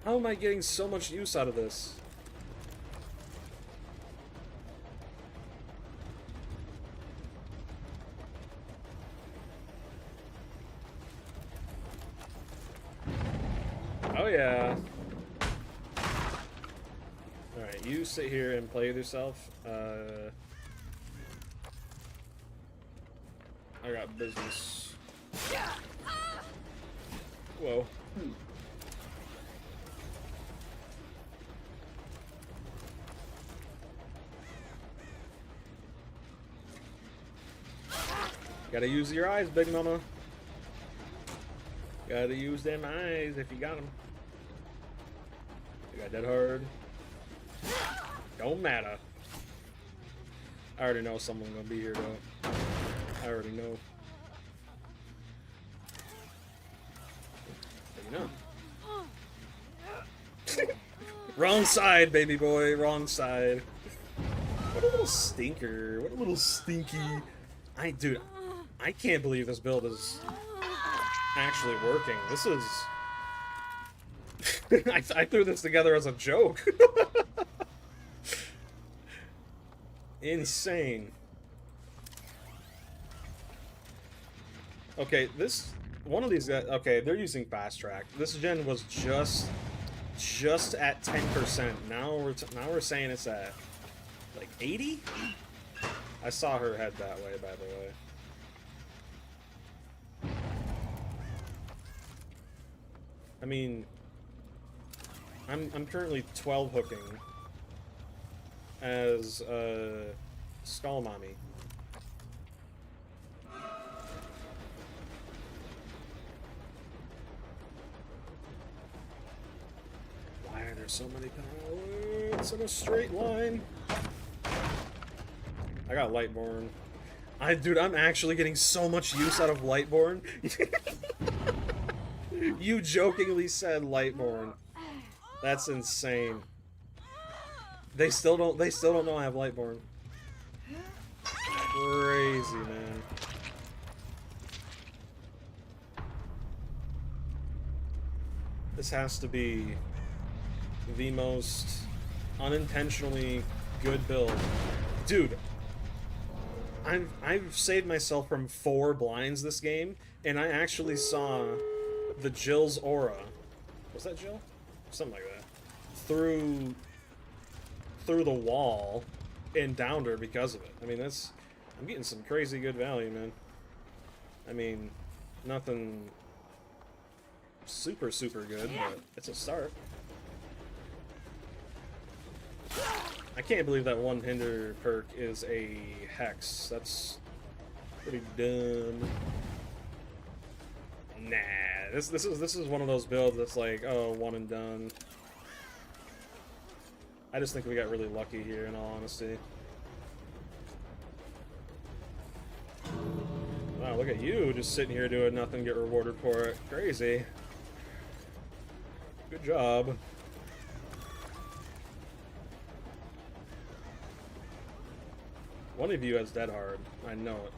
S1: How am I getting so much use out of this? Oh yeah. Alright, you sit here and play with yourself. I got business. Whoa. Gotta use your eyes, big mama. Gotta use them eyes if you got them. You got that hard. Don't matter. I already know someone's gonna be here though. I already know. You know. Wrong side, baby boy. Wrong side. What a little stinker. What a little stinky. Dude, I can't believe this build is actually working. This is... I threw this together as a joke. Insane. Okay, one of these guys... Okay, they're using fast track. This gen was just at 10%. Now we're saying it's at like 80. I saw her head that way, by the way. I mean, I'm currently 12 hooking as Skull Mommy. Why are there so many pallets in a straight line? I got Lightborn. Dude, I'm actually getting so much use out of Lightborn. You jokingly said Lightborn. That's insane. They still don't know I have Lightborn. Crazy, man. This has to be the most unintentionally good build. Dude, I've saved myself from 4 blinds this game, and I actually saw the Jill's aura. Was that Jill? Something like that. Through the wall and downed her because of it. I mean, I'm getting some crazy good value, man. I mean, nothing super good, but it's a start. I can't believe that one hinder perk is a hex. That's pretty dumb. Nah, this is one of those builds that's like, oh, one and done. I just think we got really lucky here, in all honesty. Wow, look look at you, just sitting here doing nothing, get rewarded for it. Crazy. Good job. One of you has dead hard. I know it.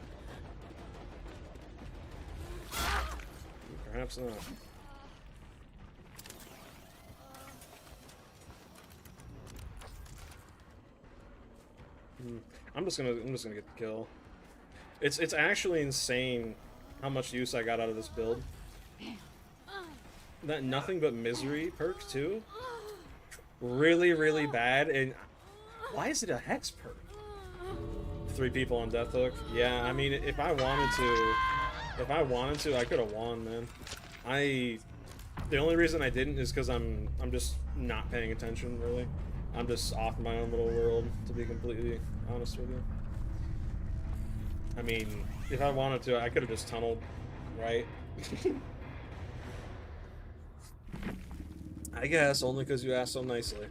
S1: Perhaps not. I'm just gonna get the kill. It's actually insane how much use I got out of this build. That nothing but misery perk too. Really, really bad. And why is it a hex perk? 3 people on Death Hook. Yeah, I mean, if I wanted to, I could have won, man. The only reason I didn't is because I'm just not paying attention, really. I'm just off in my own little world, to be completely honest with you. I mean, if I wanted to, I could have just tunneled, right? I guess, only because you asked so nicely.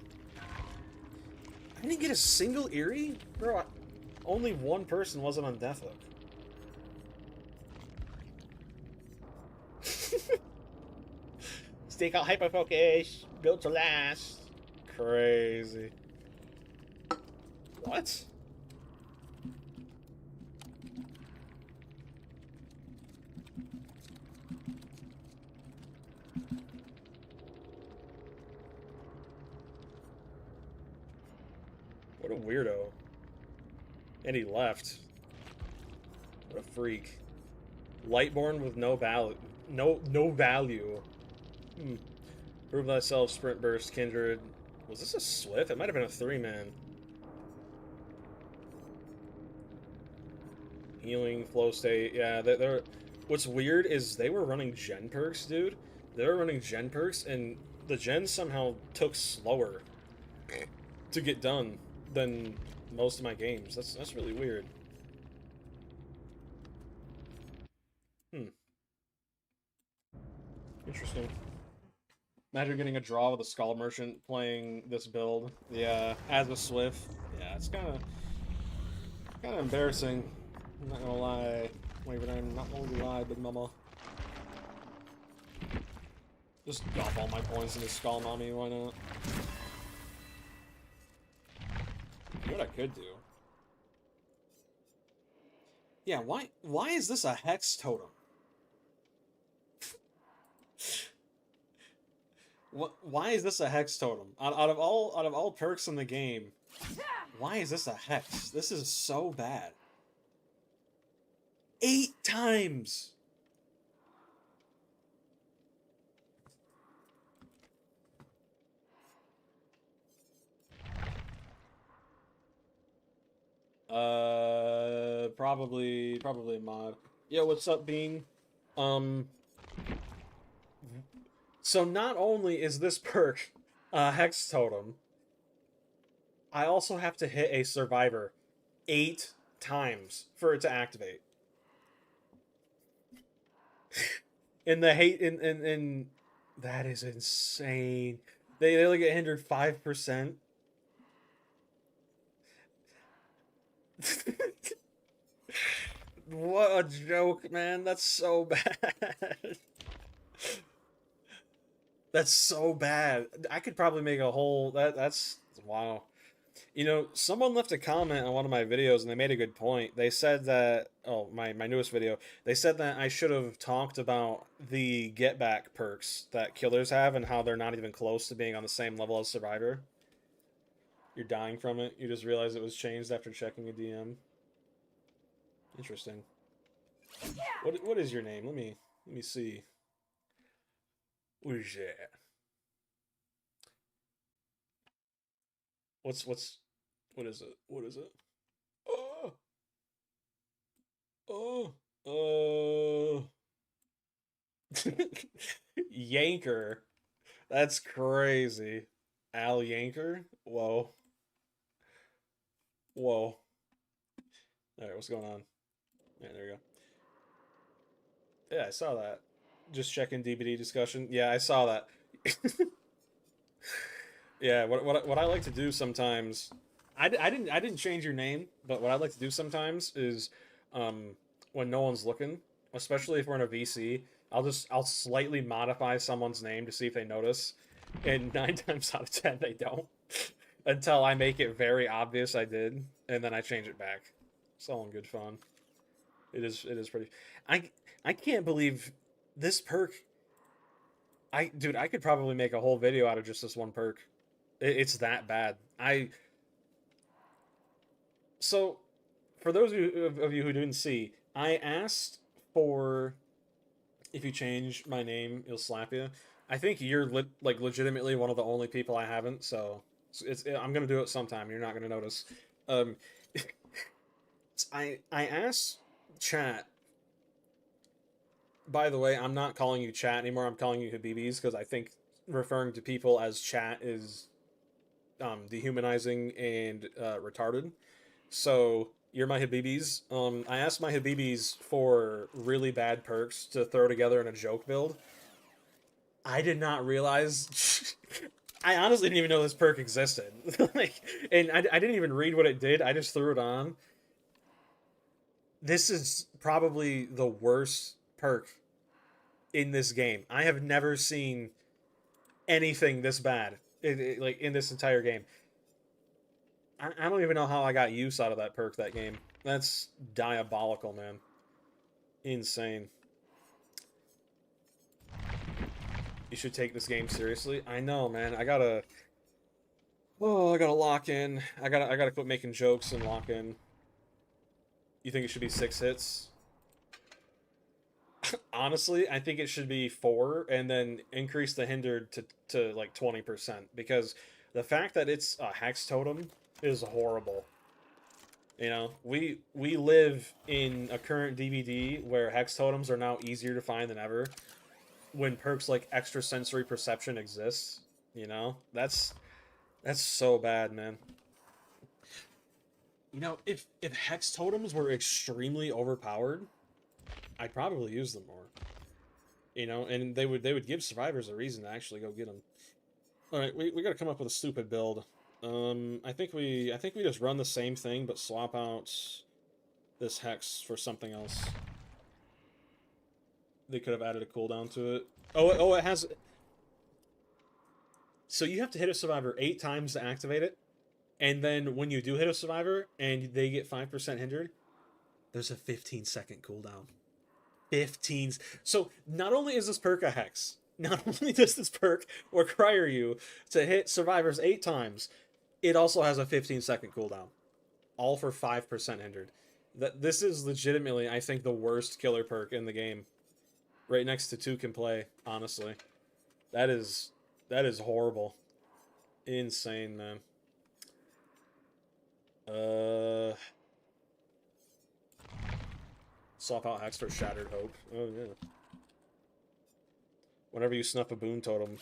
S1: I didn't get a single Eerie? Bro, only one person wasn't on Death Hook. Stake out hyperfocus, built to last. Crazy. What? What a weirdo. And he left. What a freak. Lightborn with no value. No value. Prove thyself, sprint burst, kindred. Was this a Swift? It might have been a 3-man. Healing, flow state. Yeah, they're. What's weird is they were running gen perks, dude. They were running gen perks, and the gens somehow took slower to get done than most of my games. That's really weird. Interesting. Imagine getting a draw with a Skull Merchant playing this build. Yeah, as a Swift. Yeah, it's kind of embarrassing. I'm not gonna lie. Wait, but I'm not gonna lie, big mama. Just dump all my points into Skull Mommy, why not? You know what I could do? Yeah, why is this a Hex Totem? Why is this a Hex Totem? Out of all perks in the game, why is this a Hex? This is so bad. 8 times! Probably a mod. Yo, what's up, Bean? So not only is this perk a Hex Totem, I also have to hit a Survivor 8 times for it to activate. In that is insane. They only get hindered 5%. What a joke, man. That's so bad. That's so bad. I could probably make a whole... That's... Wow. You know, someone left a comment on one of my videos, and they made a good point. They said that... Oh, my newest video. They said that I should have talked about the get back perks that killers have and how they're not even close to being on the same level as Survivor. You're dying from it. You just realized it was changed after checking a DM. Interesting. What is your name? Let me see. What is that? What is it? What is it? Oh. Yanker. That's crazy. Al Yanker? Whoa. Whoa. Alright, what's going on? Yeah, there we go. Yeah, I saw that. Just checking DBD discussion. Yeah, I saw that. Yeah, what I like to do sometimes, I didn't change your name, but what I like to do sometimes is, when no one's looking, especially if we're in a VC. I'll slightly modify someone's name to see if they notice, and 9 times out of 10 they don't, until I make it very obvious I did, and then I change it back. It's all in good fun. It is pretty. I I can't believe this perk. Dude, I could probably make a whole video out of just this one perk. It's that bad. So for those of you who didn't see, I asked for, if you change my name, it'll slap you. I think you're like legitimately one of the only people I haven't. So I'm gonna do it sometime. You're not gonna notice. Um, I asked chat. By the way, I'm not calling you chat anymore. I'm calling you Habibis because I think referring to people as chat is dehumanizing and retarded. So you're my Habibis. I asked my Habibis for really bad perks to throw together in a joke build. I did not realize. I honestly didn't even know this perk existed. Like, and I didn't even read what it did. I just threw it on. This is probably the worst perk in this game. I have never seen anything this bad, like in this entire game. I don't even know how I got use out of that perk that game. That's diabolical, man. Insane. You should take this game seriously. I know, man. I gotta lock in. I gotta quit making jokes and lock in. You think it should be 6 hits? Honestly, I think it should be 4 and then increase the hindered to like 20%, because the fact that it's a hex totem is horrible. You know, we live in a current DBD where hex totems are now easier to find than ever, when perks like extrasensory perception exists. You know, that's so bad, man. You know, if hex totems were extremely overpowered, I'd probably use them more. You know, and they would give survivors a reason to actually go get them. All right, we got to come up with a stupid build. I think we just run the same thing but swap out this hex for something else. They could have added a cooldown to it. Oh, it has. So you have to hit a survivor 8 times to activate it, and then when you do hit a survivor and they get 5% hindered, there's a 15-second cooldown. 15. So not only is this perk a hex, not only does this perk require you to hit survivors 8 times, it also has a 15-second cooldown, all for 5% hindered. This is legitimately, I think, the worst killer perk in the game, right next to 2 can play. Honestly, that is horrible, insane, man. Swap out hex for Shattered Hope. Oh yeah. Whenever you snuff a boon totem.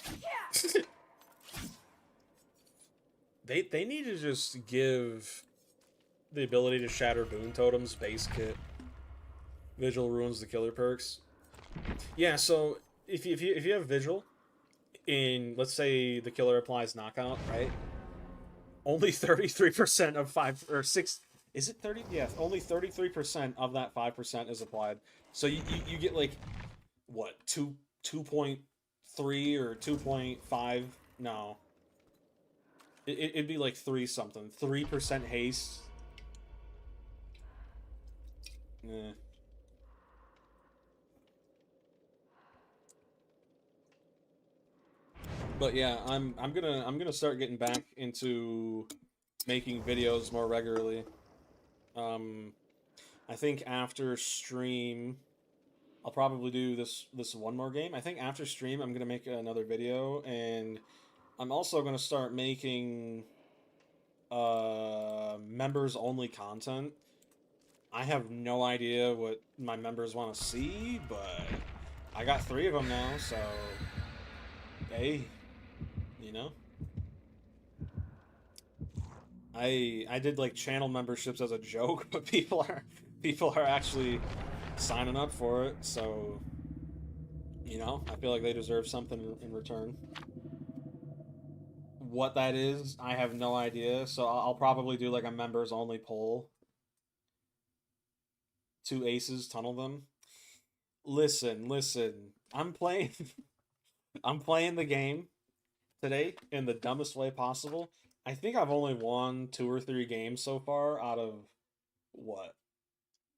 S1: They need to just give the ability to shatter boon totems base kit. Vigil ruins the killer perks. Yeah, so if you have Vigil in, let's say the killer applies knockout, right? Only 33% of 5 or 6, is it 30? Yeah, only 33% of that 5% is applied. So you get like what, 2.3 or 2.5? No. It'd be like 3 something. 3% haste. Eh. But yeah, I'm gonna start getting back into making videos more regularly. Um, I think after stream, I'll probably do this one more game. I think after stream, I'm gonna make another video, and I'm also gonna start making members only content. I have no idea what my members want to see, but I got 3 of them now, so hey, you know. I did like channel memberships as a joke, but people are actually signing up for it, so you know, I feel like they deserve something in return. What that is, I have no idea, so I'll probably do like a members only poll. 2 aces tunnel them. Listen. I'm playing. I'm playing the game today in the dumbest way possible. I think I've only won 2 or 3 games so far out of what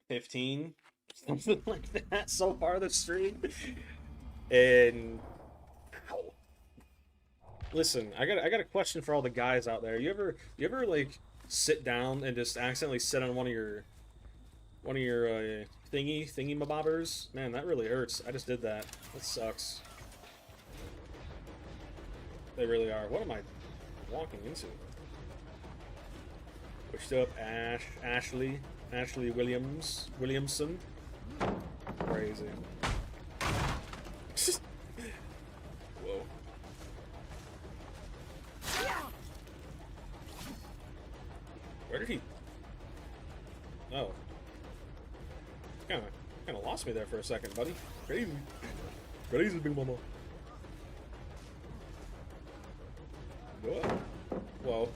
S1: 15, something like that so far this stream. And ow. Listen, I got a question for all the guys out there. You ever like sit down and just accidentally sit on one of your thingy mabobbers? Man, that really hurts. I just did that. That sucks. They really are. What am I walking into? Pushed up Ashley Williamson. Crazy. Whoa. Where did he? Oh. Kinda lost me there for a second, buddy. Crazy. Crazy big mama. Whoa. Whoa.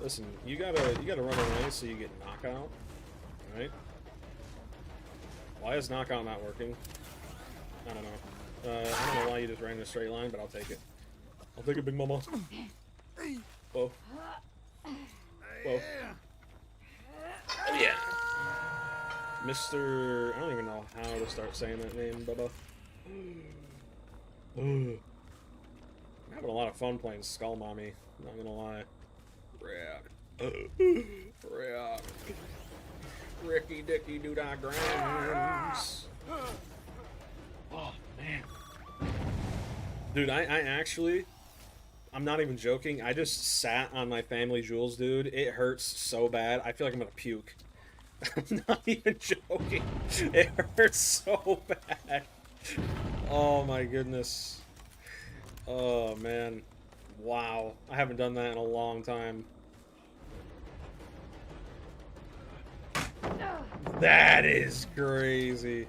S1: Listen, you gotta run away so you get knockout. Right? Why is knockout not working? I don't know. I don't know why you just ran in a straight line, but I'll take it. I'll take it, big mama. Whoa. Whoa. Oh, yeah. Mr. I don't even know how to start saying that name, Bubba. I'm having a lot of fun playing Skull Mommy, not gonna lie. Rick. Ricky Dicky Doodah Grams. Oh, man. Dude, I actually, I'm not even joking. I just sat on my family jewels, dude. It hurts so bad. I feel like I'm gonna puke. I'm not even joking. It hurts so bad. Oh my goodness. Oh man. Wow. I haven't done that in a long time. That is crazy.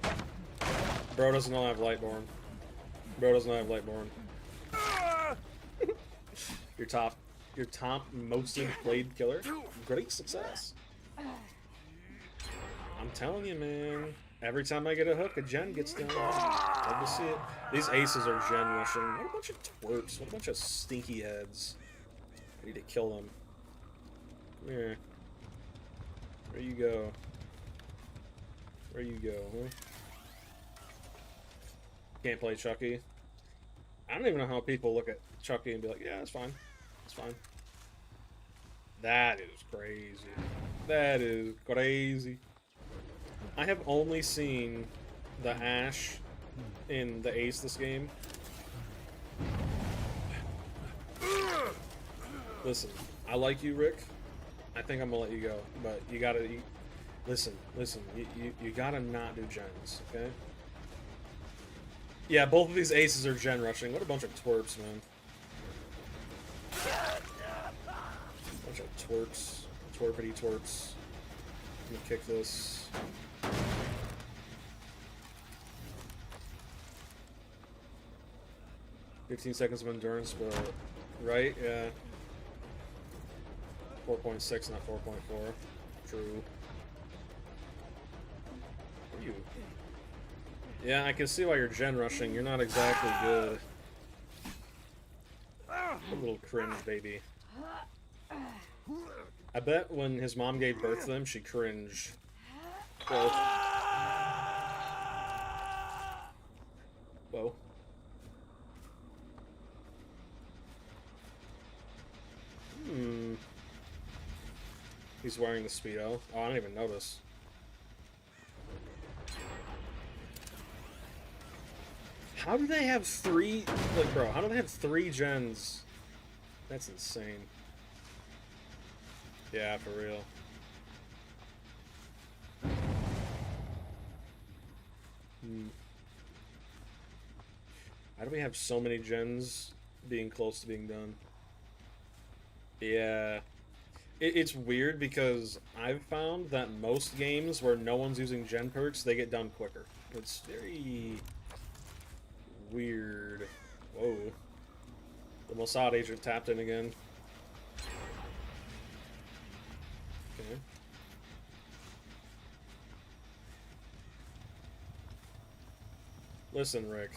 S1: Bro doesn't know I have Lightborn. Bro doesn't know I have Lightborn. Your top most played killer. Great success. I'm telling you, man. Every time I get a hook, a gen gets done. Love to see it. These aces are gen rushing. What a bunch of twerps. What a bunch of stinky heads. I need to kill them. Come here. Where you go? Where you go, huh? Can't play Chucky. I don't even know how people look at Chucky and be like, yeah, it's fine. It's fine. That is crazy. That is crazy. I have only seen the Ash in the Ace this game. Listen, I like you, Rick. I think I'm gonna let you go, but you gotta listen. You gotta not do gens, okay? Yeah, both of these aces are gen rushing. What a bunch of twerps, man. Bunch of twerps, twerpity twerps. I'm gonna kick this. 15 seconds of endurance, but right, yeah. 4.6, not 4.4. True. What are you? Yeah, I can see why you're gen rushing. You're not exactly good. A little cringe, baby. I bet when his mom gave birth to him, she cringed. Whoa. Whoa. He's wearing the Speedo. Oh, I didn't even notice. How do they have 3... Like, bro, how do they have 3 gens? That's insane. Yeah, for real. How do we have so many gens being close to being done? Yeah. It's weird because I've found that most games where no one's using gen perks, they get done quicker. It's very weird. Whoa. The Mossad agent tapped in again. Okay. Listen, Rick,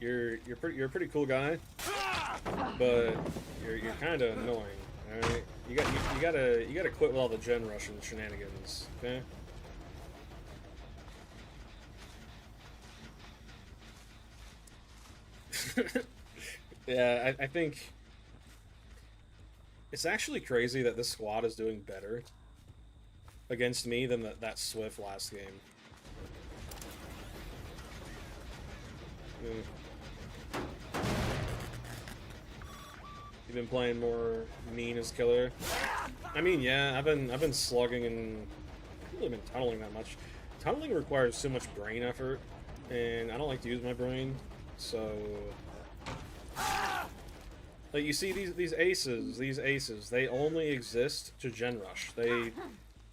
S1: you're a pretty cool guy, but you're kind of annoying. All right, you gotta quit with all the gen rushing shenanigans. Okay. Yeah, I think it's actually crazy that this squad is doing better against me than that Swift last game. You've been playing more mean as killer. I mean, yeah, I've been slugging and I've really been tunneling that much. Tunneling requires so much brain effort, and I don't like to use my brain, so. Like, you see these aces, they only exist to gen rush. They're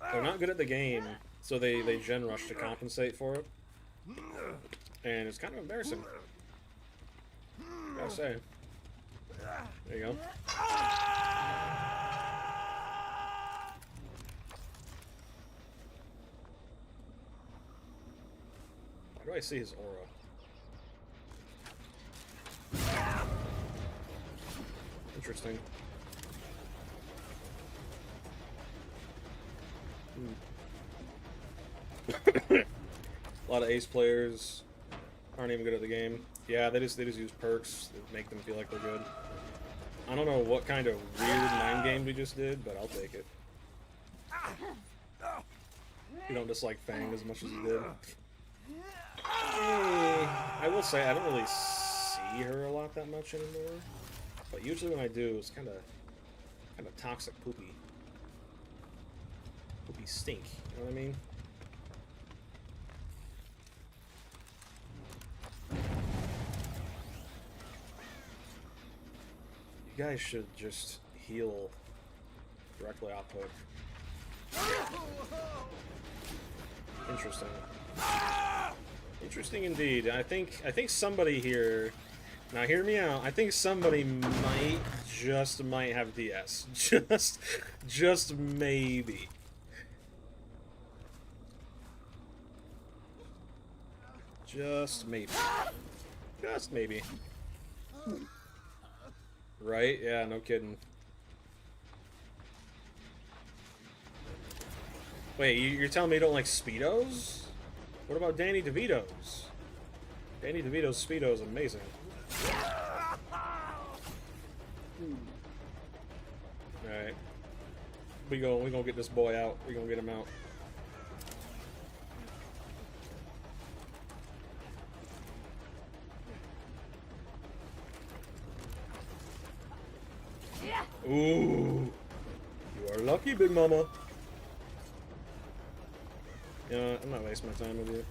S1: not good at the game, so they gen rush to compensate for it. And it's kind of embarrassing. Gotta say. There you go. Why do I see his aura? Interesting. A lot of ace players aren't even good at the game. Yeah, they just use perks that make them feel like they're good. I don't know what kind of weird mind game we just did, but I'll take it. You don't dislike Fang as much as you did. I will say I don't really see her a lot that much anymore. But usually when I do, it's kind of toxic, poopy stink. You know what I mean? You guys should just heal directly output. Interesting. Interesting indeed. I think somebody here. Now hear me out. I think somebody might have DS. Just maybe. Just maybe. Just maybe. Right? Yeah, no kidding. Wait, you're telling me you don't like Speedos? What about Danny DeVito's? Danny DeVito's Speedo is amazing. Alright. We gonna get this boy out. We gonna get him out. Ooh. You are lucky, Big Mama. Yeah, I'm not wasting my time with you.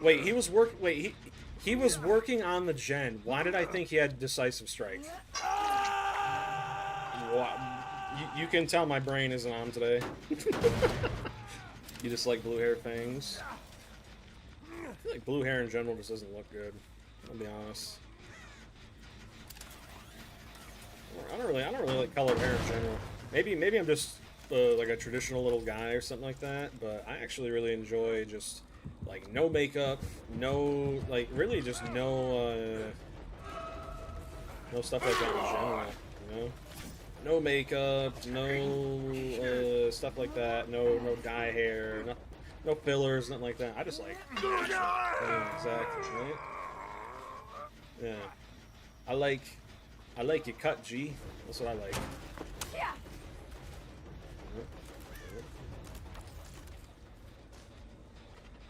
S1: Wait, he was working on the gen. Why did I think he had decisive strike? You can tell my brain isn't on today. You just like blue hair fangs. I feel like blue hair in general just doesn't look good. I'll be honest. I don't really like colored hair in general. Maybe I'm just like a traditional little guy or something like that. But I actually really enjoy just like no makeup, no like really just no stuff like that in general. You know, no makeup, no stuff like that. No dye hair, no fillers, nothing like that. I just like yeah, exactly, right? Yeah, I like your cut, G. That's what I like. Yeah.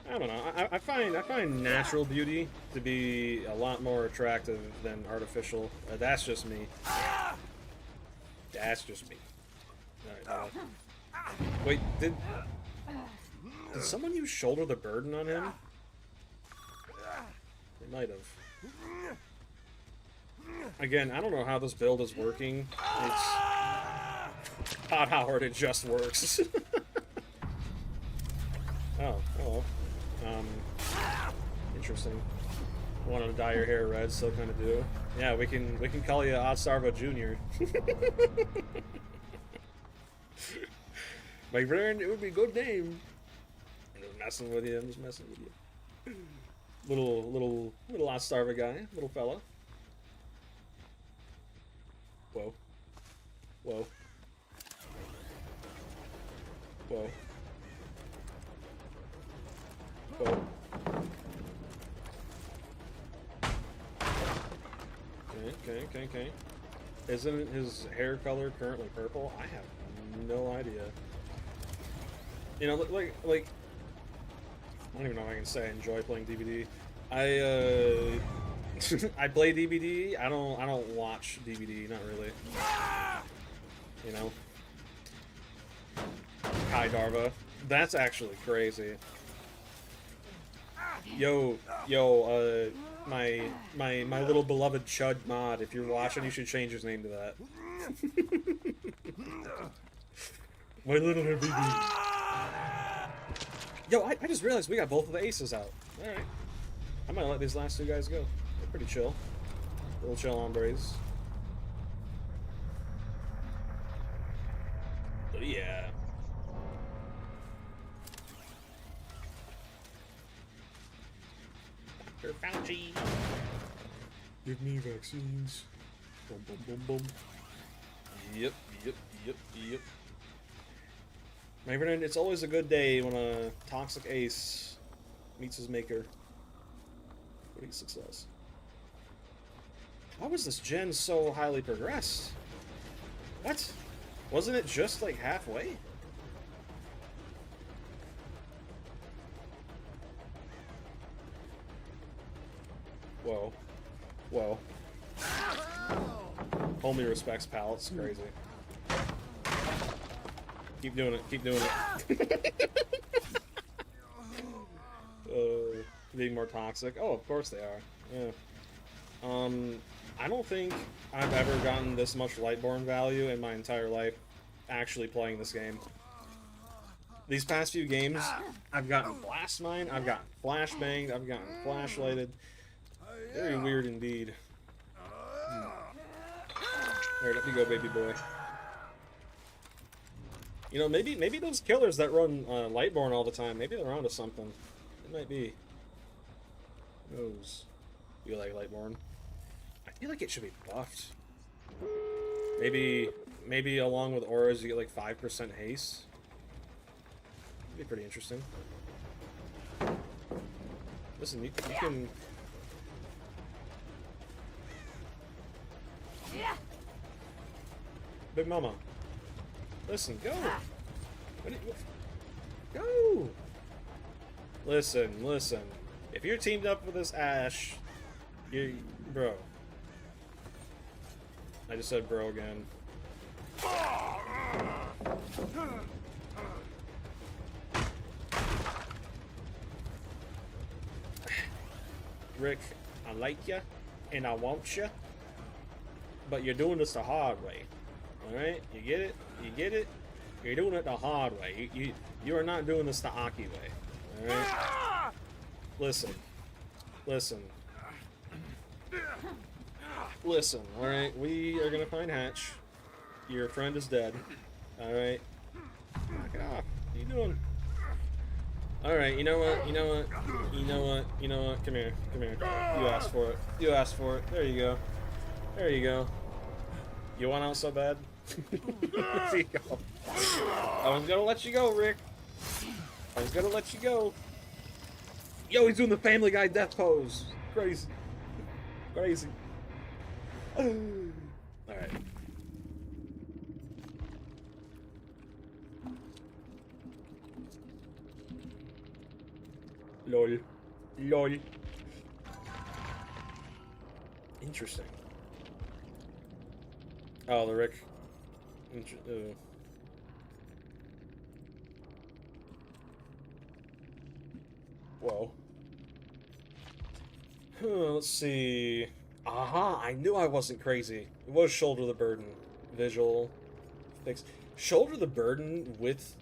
S1: I don't know. I find natural beauty to be a lot more attractive than artificial. That's just me. That's just me. All right, wait, did someone use shoulder the burden on him? They might have. Again, I don't know how this build is working. It's not how hard it just works. Oh. Interesting. Wanted to dye your hair red, still kind of do. Yeah, we can call you Odsarva Jr. My friend, it would be a good name. I'm just messing with you. I'm just messing with you. Little last starver guy, little fella. Whoa. Whoa. Whoa. Whoa. Okay. Isn't his hair color currently purple? I have no idea. You know, like I don't even know if I can say I enjoy playing DBD. I play DBD. I don't watch DBD. Not really. You know. Hi Darva. That's actually crazy. Yo, my little beloved Chud mod. If you're watching, you should change his name to that. My little baby. Yo, I just realized we got both of the aces out. Alright. I might let these last two guys go. They're pretty chill. Little chill hombres. Oh yeah. Dr. Fauci. Give me vaccines. Boom, boom, boom, boom. Yep. My friend, it's always a good day when a toxic ace meets his maker. What success. How was this gen so highly progressed? What? Wasn't it just like halfway? Whoa. Whoa. Homie respects palettes. Crazy. Keep doing it. Keep doing it. Being more toxic. Oh, of course they are. Yeah. I don't think I've ever gotten this much Lightborn value in my entire life actually playing this game. These past few games, I've gotten blast mine, I've gotten flashbanged, I've gotten flashlighted. Very weird indeed. Alright, up you go, baby boy. You know, maybe those killers that run Lightborn all the time, maybe they're onto something. It might be. Who knows? You like Lightborn? I feel like it should be buffed. Maybe along with auras you get like 5% haste. That'd be pretty interesting. Listen, you can... Big Mama. Listen, go! Go! Listen. If you're teamed up with this Ashe, bro. I just said bro again. Rick, I like you, and I want you, but you're doing this the hard way. Alright? You get it? You get it? You're doing it the hard way. You are not doing this the Aki way. Alright? Listen, alright? We are gonna find Hatch. Your friend is dead. Alright? Knock it off. What are you doing? Alright, you know what? Come here. You asked for it. There you go. You want out so bad? There you go. I was gonna let you go, Rick. Yo, he's doing the Family Guy death pose. Crazy. Alright. Lol. Interesting. Oh, the Rick. Whoa. Let's see. Aha! I knew I wasn't crazy. It was Shoulder the Burden. Visual. Fix. Shoulder the Burden with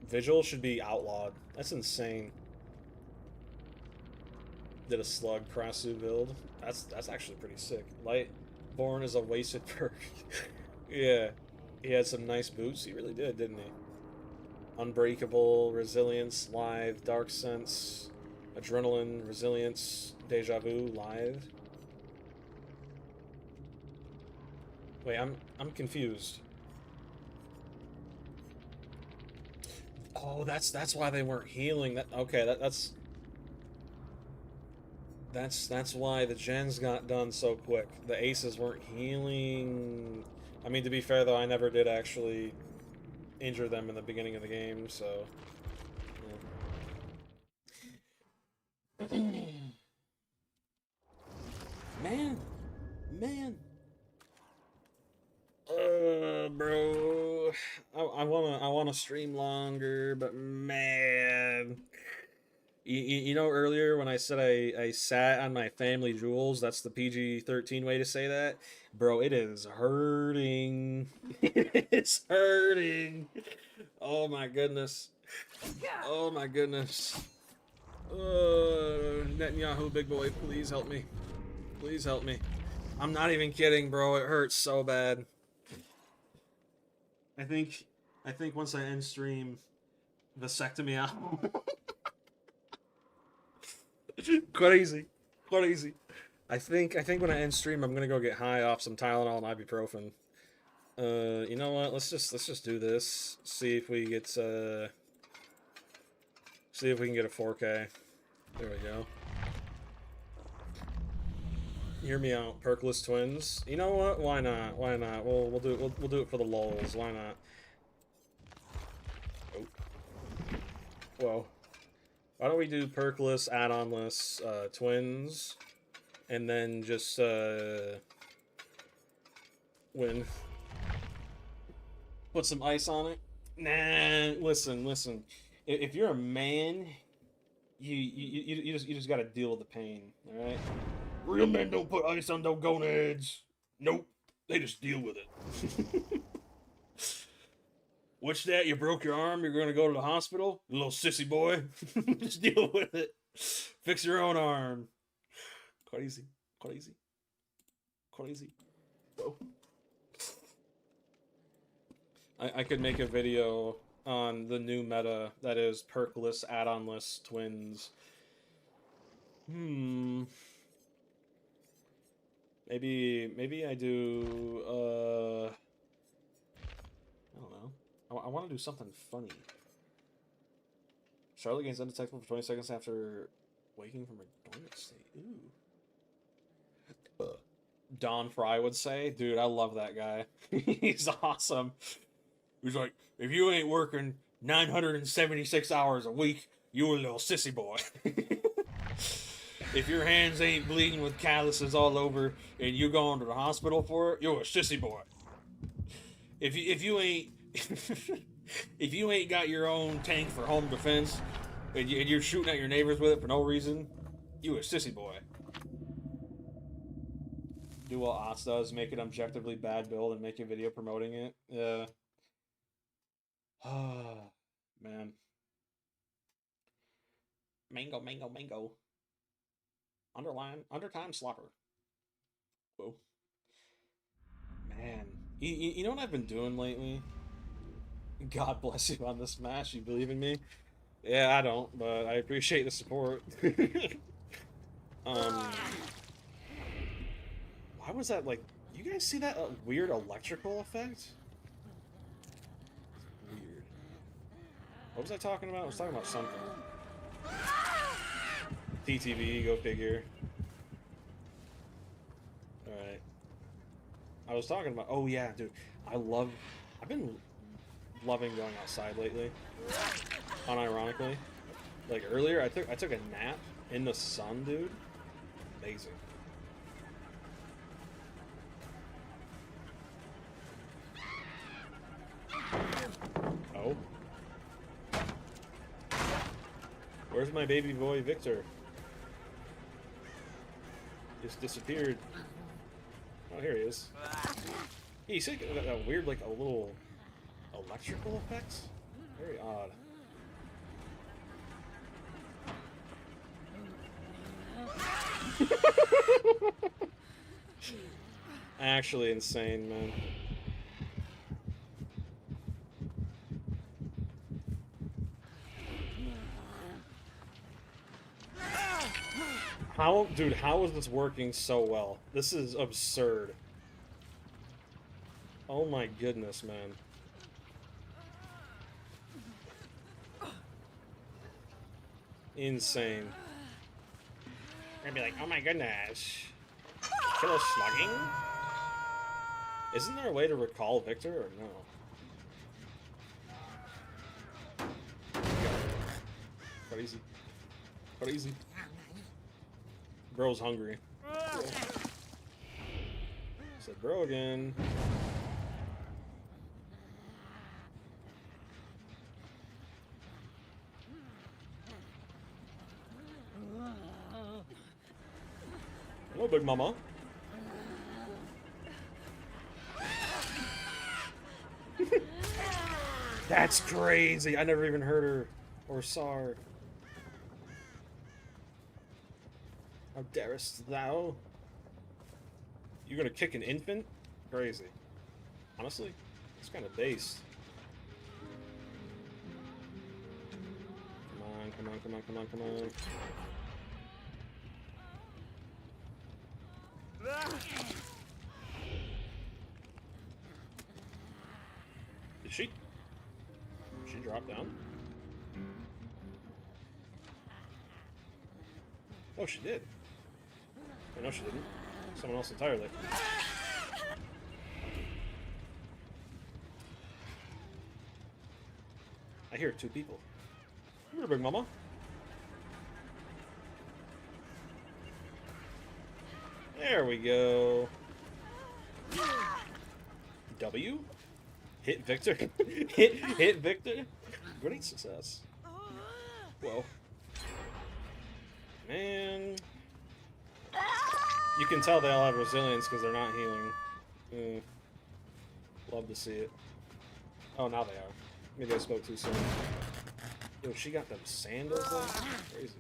S1: Vigil should be outlawed. That's insane. Did a slug Krasu build. That's actually pretty sick. Lightborn is a wasted perk. Yeah. He had some nice boots. He really did, didn't he? Unbreakable, Resilience, Live, Dark Sense, Adrenaline, Resilience, Deja Vu, Live. Wait, I'm confused. Oh, that's why they weren't healing. That okay? That's why the gens got done so quick. The aces weren't healing. I mean, to be fair though, I never did actually injure them in the beginning of the game, so. Yeah. Man, man. Bro, I wanna stream longer, but man, you know earlier when I said I sat on my family jewels, that's the PG-13 way to say that, bro. It is hurting. It's hurting. Oh my goodness. Oh my goodness. Netanyahu, big boy, please help me. Please help me. I'm not even kidding, bro. It hurts so bad. I think I think once I end stream, vasectomy out. Crazy. Crazy. I think when I end stream I'm gonna go get high off some Tylenol and ibuprofen. You know what? Let's just do this. See if we get see if we can get a 4K. There we go. Hear me out, Perkless twins. You know what? Why not? Why not? We'll do it. We'll do it for the lulz. Why not? Oh. Whoa. Why don't we do perkless, add-onless, twins, and then just win. Put some ice on it. Nah, listen. If you're a man, you just gotta deal with the pain. All right. Real men don't put ice on their gonads. Nope. They just deal with it. What's that? You broke your arm? You're gonna go to the hospital? You little sissy boy. Just deal with it. Fix your own arm. Crazy. Crazy. Crazy. Whoa. I could make a video on the new meta that is perkless, add-onless twins. Maybe I do I don't know. I want to do something funny. Charlotte gains undetectable for 20 seconds after waking from a dormant state. Ooh. Don Fry would say, dude, I love that guy. He's awesome. He's like, if you ain't working 976 hours a week, you a little sissy boy. If your hands ain't bleeding with calluses all over and you going to the hospital for it, you're a sissy boy. If you ain't if you ain't got your own tank for home defense and you're shooting at your neighbors with it for no reason, you a sissy boy. Do what Ots does, make an objectively bad build and make a video promoting it. Yeah. Man. Mango. Undertime slopper. Whoa. Man. You know what I've been doing lately? God bless you on this Smash. You believe in me? Yeah, I don't, but I appreciate the support. Why was that like? You guys see that weird electrical effect? Weird. What was I talking about? I was talking about something. TTV, go figure. Alright. I was talking about... Oh, yeah, dude. I've been loving going outside lately. Unironically. Like, earlier, I took a nap in the sun, dude. Amazing. Oh. Where's my baby boy, Victor? Just disappeared. Oh, here he is. He said that weird, like, a little electrical effect? Very odd. Actually insane, man. How, dude, how is this working so well? This is absurd. Oh my goodness, man. Insane. We're gonna be like, oh my goodness. Killer slugging? Isn't there a way to recall Victor, or no? Cut easy. Cut easy. Bro's hungry. Said bro again. Hello, Big Mama. That's crazy. I never even heard her or saw her. How darest thou? You're gonna kick an infant? Crazy. Honestly, it's kind of based. Come on, come on, come on, come on, come on. Did she? She dropped down? Oh, she did. Oh, no, she didn't. Someone else entirely. I hear two people. Come here, Big Mama. There we go. W? Hit Victor? hit Victor? Great success. Whoa. Man. You can tell they all have resilience because they're not healing. Love to see it. Oh, now they are. Maybe I spoke too soon. Yo, she got them sandals though? Crazy.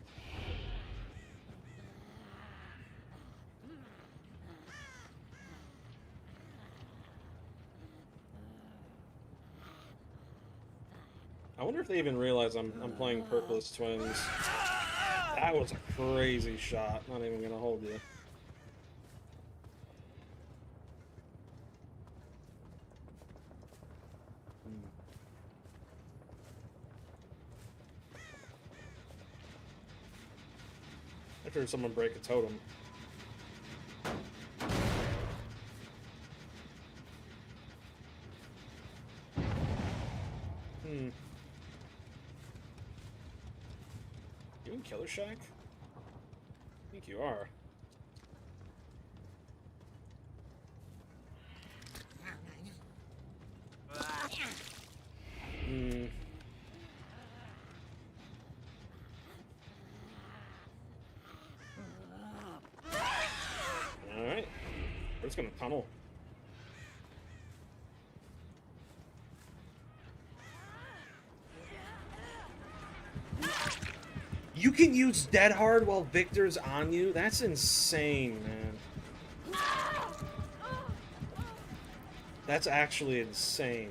S1: I wonder if they even realize I'm playing Purpless Twins. That was a crazy shot. Not even gonna hold you. I heard someone break a totem. You in Killer Shack? I think you are. Alright. We're just gonna tunnel. You can use Dead Hard while Victor's on you? That's insane, man. That's actually insane.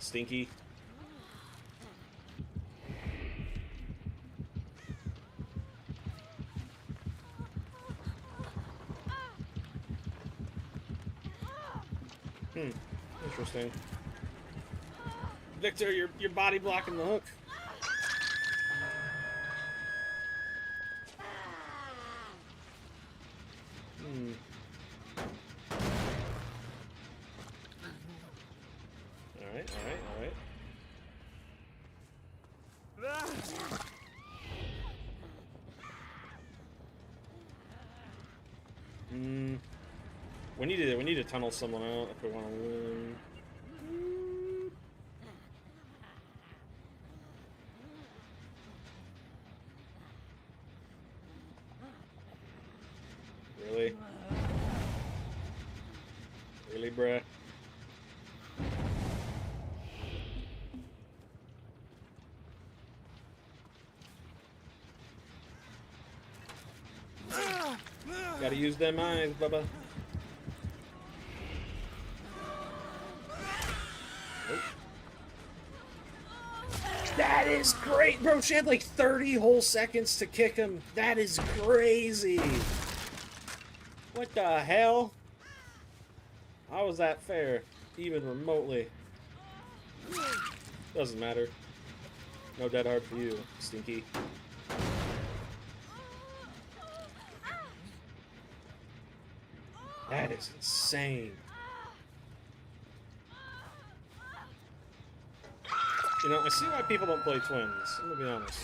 S1: Stinky. Interesting. Victor, you're body blocking the hook. Alright, alright, alright. We need to tunnel someone out if we want to win. Really, bruh? Gotta use them eyes, Bubba. Nope. That is great, bro. She had like 30 whole seconds to kick him. That is crazy. What the hell? How was that fair? Even remotely. Doesn't matter. No dead hard for you, Stinky. That is insane. You know, I see why people don't play twins. I'm gonna be honest.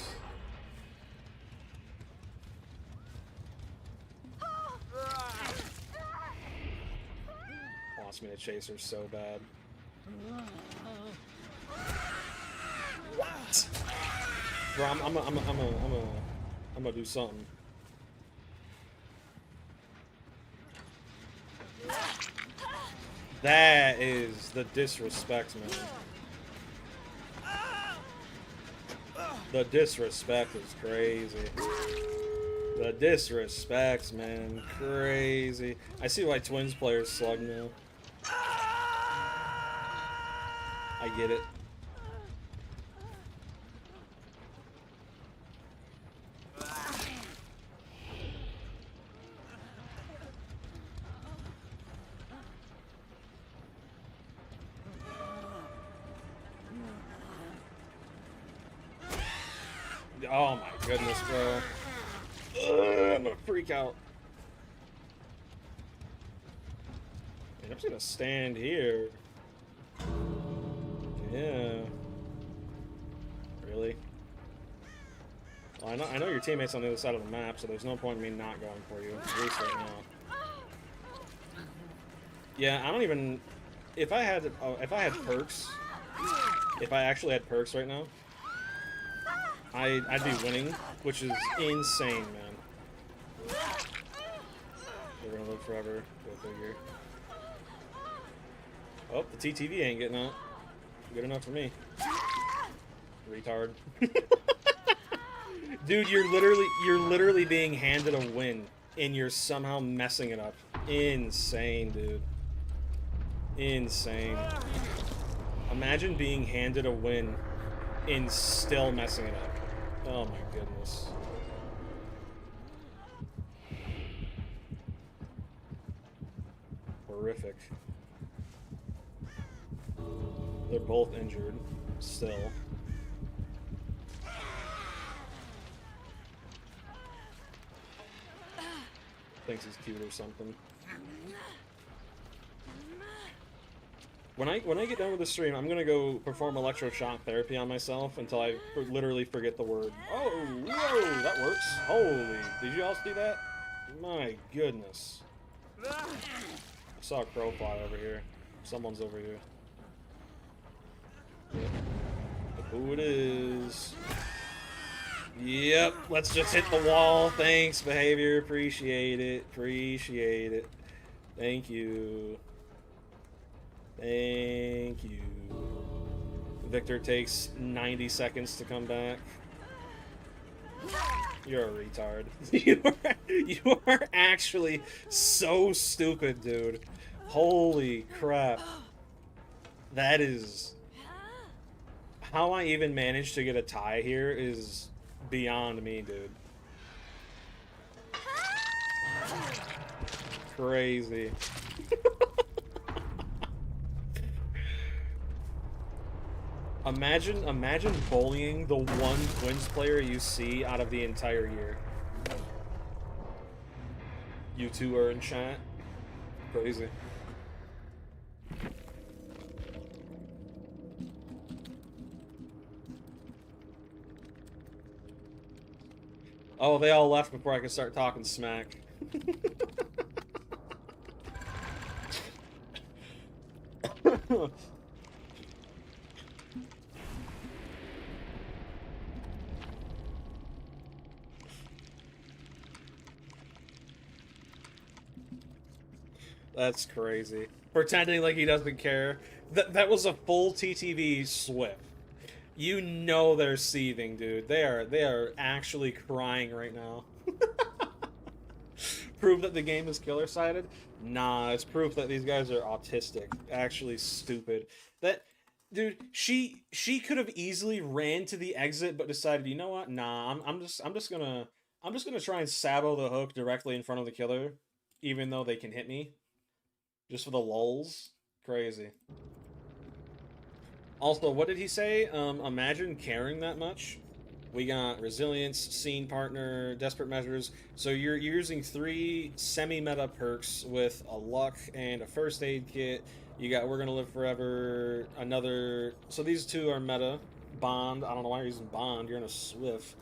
S1: Wants me to chase her so bad. What? Bro, I'm gonna do something. That is the disrespect, man. The disrespect is crazy. The disrespect, man. Crazy. I see why Twins players slug now. I get it. Oh my goodness, bro. Ugh, I'm gonna freak out. I'm just gonna stand here. Yeah. Really? Well, I know your teammate's on the other side of the map, so there's no point in me not going for you, at least right now. Yeah, I don't even. If I had perks, if I actually had perks right now, I'd be winning, which is insane, man. They're gonna live forever. Go figure. Oh, the TTV ain't getting out. Good enough for me. Retard. Dude, you're literally being handed a win, and you're somehow messing it up. Insane, dude. Insane. Imagine being handed a win and still messing it up. Oh my goodness. Horrific. They're both injured, still. Thinks he's cute or something. When I get done with the stream, I'm gonna go perform electroshock therapy on myself until I literally forget the word. Oh, whoa, that works. Holy, did you else do that? My goodness. I saw a crow fly over here. Someone's over here. Yep. Who it is? Yep, let's just hit the wall. Thanks, behavior. Appreciate it. Appreciate it. Thank you. Thank you. Victor takes 90 seconds to come back. You're a retard. You are actually so stupid, dude. Holy crap. That is... How I even managed to get a tie here is beyond me, dude. Crazy. Imagine bullying the one Twins player you see out of the entire year. You two are in chat. Crazy. Oh, they all left before I could start talking smack. That's crazy. Pretending like he doesn't care. That was a full TTV Swift. You know they're seething, dude. They are actually crying right now. Proof that the game is killer-sided? Nah, it's proof that these guys are autistic. Actually stupid. That dude, she could have easily ran to the exit but decided, you know what? Nah, I'm just gonna try and saddle the hook directly in front of the killer, even though they can hit me. Just for the lulz. Crazy. Also, what did he say? Imagine caring that much. We got resilience, scene partner, desperate measures. So you're using 3 semi-meta perks with a luck and a first aid kit. You got we're gonna live forever. Another. So these 2 are meta. Bond. I don't know why you're using bond. You're in a Swift.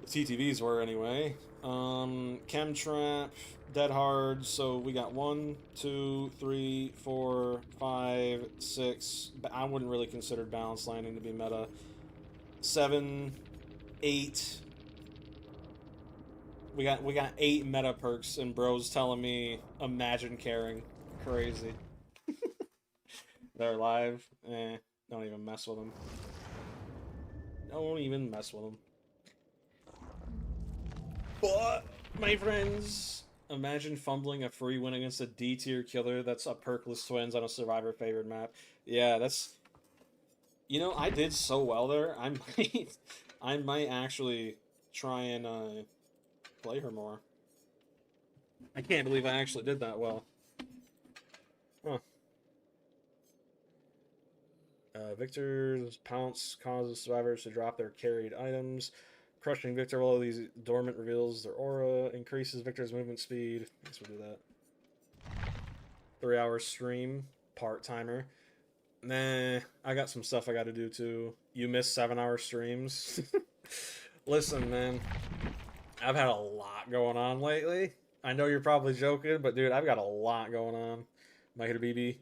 S1: The TTVs were anyway. Chem trap, dead hard. So we got 1, 2, 3, 4, 5, 6. I wouldn't really consider balance landing to be meta. 7, 8. We got 8 meta perks, and bro's telling me imagine caring. Crazy. They're alive. Don't even mess with them. Don't even mess with them. But, my friends, imagine fumbling a free win against a D tier killer that's a perkless twins on a survivor favored map. Yeah, that's. You know, I did so well there. I might actually try and play her more. I can't believe I actually did that well. Huh. Victor's pounce causes survivors to drop their carried items. Crushing Victor while these dormant reveals their aura. Increases Victor's movement speed. I guess we'll do that. 3-hour stream. Part timer. Nah, I got some stuff I gotta do too. You missed 7-hour streams. Listen, man. I've had a lot going on lately. I know you're probably joking, but dude, I've got a lot going on. My hit a BB.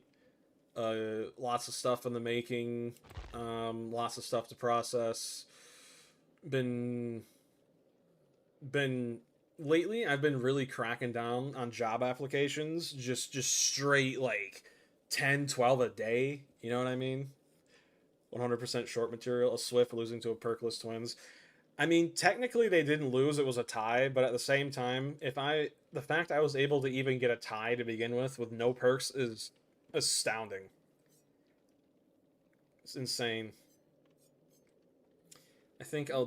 S1: Lots of stuff in the making. Lots of stuff to process. Been lately I've been really cracking down on job applications, just straight like 10 12 a day, you know what I mean? 100% short material, a Swift losing to a perkless twins. I mean, technically they didn't lose, it was a tie, but at the same time, the fact I was able to even get a tie to begin with no perks is astounding. It's insane. I think I'll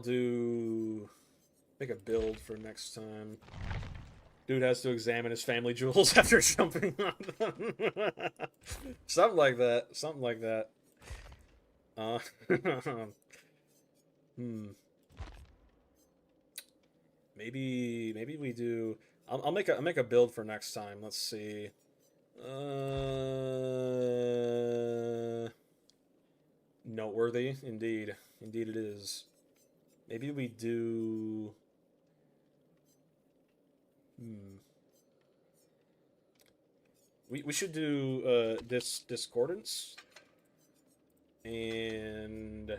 S1: make a build for next time. Dude has to examine his family jewels after jumping on them. Something like that. Something like that. Maybe we do. I'll make a build for next time. Let's see. Noteworthy, indeed. Indeed it is. Maybe we do. We should do discordance. And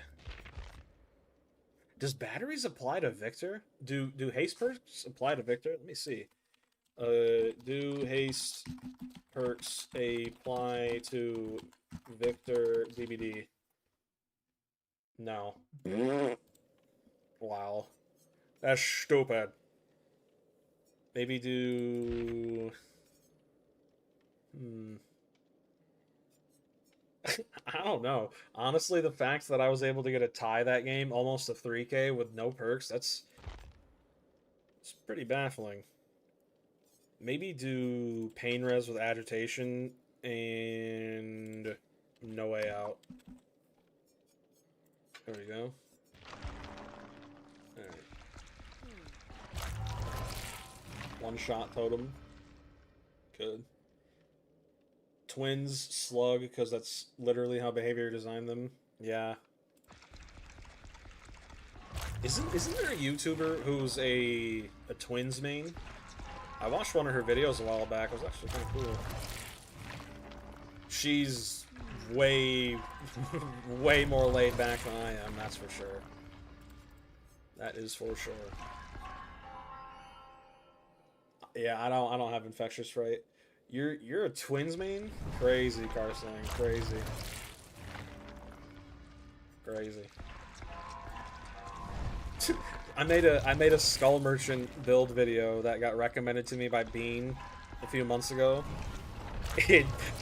S1: does batteries apply to Victor? Do haste perks apply to Victor? Let me see. Do haste perks apply to Victor DBD? No. Wow. That's stupid. Maybe do... I don't know. Honestly, the fact that I was able to get a tie that game, almost a 3K with no perks, it's pretty baffling. Maybe do pain res with agitation and no way out. There we go. Alright. One shot totem. Good. Twins slug, because that's literally how behavior designed them. Yeah. Isn't there a YouTuber who's a twins main? I watched one of her videos a while back. It was actually kind of cool. She's way more laid back than I am, that's for sure. That is for sure. Yeah, I don't have infectious fright. You're a Twins main? Crazy, Carson. Crazy. Crazy. I made a Skull Merchant build video that got recommended to me by Bean a few months ago.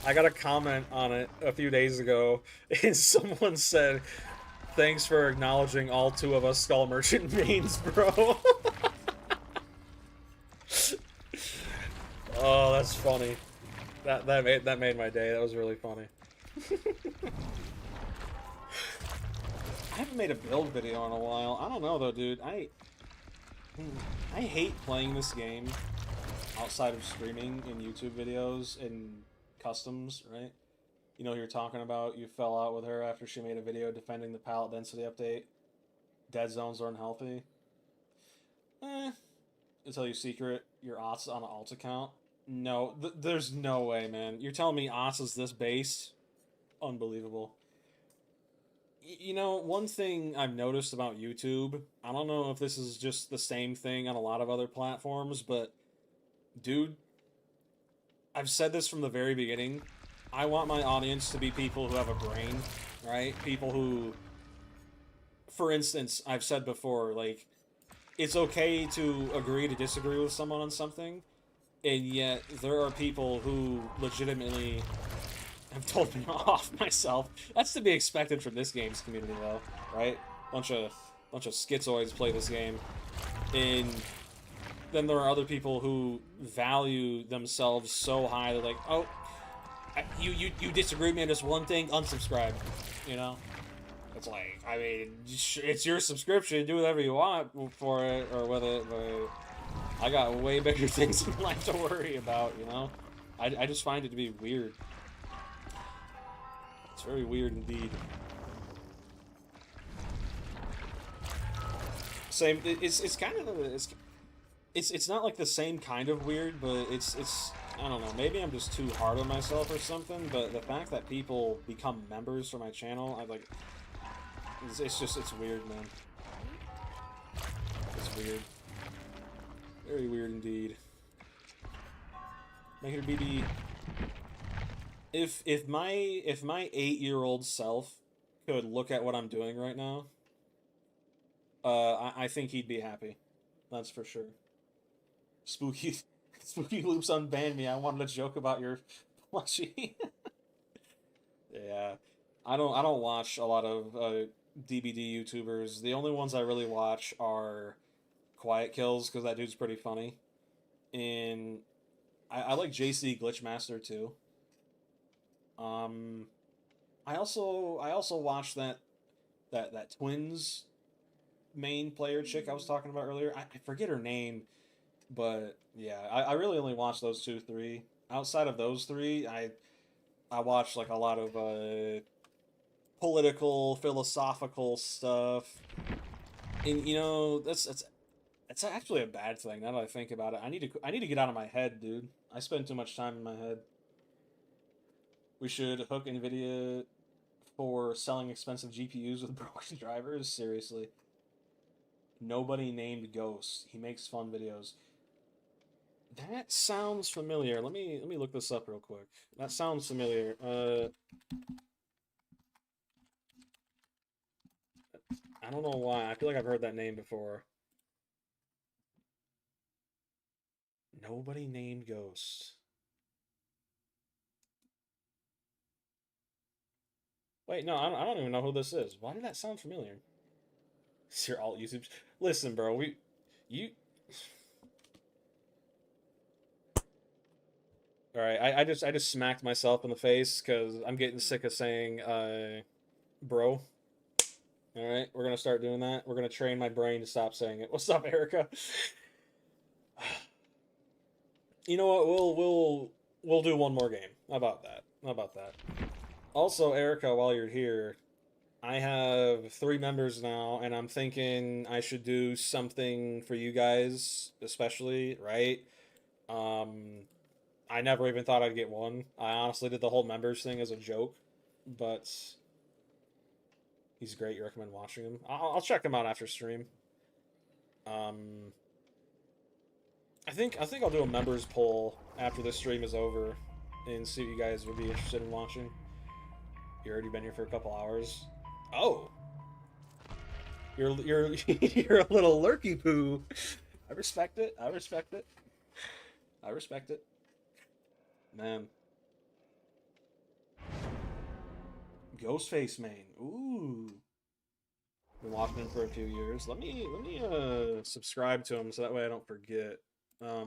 S1: I got a comment on it a few days ago, and someone said, "Thanks for acknowledging all two of us Skull Merchant mains, bro." Oh, that's funny. That made my day. That was really funny. I haven't made a build video in a while. I don't know though, dude. I hate playing this game outside of streaming in YouTube videos and customs, right? You know who you're talking about. You fell out with her after she made a video defending the pallet density update. Dead zones are unhealthy. Until you secret your Ots on an alt account. No, there's no way, man. You're telling me Ots is this base? Unbelievable. You know, one thing I've noticed about YouTube, I don't know if this is just the same thing on a lot of other platforms, but dude, I've said this from the very beginning. I want my audience to be people who have a brain, right? People who, for instance, I've said before, like, it's okay to agree to disagree with someone on something, and yet there are people who legitimately have told me off myself. That's to be expected from this game's community, though, right? Bunch of schizoids play this game, and then there are other people who value themselves so high. They're like, oh, you disagree with me on this one thing, unsubscribe. You know, it's like, I mean, it's your subscription. Do whatever you want for it, or whether. But I got way bigger things in life to worry about. You know, I just find it to be weird. It's very weird indeed. Same. It's kind of it's not like the same kind of weird, but it's I don't know. Maybe I'm just too hard on myself or something. But the fact that people become members for my channel, I like. It's weird, man. It's weird. Very weird indeed. Make it BD. If my 8-year-old self could look at what I'm doing right now, I think he'd be happy. That's for sure. Spooky Spooky Loops unbanned me. I wanted to joke about your plushie. Yeah. I don't watch a lot of DBD YouTubers. The only ones I really watch are Quiet Kills, because that dude's pretty funny. And I like JC Glitchmaster too. Um, I also watched that Twins main player chick I was talking about earlier. I forget her name, but yeah, I really only watched those two, three. Outside of those three, I watched like a lot of political, philosophical stuff, and you know that's actually a bad thing. Now that I think about it, I need to get out of my head, dude. I spend too much time in my head. We should hook Nvidia for selling expensive GPUs with broken drivers. Seriously. Nobody named Ghost. He makes fun videos. That sounds familiar. Let me look this up real quick. That sounds familiar. I don't know why. I feel like I've heard that name before. Nobody named Ghost. Wait, no, I don't even know who this is. Why did that sound familiar? It's your alt YouTube. Listen, bro, you. All right, I just smacked myself in the face because I'm getting sick of saying, bro. All right, we're gonna start doing that. We're gonna train my brain to stop saying it. What's up, Erica? You know what? We'll do one more game. How about that? How about that? Also, Erica, while you're here, I have 3 members now, and I'm thinking I should do something for you guys, especially, right? Um, I never even thought I'd get one. I honestly did the whole members thing as a joke, but he's great. You recommend watching him? I'll check him out after stream. Um, I think I'll do a members poll after this stream is over, and see what you guys would be interested in watching. You already been here for a couple hours. Oh, you're you're a little lurky poo. I respect it. I respect it. I respect it. Man. Ghostface main. Ooh. Been watching him for a few years. Let me subscribe to him so that way I don't forget. I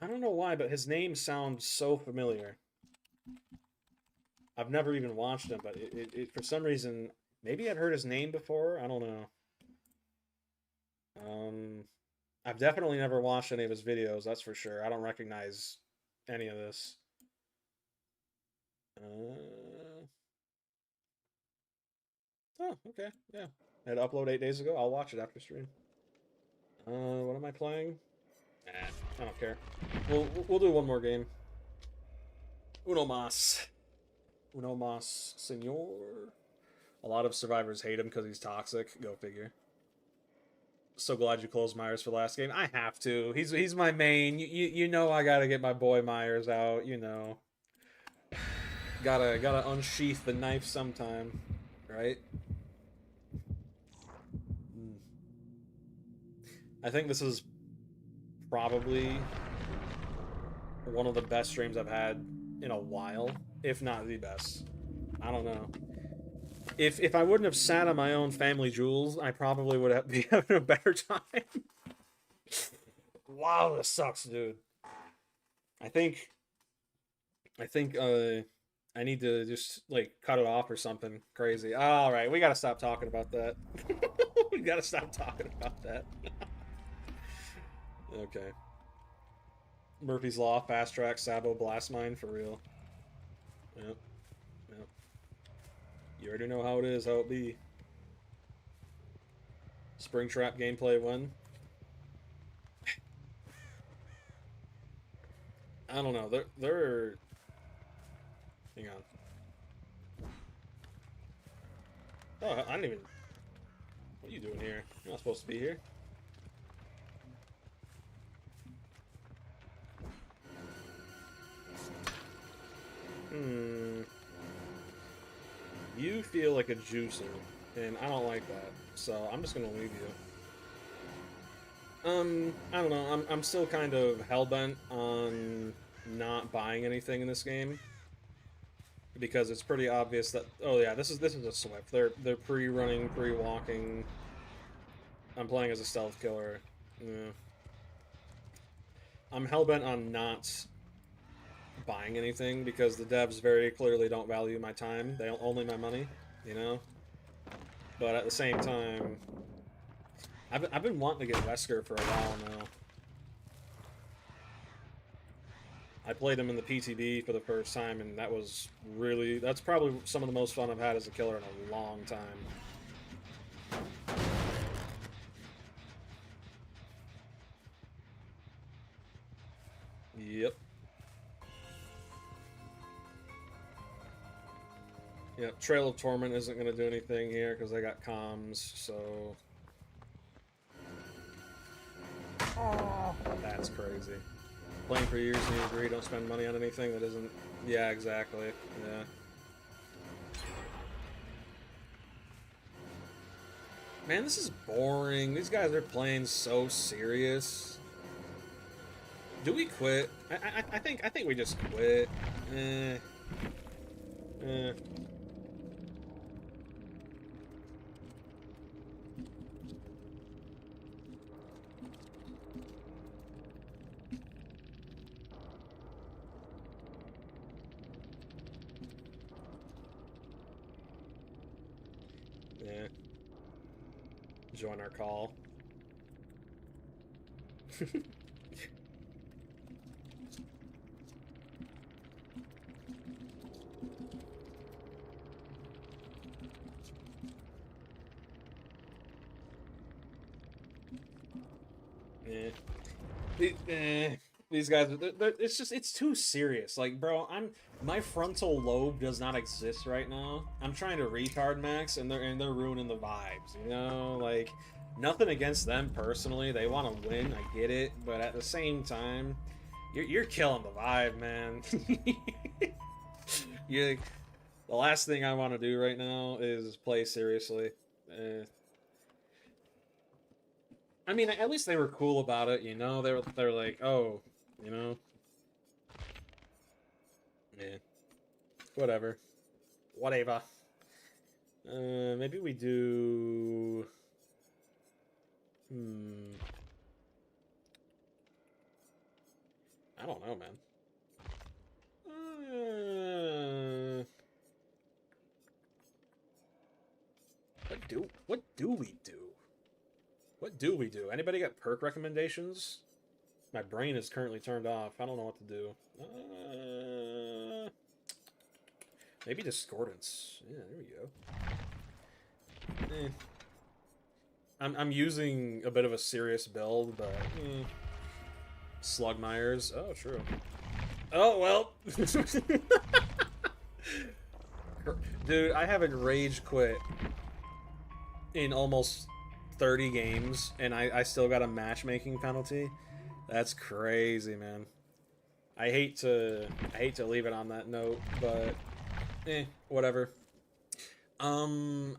S1: don't know why, but his name sounds so familiar. I've never even watched him, but it for some reason, maybe I've heard his name before. I don't know. I've definitely never watched any of his videos. That's for sure. I don't recognize any of this. Oh, okay, yeah. I had to upload 8 days ago. I'll watch it after stream. What am I playing? Nah, I don't care. We'll do one more game. Uno mas. Uno mas, senor. A lot of survivors hate him because he's toxic. Go figure. So glad you closed Myers for last game. I have to. He's my main. You know I gotta get my boy Myers out. You know. Gotta unsheath the knife sometime, right? I think this is probably one of the best streams I've had in a while, if not the best. I don't know. If I wouldn't have sat on my own family jewels, I probably would have be having a better time. Wow, this sucks, dude. I think I need to just like cut it off or something crazy. All right, we gotta stop talking about that. We gotta stop talking about that. Okay. Murphy's Law, Fast Track, Sabo, Blast Mine, for real. Yep. Yep. You already know how it is, how it be. Springtrap gameplay when? I don't know. They're... Hang on. Oh, I didn't even... What are you doing here? You're not supposed to be here. You feel like a juicer, and I don't like that, so I'm just gonna leave you. I don't know, I'm still kind of hell-bent on not buying anything in this game. Because it's pretty obvious that, oh yeah, this is a Swift. They're pre-running, pre-walking. I'm playing as a stealth killer. Yeah. I'm hell-bent on not buying anything because the devs very clearly don't value my time. They only my money, you know? But at the same time, I've been wanting to get Wesker for a while now. I played him in the PTB for the first time, and that's probably some of the most fun I've had as a killer in a long time. Yep. Yeah, Trail of Torment isn't going to do anything here because I got comms, so... Oh, that's crazy. Playing for years and you agree, don't spend money on anything that isn't... Yeah, exactly. Yeah. Man, this is boring. These guys are playing so serious. Do we quit? I think we just quit. Yeah. Join our call. These guys, it's too serious. Like, bro, my frontal lobe does not exist right now. I'm trying to retard max, and they're ruining the vibes. You know, like, Nothing against them personally. They want to win. I get it, but at the same time, you're killing the vibe, man. you The last thing I want to do right now is play seriously. Eh. I mean, at least they were cool about it, you know. They were like, oh, you know, yeah, whatever, whatever. Maybe we do. Hmm. I don't know, man. What do we do? What do we do? Anybody got perk recommendations? My brain is currently turned off. I don't know what to do. Maybe discordance. Yeah, there we go. I'm using a bit of a serious build, but Slugmires. Oh, true. Oh well. Dude, I haven't rage quit in almost 30 games, and I still got a matchmaking penalty. That's crazy, man. I hate to leave it on that note, but whatever. I'm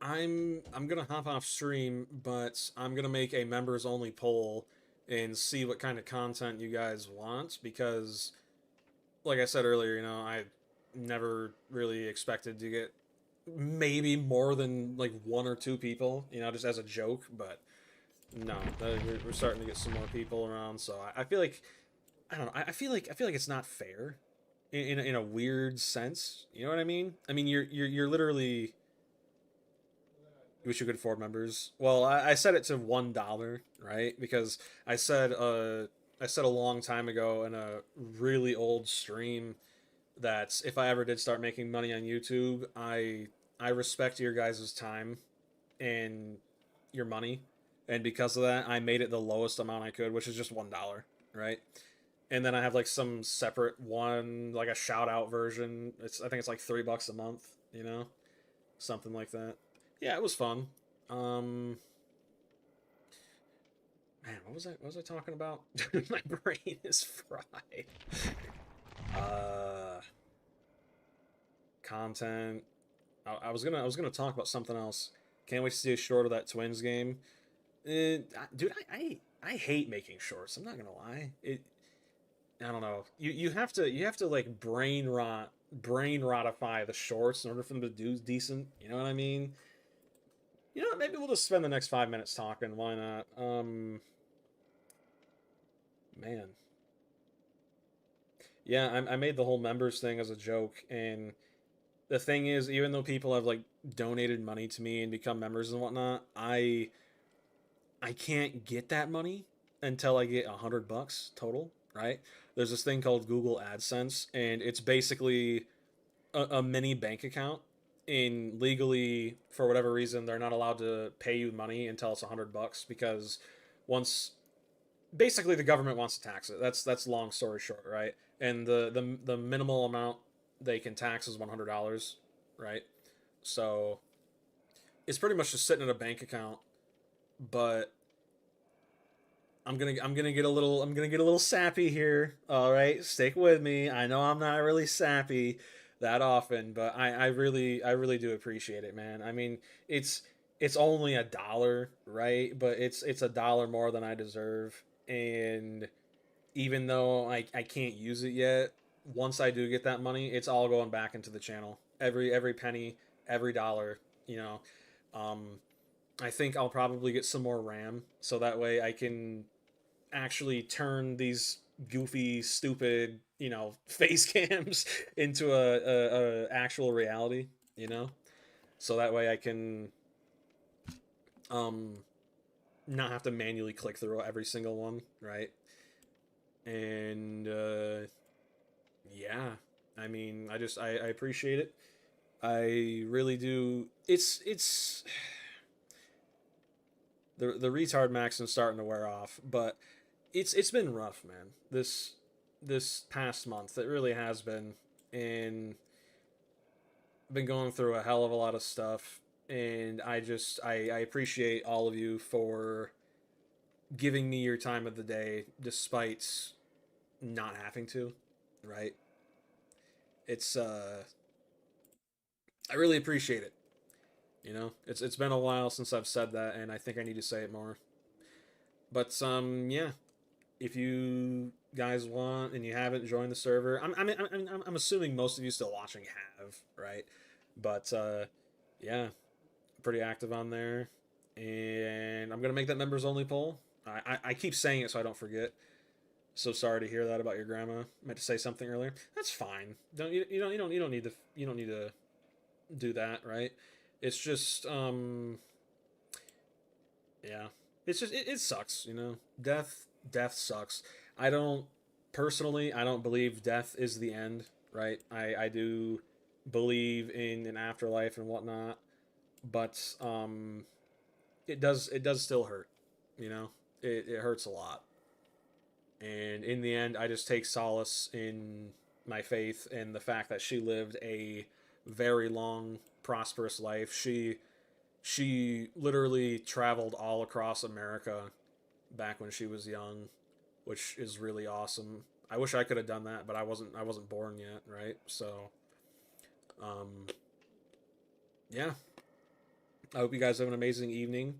S1: gonna hop off stream, but I'm gonna make a members only poll and see what kind of content you guys want, because like I said earlier, you know, I never really expected to get maybe more than like 1 or 2 people, you know, just as a joke, but no, we're starting to get some more people around, so I feel like I don't know. I feel like it's not fair in a weird sense. You know what I mean? I mean, you're literally. Wish you could afford members. Well, I set it to $1, right? Because I said a long time ago in a really old stream that if I ever did start making money on YouTube, I respect your guys' time and your money, and because of that, I made it the lowest amount I could, which is just $1, right? And then I have like some separate one, like a shout out version. I think it's like $3 a month, you know, something like that. Yeah, it was fun. Um, man, what was I talking about? My brain is fried. Uh, content. I was gonna talk about something else. Can't wait to see a short of that Twins game. Dude, I hate making shorts. I'm not gonna lie. I don't know. You have to like brain rotify the shorts in order for them to do decent. You know what I mean? You know what? Maybe we'll just spend the next 5 minutes talking. Why not? Man. Yeah, I made the whole members thing as a joke, and the thing is, even though people have like donated money to me and become members and whatnot, I can't get that money until I get $100 total. Right? There's this thing called Google AdSense, and it's basically a mini bank account. And legally, for whatever reason, they're not allowed to pay you money until it's $100 because once basically the government wants to tax it. That's long story short, right? And the minimal amount they can tax is $100, right? So it's pretty much just sitting in a bank account, but I'm gonna get a little sappy here. All right, stick with me. I know I'm not really sappy that often, but I really do appreciate it, man. I mean, it's only $1, right? But it's $1 more than I deserve, and even though I can't use it yet, once I do get that money, it's all going back into the channel. Every penny, every dollar, you know. Um, I think I'll probably get some more RAM so that way I can actually turn these goofy, stupid, you know, face cams into a actual reality, you know, so that way I can um not have to manually click through every single one, right? And yeah, I mean, I appreciate it. I really do. It's the retard maxim's starting to wear off, but it's been rough, man. This past month, it really has been, and been going through a hell of a lot of stuff. and I appreciate all of you for giving me your time of the day despite not having to, right? It's I really appreciate it. You know, it's been a while since I've said that, and I think I need to say it more. But yeah, if you guys want and you haven't joined the server, I'm assuming most of you still watching have, right? But yeah, pretty active on there, and I'm gonna make that members only poll. I keep saying it so I don't forget. So sorry to hear that about your grandma. I meant to say something earlier. That's fine. You don't need to do that, right? It's just yeah. It's just it sucks, you know. Death sucks. I don't personally I don't believe death is the end, right? I do believe in an afterlife and whatnot, but it does still hurt, you know. It hurts a lot. And in the end, I just take solace in my faith and the fact that she lived a very long, prosperous life. She literally traveled all across America back when she was young, which is really awesome. I wish I could have done that, but I wasn't born yet, right? So, um, yeah. I hope you guys have an amazing evening.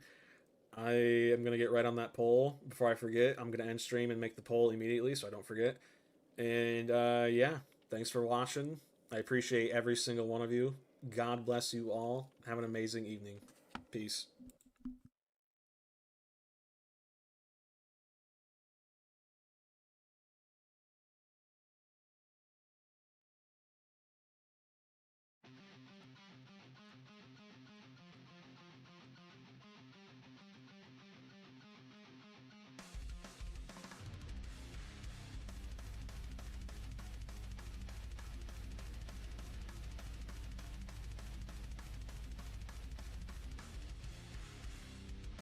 S1: I am gonna get right on that poll before I forget. I'm gonna end stream and make the poll immediately so I don't forget. And yeah, thanks for watching. I appreciate every single one of you. God bless you all. Have an amazing evening. Peace.